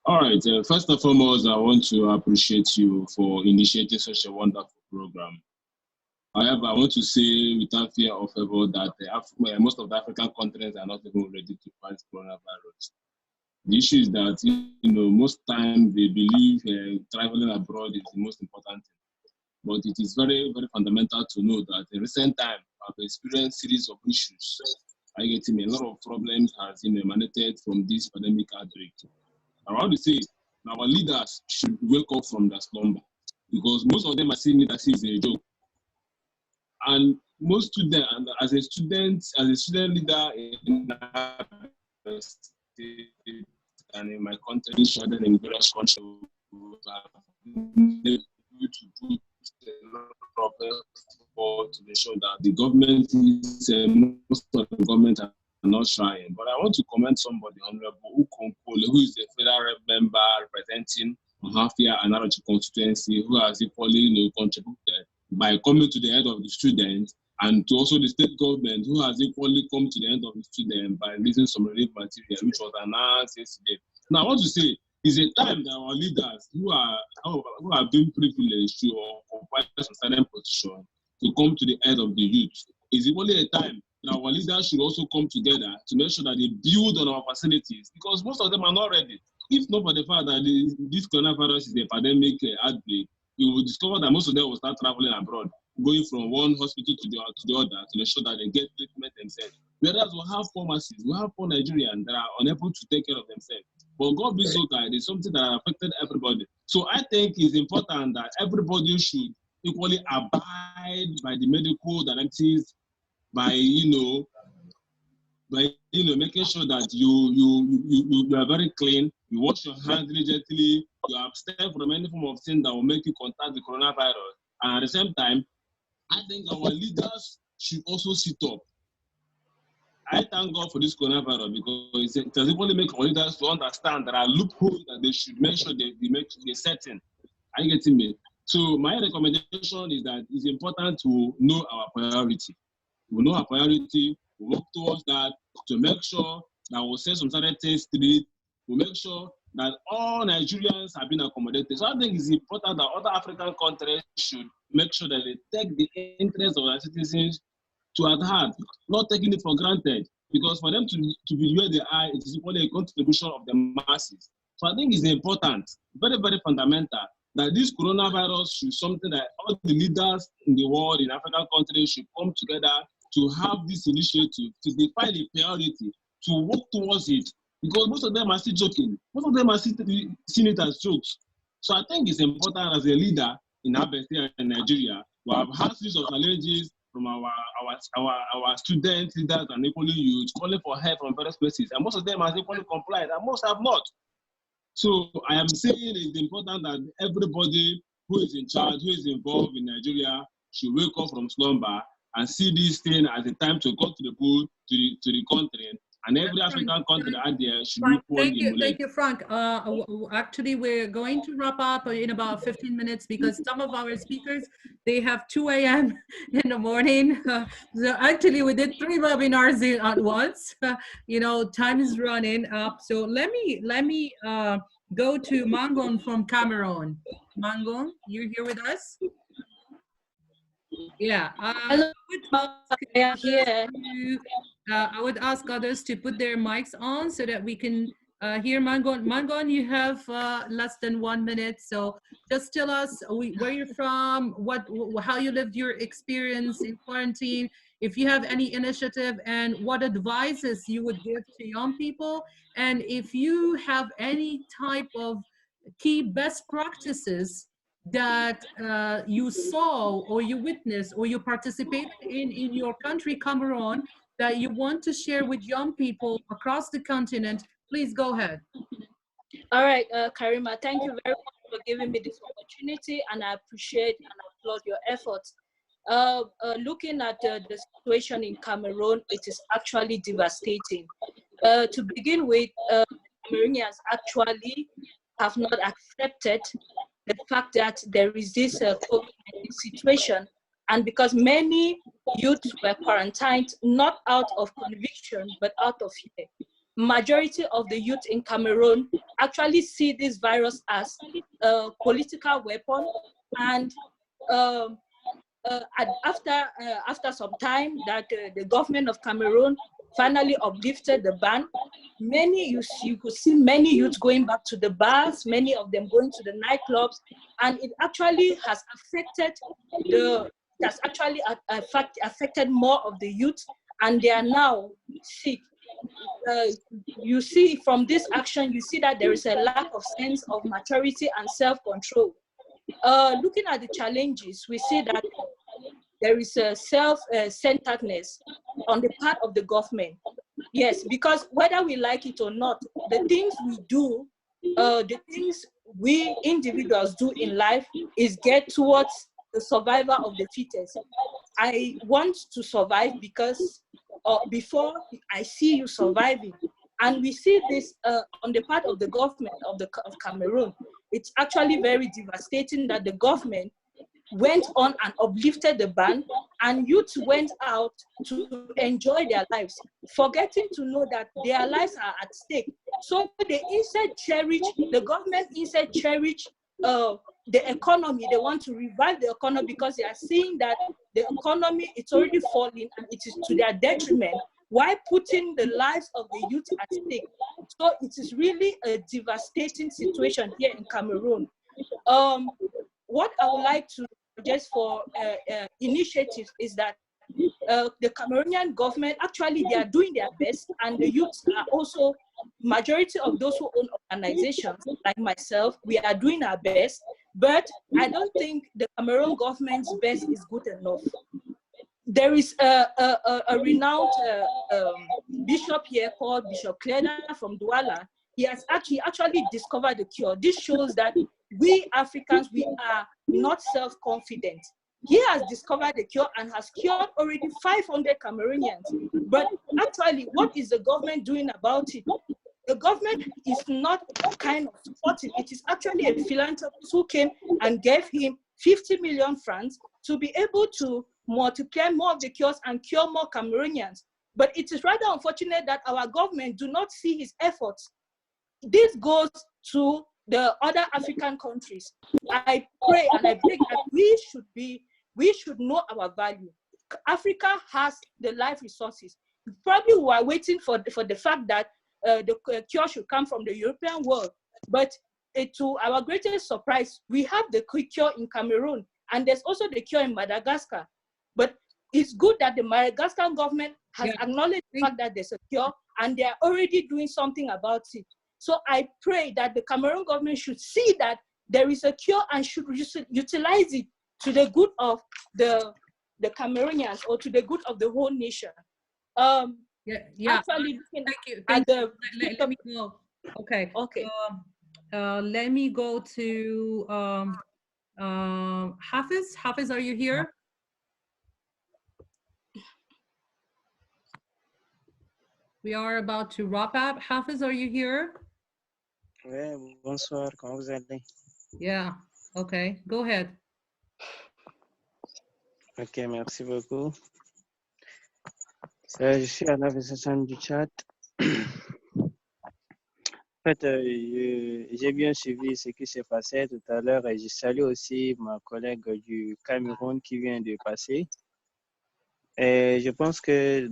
All right. First and foremost, I want to appreciate you for initiating such a wonderful program. However, I want to say without fear of favor that most of the African continents are not even ready to fight coronavirus. The issue is that, most times they believe traveling abroad is the most important thing. But it is very, very fundamental to know that in recent time, I've experienced a series of issues. A lot of problems has emanated from this pandemic outbreak. I want to say our leaders should wake up from their slumber, because most of them are seeing it as a joke. And most students, as a student leader in the state and in my country, shared in various countries, to put a lot of effort to ensure that the government is, most of the government are not trying. But I want to commend somebody, Honorable Ukonkole, who is the federal member representing Ohafia and Arachi constituency, who has equally contributed by coming to the aid of the students, and to also the state government, who has equally come to the end of the student by releasing some relief material, which was announced yesterday. Now, I want to say, it's a time that our leaders who have been privileged to occupy a certain position to come to the aid of the youth. It's equally a time that our leaders should also come together to make sure that they build on our facilities, because most of them are not ready. If not for the fact that this coronavirus is a pandemic outbreak, you will discover that most of them will start traveling abroad, going from one hospital to the other to ensure that they get treatment themselves. Whereas we have pharmacies, we have poor Nigerians that are unable to take care of themselves. But God be so kind, it's something that affected everybody. So I think it's important that everybody should equally abide by the medical directives, by making sure that you are very clean, you wash your hands diligently, you abstain from any form of sin that will make you contact the coronavirus. And at the same time, I think our leaders should also sit up. I thank God for this coronavirus, because it has only make our leaders to understand there are loopholes that they should make sure they setting. Are you getting me? So my recommendation is that it's important to know our priority. We know our priority, we work towards that to make sure that we'll set some certain things straight. We make sure that all Nigerians have been accommodated. So I think it's important that other African countries should make sure that they take the interests of their citizens to at heart, not taking it for granted. Because for them to be where they are, it is equally a contribution of the masses. So I think it's important, very, very fundamental, that this coronavirus should something that all the leaders in the world, in African countries, should come together to have this initiative, to define a priority, to work towards it. Because most of them are still joking. Most of them are still seeing it as jokes. So I think it's important as a leader in Abestia and Nigeria, we have had series of challenges from our students, leaders, and equally youth, calling for help from various places. And most of them have equally complied, and most have not. So I am saying it's important that everybody who is in charge, who is involved in Nigeria, should wake up from slumber and see this thing as a time to go to the boat, to the country, and every African country out there should be Thank you, Frank. Actually, we're going to wrap up in about 15 minutes because some of our speakers, they have 2 a.m. in the morning. So actually, we did 3 webinars at once. Time is running up. So let me go to Mangon from Cameroon. Mangon, you're here with us? Yeah. Hello. I would ask others to put their mics on so that we can hear Mangon. Mangon, you have less than 1 minute, so just tell us where you're from, how you lived your experience in quarantine, if you have any initiative, and what advices you would give to young people, and if you have any type of key best practices that you saw or you witnessed or you participated in your country, Cameroon, that you want to share with young people across the continent. Please go ahead. All right, Karima, thank you very much for giving me this opportunity, and I appreciate and applaud your efforts. Looking at the situation in Cameroon, it is actually devastating. To begin with, Cameroonians actually have not accepted the fact that there is this COVID-19 situation, and because many youths were quarantined, not out of conviction, but out of fear. majority of the youth in Cameroon actually see this virus as a political weapon, and after some time that the government of Cameroon finally uplifted the ban, you could see many youths going back to the bars, many of them going to the nightclubs, and it actually has affected more of the youth, and they are now sick. You see from this action, you see that there is a lack of sense of maturity and self-control. Looking at the challenges, we see that there is a self-centeredness on the part of the government. Yes, because whether we like it or not, the things we do, the things we individuals do in life is get towards the survival of the fittest. I want to survive because before I see you surviving. And we see this on the part of the government of Cameroon. It's actually very devastating that the government went on and uplifted the ban, and youths went out to enjoy their lives, forgetting to know that their lives are at stake. So the government instead cherish the economy. They want to revive the economy because they are seeing that the economy is already falling and it is to their detriment, while putting the lives of the youth at stake. So it is really a devastating situation here in Cameroon. What I would like to suggest for initiatives is that the Cameroonian government, actually they are doing their best, and the youths are also, majority of those who own organizations like myself, we are doing our best, but I don't think the Cameroon government's best is good enough. There is a renowned bishop here called Bishop Cleda from Douala. He has actually discovered the cure. This shows that we Africans, we are not self-confident. He has discovered the cure and has cured already 500 Cameroonians. But actually, what is the government doing about it? The government is not kind of supporting. It is actually a philanthropist who came and gave him 50 million francs to be able to multiply more of the cures and cure more Cameroonians. But it is rather unfortunate that our government do not see his efforts. This goes to the other African countries. I pray and I beg that we should know our value. Africa has the life resources. Probably we are waiting for the fact that the cure should come from the European world. But to our greatest surprise, we have the cure in Cameroon, and there's also the cure in Madagascar. But it's good that the Madagascar government has acknowledged the fact that there's a cure, and they're already doing something about it. So I pray that the Cameroon government should see that there is a cure and should utilize it to the good of the Cameroonians, or to the good of the whole nation. Actually, thank you. Let me go. Okay. Let me go to Hafiz. Hafiz, are you here? We are about to wrap up. Hafiz, are you here? Oui, bonsoir, comment vous allez? Yeah, okay, go ahead. Ok, merci beaucoup. Je suis à l'association du chat. En fait, j'ai bien suivi ce qui s'est passé tout à l'heure et je salue aussi ma collègue du Cameroun qui vient de passer. Et je pense que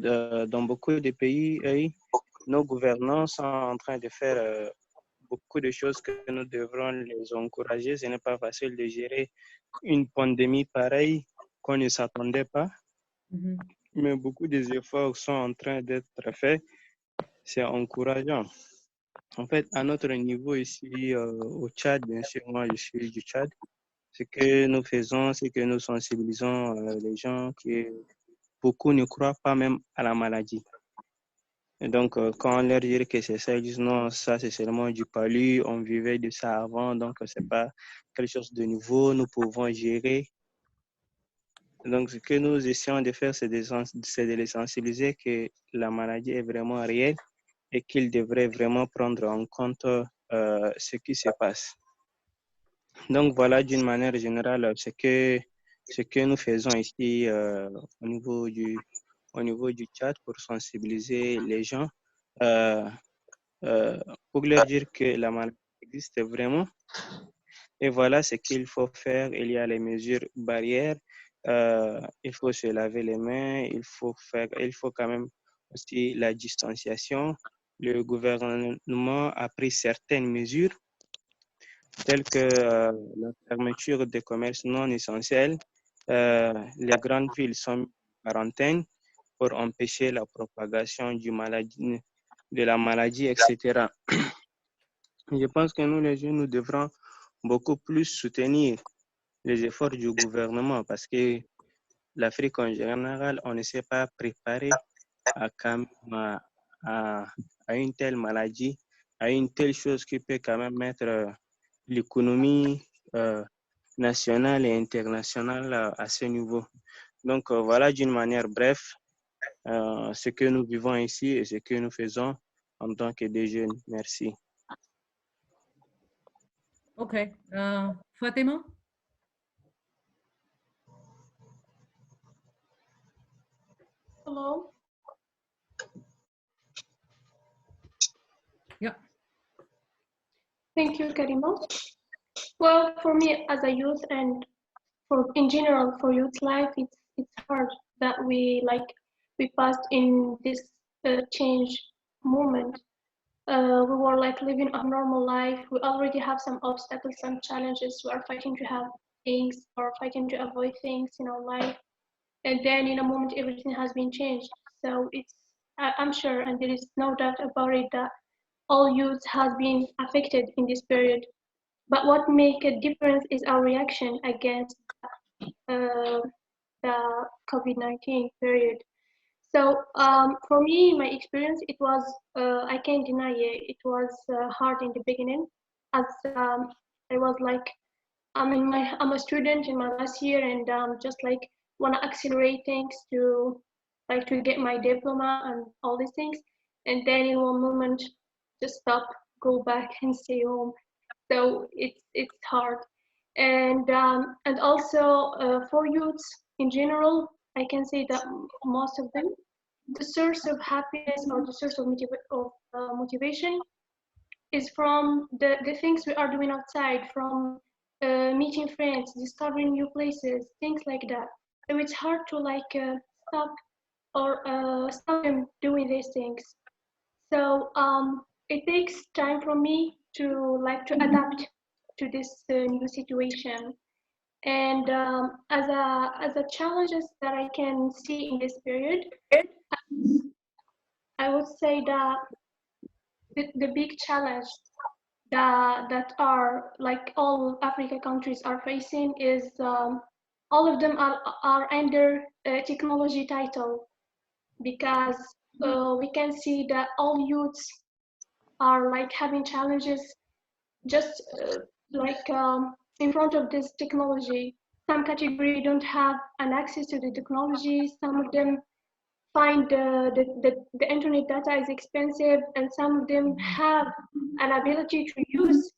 dans beaucoup de pays, nos gouvernants sont en train de faire beaucoup de choses que nous devrons les encourager. Ce n'est pas facile de gérer une pandémie pareille qu'on ne s'attendait pas. Mais beaucoup des efforts sont en train d'être faits. C'est encourageant. En fait, à notre niveau ici au Tchad, bien sûr, moi je suis du Tchad. Ce que nous faisons, c'est que nous sensibilisons les gens qui beaucoup ne croient pas même à la maladie. Et donc, quand on leur dit que c'est ça, ils disent non, ça c'est seulement du palu, on vivait de ça avant, donc c'est pas quelque chose de nouveau, nous pouvons gérer. Donc, ce que nous essayons de faire, c'est de les sensibiliser que la maladie est vraiment réelle et qu'ils devraient vraiment prendre en compte ce qui se passe. Donc, voilà d'une manière générale ce que nous faisons ici au niveau du Tchad pour sensibiliser les gens. pour leur dire que la maladie existe vraiment. Et voilà ce qu'il faut faire. Il y a les mesures barrières. Il faut se laver les mains. Il faut quand même aussi la distanciation. Le gouvernement a pris certaines mesures telles que la fermeture des commerces non essentiels. Les grandes villes sont en quarantaine pour empêcher la propagation de la maladie, etc. Je pense que nous, les jeunes, nous devrons beaucoup plus soutenir les efforts du gouvernement parce que l'Afrique en général, on ne s'est pas préparé à une telle maladie, à une telle chose qui peut quand même mettre l'économie nationale et internationale à ce niveau. Donc voilà d'une manière bref ce que nous vivons ici et ce que nous faisons en tant que des jeunes. Merci. Okay, Fatima? Hello. Yeah. Thank you, Karima. Well, for me as a youth and in general for youth life, it's hard that we passed in this change moment. We were like living a normal life. We already have some obstacles, some challenges. We are fighting to have things or fighting to avoid things in our life. And then in a moment, everything has been changed. So I'm sure, and there is no doubt about it, that all youth has been affected in this period. But what makes a difference is our reaction against the COVID-19 period. So for me, my experience, it was, I can't deny it was hard in the beginning, as I was like, I'm a student in my last year and just like want to accelerate things to get my diploma and all these things. And then in one moment, just stop, go back and stay home. So it's hard. And also for youths in general, I can say that most of them, the source of happiness or the source of motivation is from the things we are doing outside, from meeting friends, discovering new places, things like that. So it's hard to stop them doing these things. So it takes time for me to adapt to this new situation. And as a challenges that I can see in this period, I would say that the big challenge that are like all Africa countries are facing is all of them are under technology title, because we can see that all youths are like having challenges just in front of this technology. Some category don't have an access to the technology. Some of them find the internet data is expensive, and some of them have an ability to use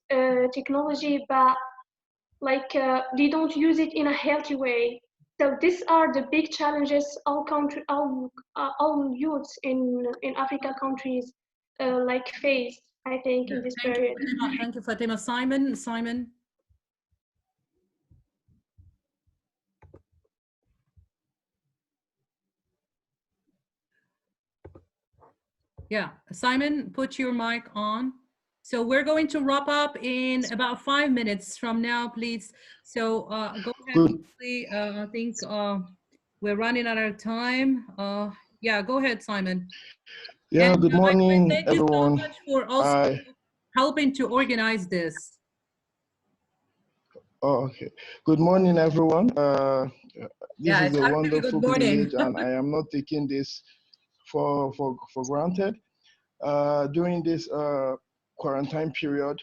technology, but they don't use it in a healthy way. So these are the big challenges all youths in Africa countries face, I think, in this period. Thank you, Fatima. Simon. Yeah, Simon, put your mic on. So we're going to wrap up in about 5 minutes from now, please. So go ahead, quickly. I think we're running out of time. Yeah, go ahead, Simon. Yeah, and, good morning, thank everyone. you so much for also helping to organize this. Oh, okay. Good morning, everyone. This is a wonderful privilege, and I am not taking this for granted. During this quarantine period,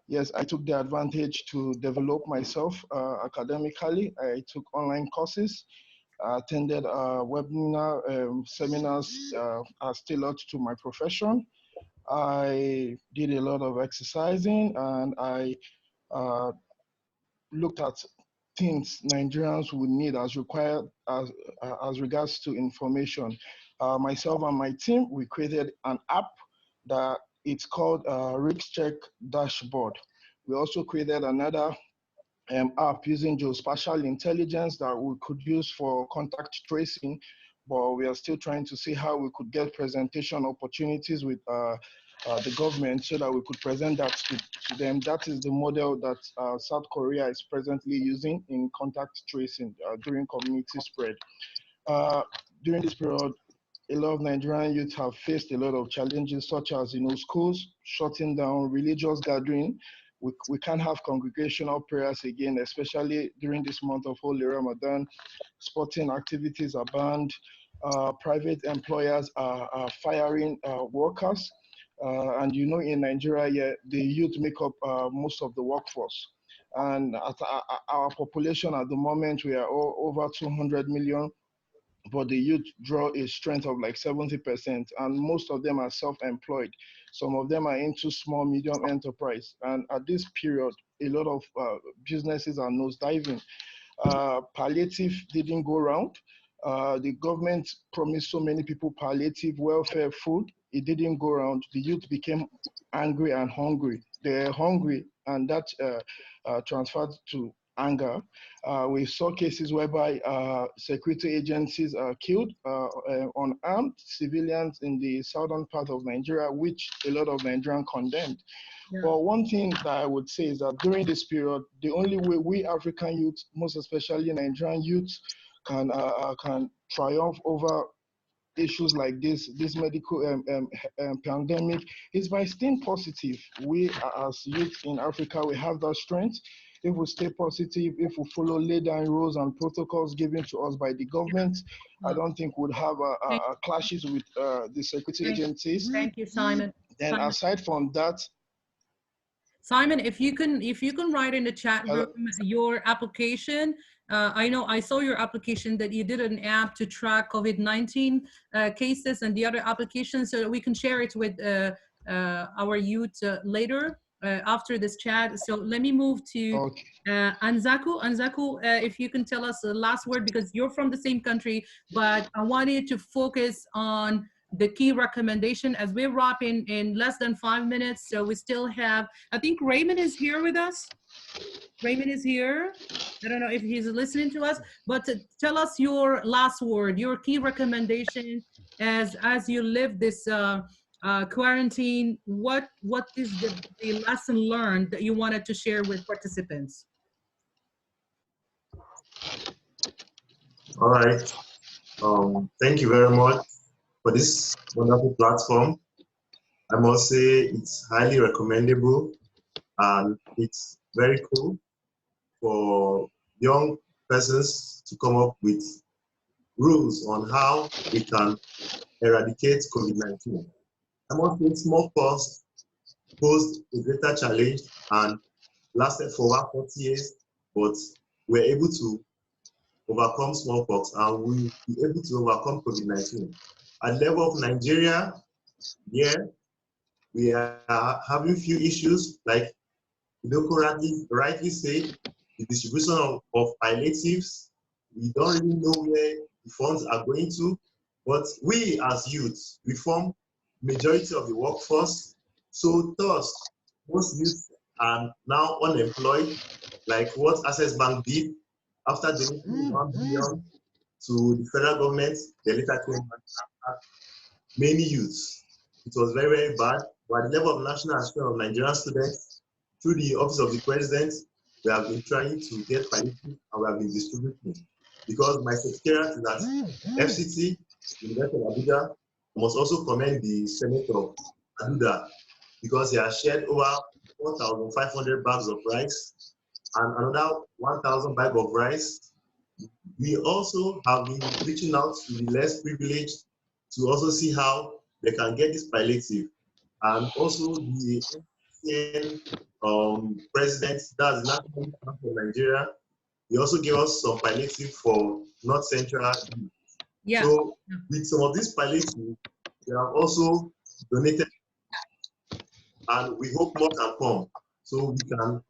yes, I took the advantage to develop myself academically. I took online courses, attended webinar seminars as tailored to my profession. I did a lot of exercising, and I looked at things Nigerians would need as required as regards to information. Myself and my team, we created an app that It's called Risk Check Dashboard. We also created another app using geospatial intelligence that we could use for contact tracing, but we are still trying to see how we could get presentation opportunities with the government so that we could present that to them. That is the model that South Korea is presently using in contact tracing during community spread. During this period, a lot of Nigerian youth have faced a lot of challenges, such as schools shutting down, religious gathering. We can't have congregational prayers again, especially during this month of Holy Ramadan. Sporting activities are banned. Private employers are firing workers. And in Nigeria, the youth make up most of the workforce. And at our population at the moment, we are over 200 million. But the youth draw a strength of like 70%, and most of them are self-employed. Some of them are into small, medium enterprise. And at this period, a lot of businesses are nosediving. Palliative didn't go round. The government promised so many people palliative welfare food. It didn't go round. The youth became angry and hungry. They're hungry, and that transferred to anger. We saw cases whereby security agencies are killed unarmed civilians in the southern part of Nigeria, which a lot of Nigerians condemned. Yeah. But one thing that I would say is that during this period, the only way we African youth, most especially Nigerian youth, can triumph over issues like this medical pandemic is by staying positive. We as youth in Africa, we have that strength. If we stay positive, if we follow laid down rules and protocols given to us by the government, I don't think we'd have clashes with the security agencies. Thank you, Simon. Then Simon. Aside from that, Simon, if you can write in the chat room your application. I know I saw your application that you did an app to track COVID-19 cases and the other applications, so that we can share it with our youth later after this chat. So let me move to Anzaku. Anzaku, if you can tell us the last word, because you're from the same country, but I wanted to focus on the key recommendation as we're wrapping in less than 5 minutes. So we still have, I think Raymond is here with us. Raymond is here. I don't know if he's listening to us, but tell us your last word, your key recommendation as you live this quarantine. What is the lesson learned that you wanted to share with participants? All right. Thank you very much for this wonderful platform. I must say it's highly recommendable, and it's very cool for young persons to come up with rules on how we can eradicate COVID-19. I must say smallpox posed a greater challenge and lasted for over 40 years, but we're able to overcome smallpox, and we'll be able to overcome COVID-19. At the level of Nigeria, we are having few issues, like rightly said, the distribution of palliatives. We don't really know where the funds are going to, but we as youth, we form majority of the workforce. So thus, most youth are now unemployed, like what Access Bank did after donating 1 billion to the federal government. They later came back after many youths. It was very, very bad. But at the level of National Association of Nigerian Students, through the Office of the President, we have been trying to get palliative, and we have been distributing. Because my secretariat is at FCT, University of Abuja. I must also commend the Senator Aduda, because he has shared over 4,500 bags of rice and another 1,000 bags of rice. We also have been reaching out to the less privileged to also see how they can get this palliative. And also the NextGen president, that's the National Bank of Nigeria, he also gave us some palliative for North Central. Yeah. So with some of these palliative, we have also donated, and we hope more can come, so we can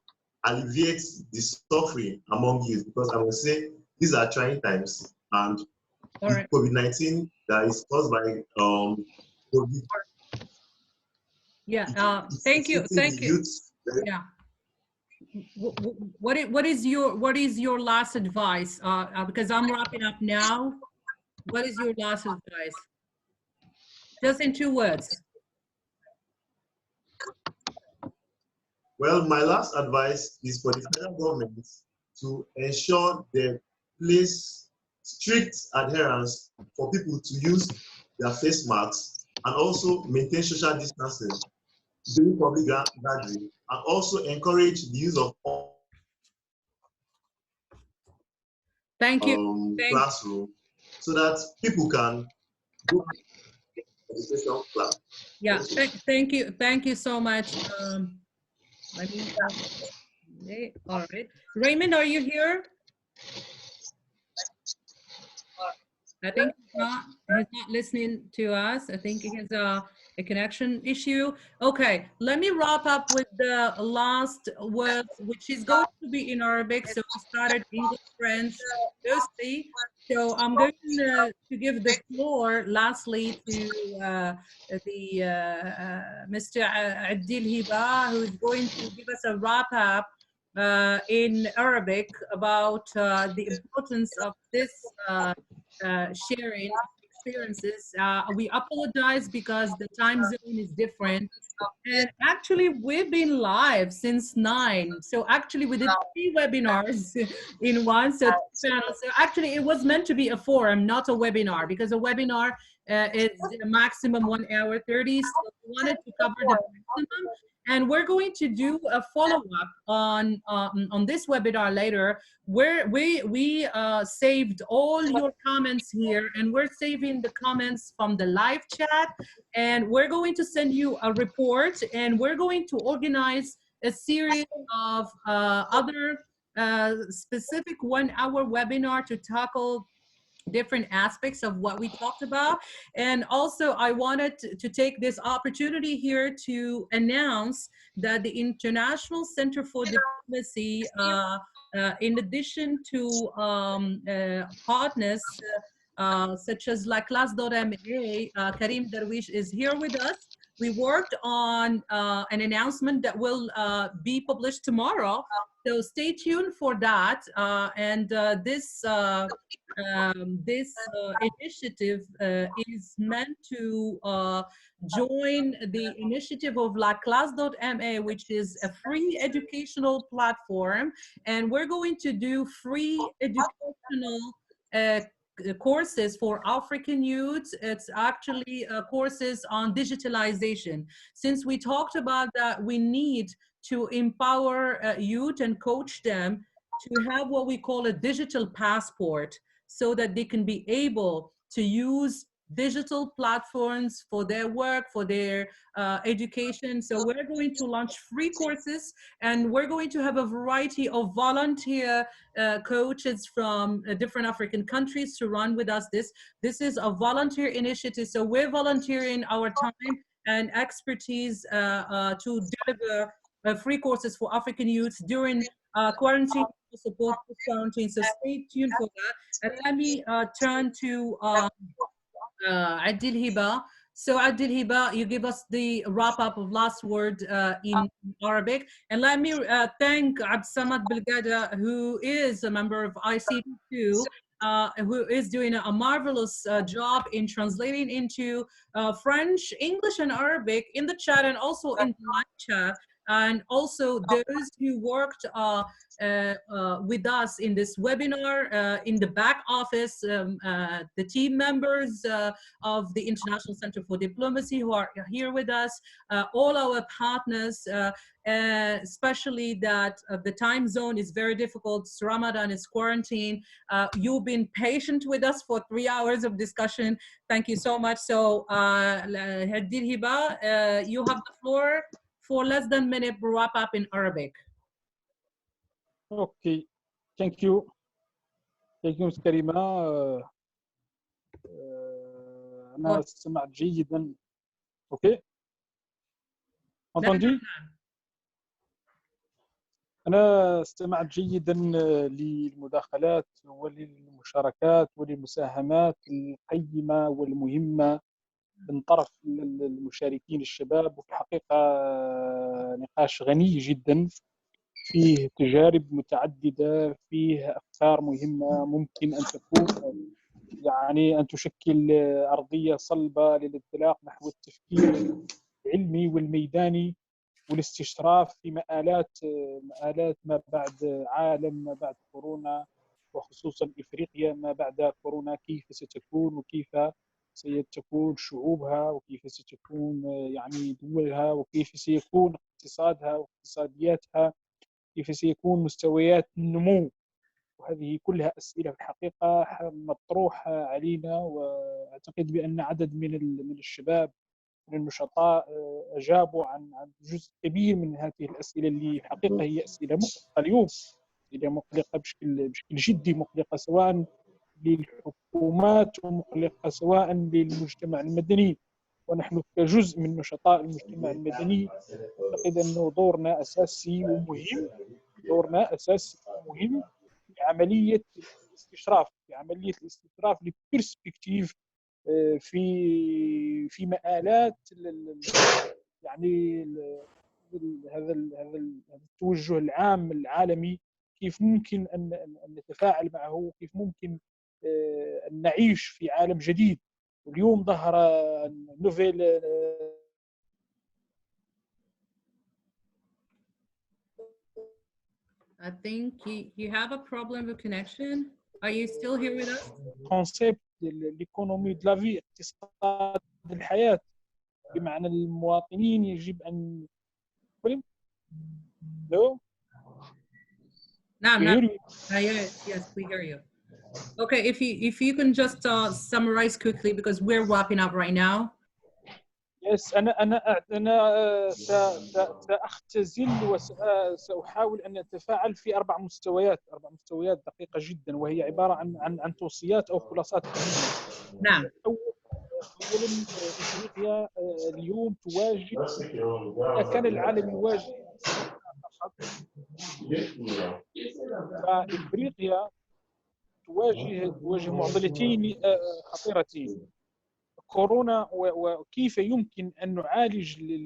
alleviate the suffering among youth, because I will say these are trying times, and COVID-19 that is caused by COVID, Yeah. Thank you. Thank you. Yeah. What is your last advice? Because I'm wrapping up now. What is your last advice? Just in 2 words. Well, my last advice is for the federal government to ensure they place strict adherence for people to use their face masks and also maintain social distancing during public gathering, and also encourage the use of classroom so that people can go to education class. Yeah, thank you so much. All right. Raymond, are you here? I think he's not listening to us. I think he has a connection issue. Okay, let me wrap up with the last words, which is going to be in Arabic. So we started English, French, firstly. So I'm going to give the floor lastly to Mr. Adil Hiba, who is going to give us a wrap up in Arabic about the importance of this sharing experiences. We apologize because the time zone is different. And actually, we've been live since 9. So actually, we did 3 webinars in one. So actually, it was meant to be a forum, not a webinar, because a webinar is a maximum 1 hour 30. So we wanted to cover the maximum. And we're going to do a follow-up on this webinar later, where we saved all your comments here, and we're saving the comments from the live chat, and we're going to send you a report, and we're going to organize a series of other specific 1 hour webinar to tackle different aspects of what we talked about. And also I wanted to take this opportunity here to announce that the International Center for Diplomacy, in addition to partners such as Laclasse.ma, Karim Darwish is here with us. We worked on an announcement that will be published tomorrow. So stay tuned for that. This initiative is meant to join the initiative of Laclasse.ma, which is a free educational platform. And we're going to do free educational courses for African youth. It's actually courses on digitalization. Since we talked about that, we need to empower youth and coach them to have what we call a digital passport, so that they can be able to use digital platforms for their work, for their education. So we're going to launch free courses, and we're going to have a variety of volunteer coaches from different African countries to run with us. This is a volunteer initiative. So we're volunteering our time and expertise to deliver free courses for African youths during quarantine, support quarantine. So stay tuned for that. And let me turn to Adil Hiba. So Adil Hiba, you give us the wrap up of last word in Arabic. And let me thank Absamad Bilgada, who is a member of ICT2, who is doing a marvelous job in translating into French, English, and Arabic in the chat, and also in the live chat. And also those who worked with us in this webinar, in the back office, the team members of the International Center for Diplomacy who are here with us, all our partners, especially that the time zone is very difficult. Ramadan is quarantine. You've been patient with us for 3 hours of discussion. Thank you so much. So Adil Hiba, you have the floor for less than a minute wrap up in Arabic. Okay, thank you. Thank you, Ms. Karima. أنا استمعت جيدا. Okay. Entendu? أنا استمعت جيدا للمداخلات وللمشاركات وللمساهمات القيمة والمهمة من طرف المشاركين الشباب. وفي الحقيقة نقاش غني جدا، فيه تجارب متعددة، فيه أفكار مهمة ممكن أن تكون يعني أن تشكل أرضية صلبة للانطلاق نحو التفكير العلمي والميداني والاستشراف في مآلات ما بعد عالم ما بعد كورونا، وخصوصا إفريقيا ما بعد كورونا، كيف ستكون وكيف ستكون شعوبها وكيف ستكون يعني دولها وكيف سيكون اقتصادها واقتصادياتها، كيف سيكون مستويات النمو. وهذه كلها أسئلة في الحقيقة مطروحة علينا، وأعتقد بأن عدد من الشباب من النشطاء أجابوا عن جزء كبير من هذه الأسئلة اللي حقيقة هي أسئلة مقلقة اليوم، أسئلة مقلقة بشكل جدي، مقلقة سواء للحكومات ومقلقة سواء للمجتمع المدني. ونحن كجزء من نشطاء المجتمع المدني أعتقد أنه دورنا أساسي ومهم، دورنا أساسي ومهم في عملية الاستشراف، لبرسبكتيف في مآلات يعني هذا التوجه العام العالمي، كيف ممكن أن نتفاعل معه، وكيف ممكن أن نعيش في عالم جديد. واليوم ظهر نوفيل I think you have a problem with connection. Are you still here with us? concept l'économie de la vie، اقتصاد الحياة، بمعنى المواطنين يجب أن No? No, yes, we hear you. Okay, if you can just summarize quickly because we're wrapping up right now. Yes, أنا سأختزل وسأحاول أن أتفاعل في أربع مستويات دقيقة جدا، وهي عبارة عن توصيات أو خلاصات. نعم. أولاً إفريقيا اليوم تواجه، كان العالم يواجه فإفريقيا تواجه معضلتين خطيرتين: كورونا، وكيف يمكن أن نعالج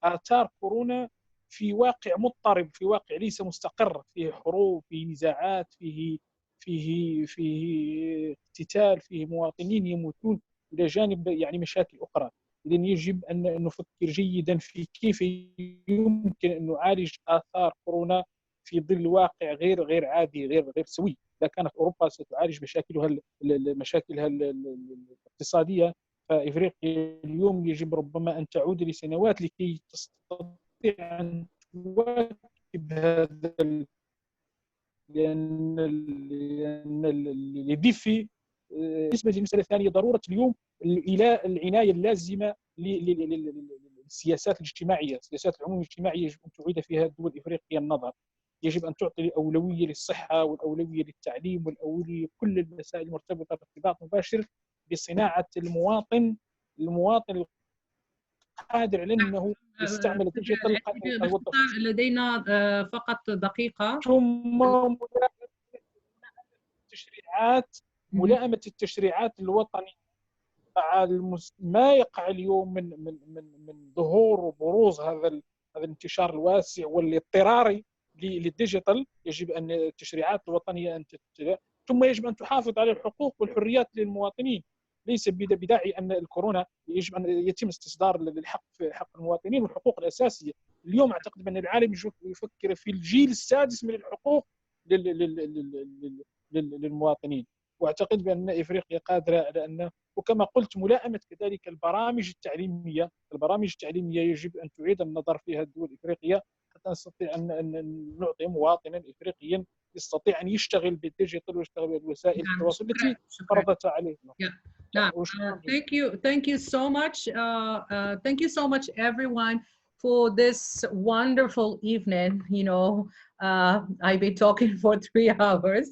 آثار كورونا في واقع مضطرب، في واقع ليس مستقر، فيه حروب، فيه نزاعات، فيه اقتتال، فيه مواطنين يموتون، إلى جانب يعني مشاكل أخرى. إذن يجب أن نفكر جيدا في كيف يمكن أن نعالج آثار كورونا في ظل واقع غير عادي، غير سوي. إذا كانت أوروبا ستعالج مشاكلها الاقتصادية، فإفريقيا اليوم يجب ربما أن تعود لسنوات لكي تستطيع أن تواكب هذا، لأن الدفء. بالنسبة للمسألة الثانية، ضرورة اليوم العناية اللازمة للسياسات الاجتماعية، السياسات العمومية الاجتماعية يجب أن تعيد فيها الدول الإفريقية النظر. يجب أن تعطي الأولوية للصحة والأولوية للتعليم والأولوية كل المسائل المرتبطة بارتباط مباشر بصناعة المواطن القادر على أنه يستعمل الديجيتال. لدينا فقط دقيقة. ثم ملائمة التشريعات الوطنية مع ما يقع اليوم من ظهور وبروز هذا الانتشار الواسع والاضطراري للديجيتال. يجب أن التشريعات الوطنية أن تتبع، ثم يجب أن تحافظ على الحقوق والحريات للمواطنين. ليس بداعي أن الكورونا يجب أن يتم استصدار للحق في حق المواطنين والحقوق الأساسية. اليوم أعتقد أن العالم يفكر في الجيل السادس من الحقوق للمواطنين، واعتقد بان افريقيا قادره على ان، وكما قلت، ملائمه كذلك البرامج التعليميه يجب ان تعيد النظر فيها الدول الافريقيه حتى نستطيع ان نعطي مواطنا افريقيا يستطيع ان يشتغل بالديجيتال ويشتغل بالوسائل التواصل التي فرضتها عليه. Thank you so much. Thank you so much, everyone, for this wonderful evening. You know, I've been talking for 3 hours,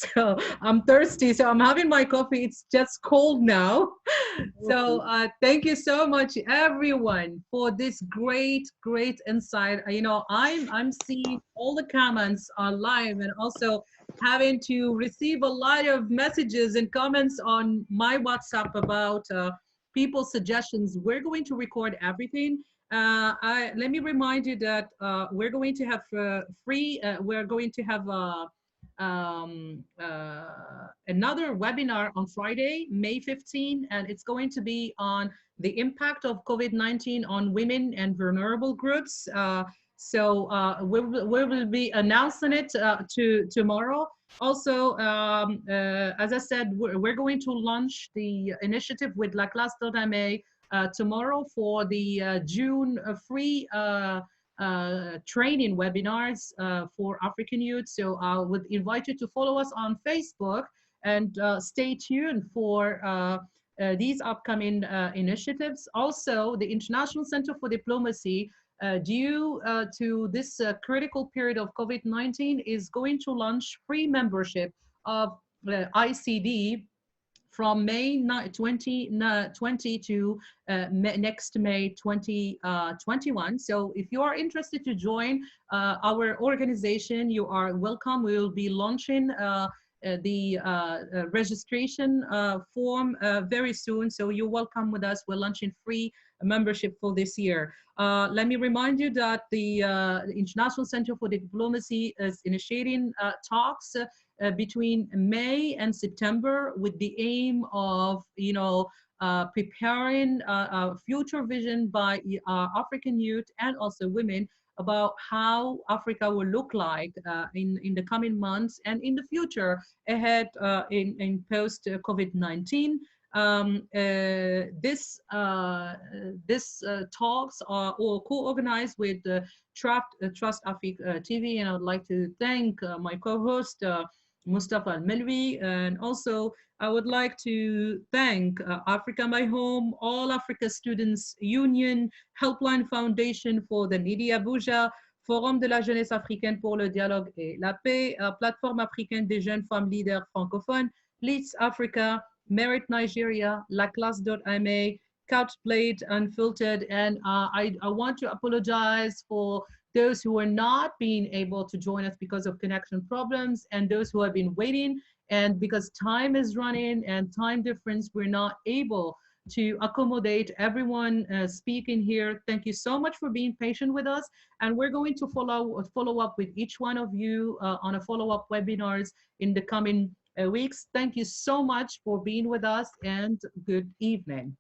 so I'm thirsty. So I'm having my coffee. It's just cold now. So thank you so much, everyone, for this great insight. You know, I'm seeing all the comments on live, and also having to receive a lot of messages and comments on my WhatsApp about people's suggestions. We're going to record everything. Let me remind you that we're going to have we're going to have another webinar on Friday, May 15, and it's going to be on the impact of COVID-19 on women and vulnerable groups. We will be announcing it tomorrow. Also, as I said, we're going to launch the initiative with Laclasse.ma tomorrow for the June free training webinars for African youth. So I would invite you to follow us on Facebook and stay tuned for these upcoming initiatives. Also, the International Center for Diplomacy, due to this critical period of COVID-19, is going to launch free membership of ICD from May 2020 to next May 2021. So if you are interested to join our organization, you are welcome. We will be launching the registration form very soon. So you're welcome with us. We're launching free membership for this year. Let me remind you that the International Center for Diplomacy is initiating talks between May and September with the aim of, preparing a future vision by African youth and also women about how Africa will look like in the coming months and in the future ahead in post-COVID-19. This talks are all co-organized with Trustafrique TV, and I would like to thank my co-host Mustafa Al-Melwi, and also I would like to thank Africa My Home, All Africa Students Union, Helpline Foundation for the Needy Abuja, Forum de la Jeunesse Africaine pour le Dialogue et la Paix, Plateforme Africaine des Jeunes Femmes Leaders Francophones, Leads Africa, Merit Nigeria, Laclasse.ma, CaptBlade Unfiltered, and I want to apologize for those who are not being able to join us because of connection problems, and those who have been waiting, and because time is running and time difference, we're not able to accommodate everyone speaking here. Thank you so much for being patient with us, and we're going to follow up with each one of you on a follow-up webinars in the coming weeks. Thank you so much for being with us, and good evening.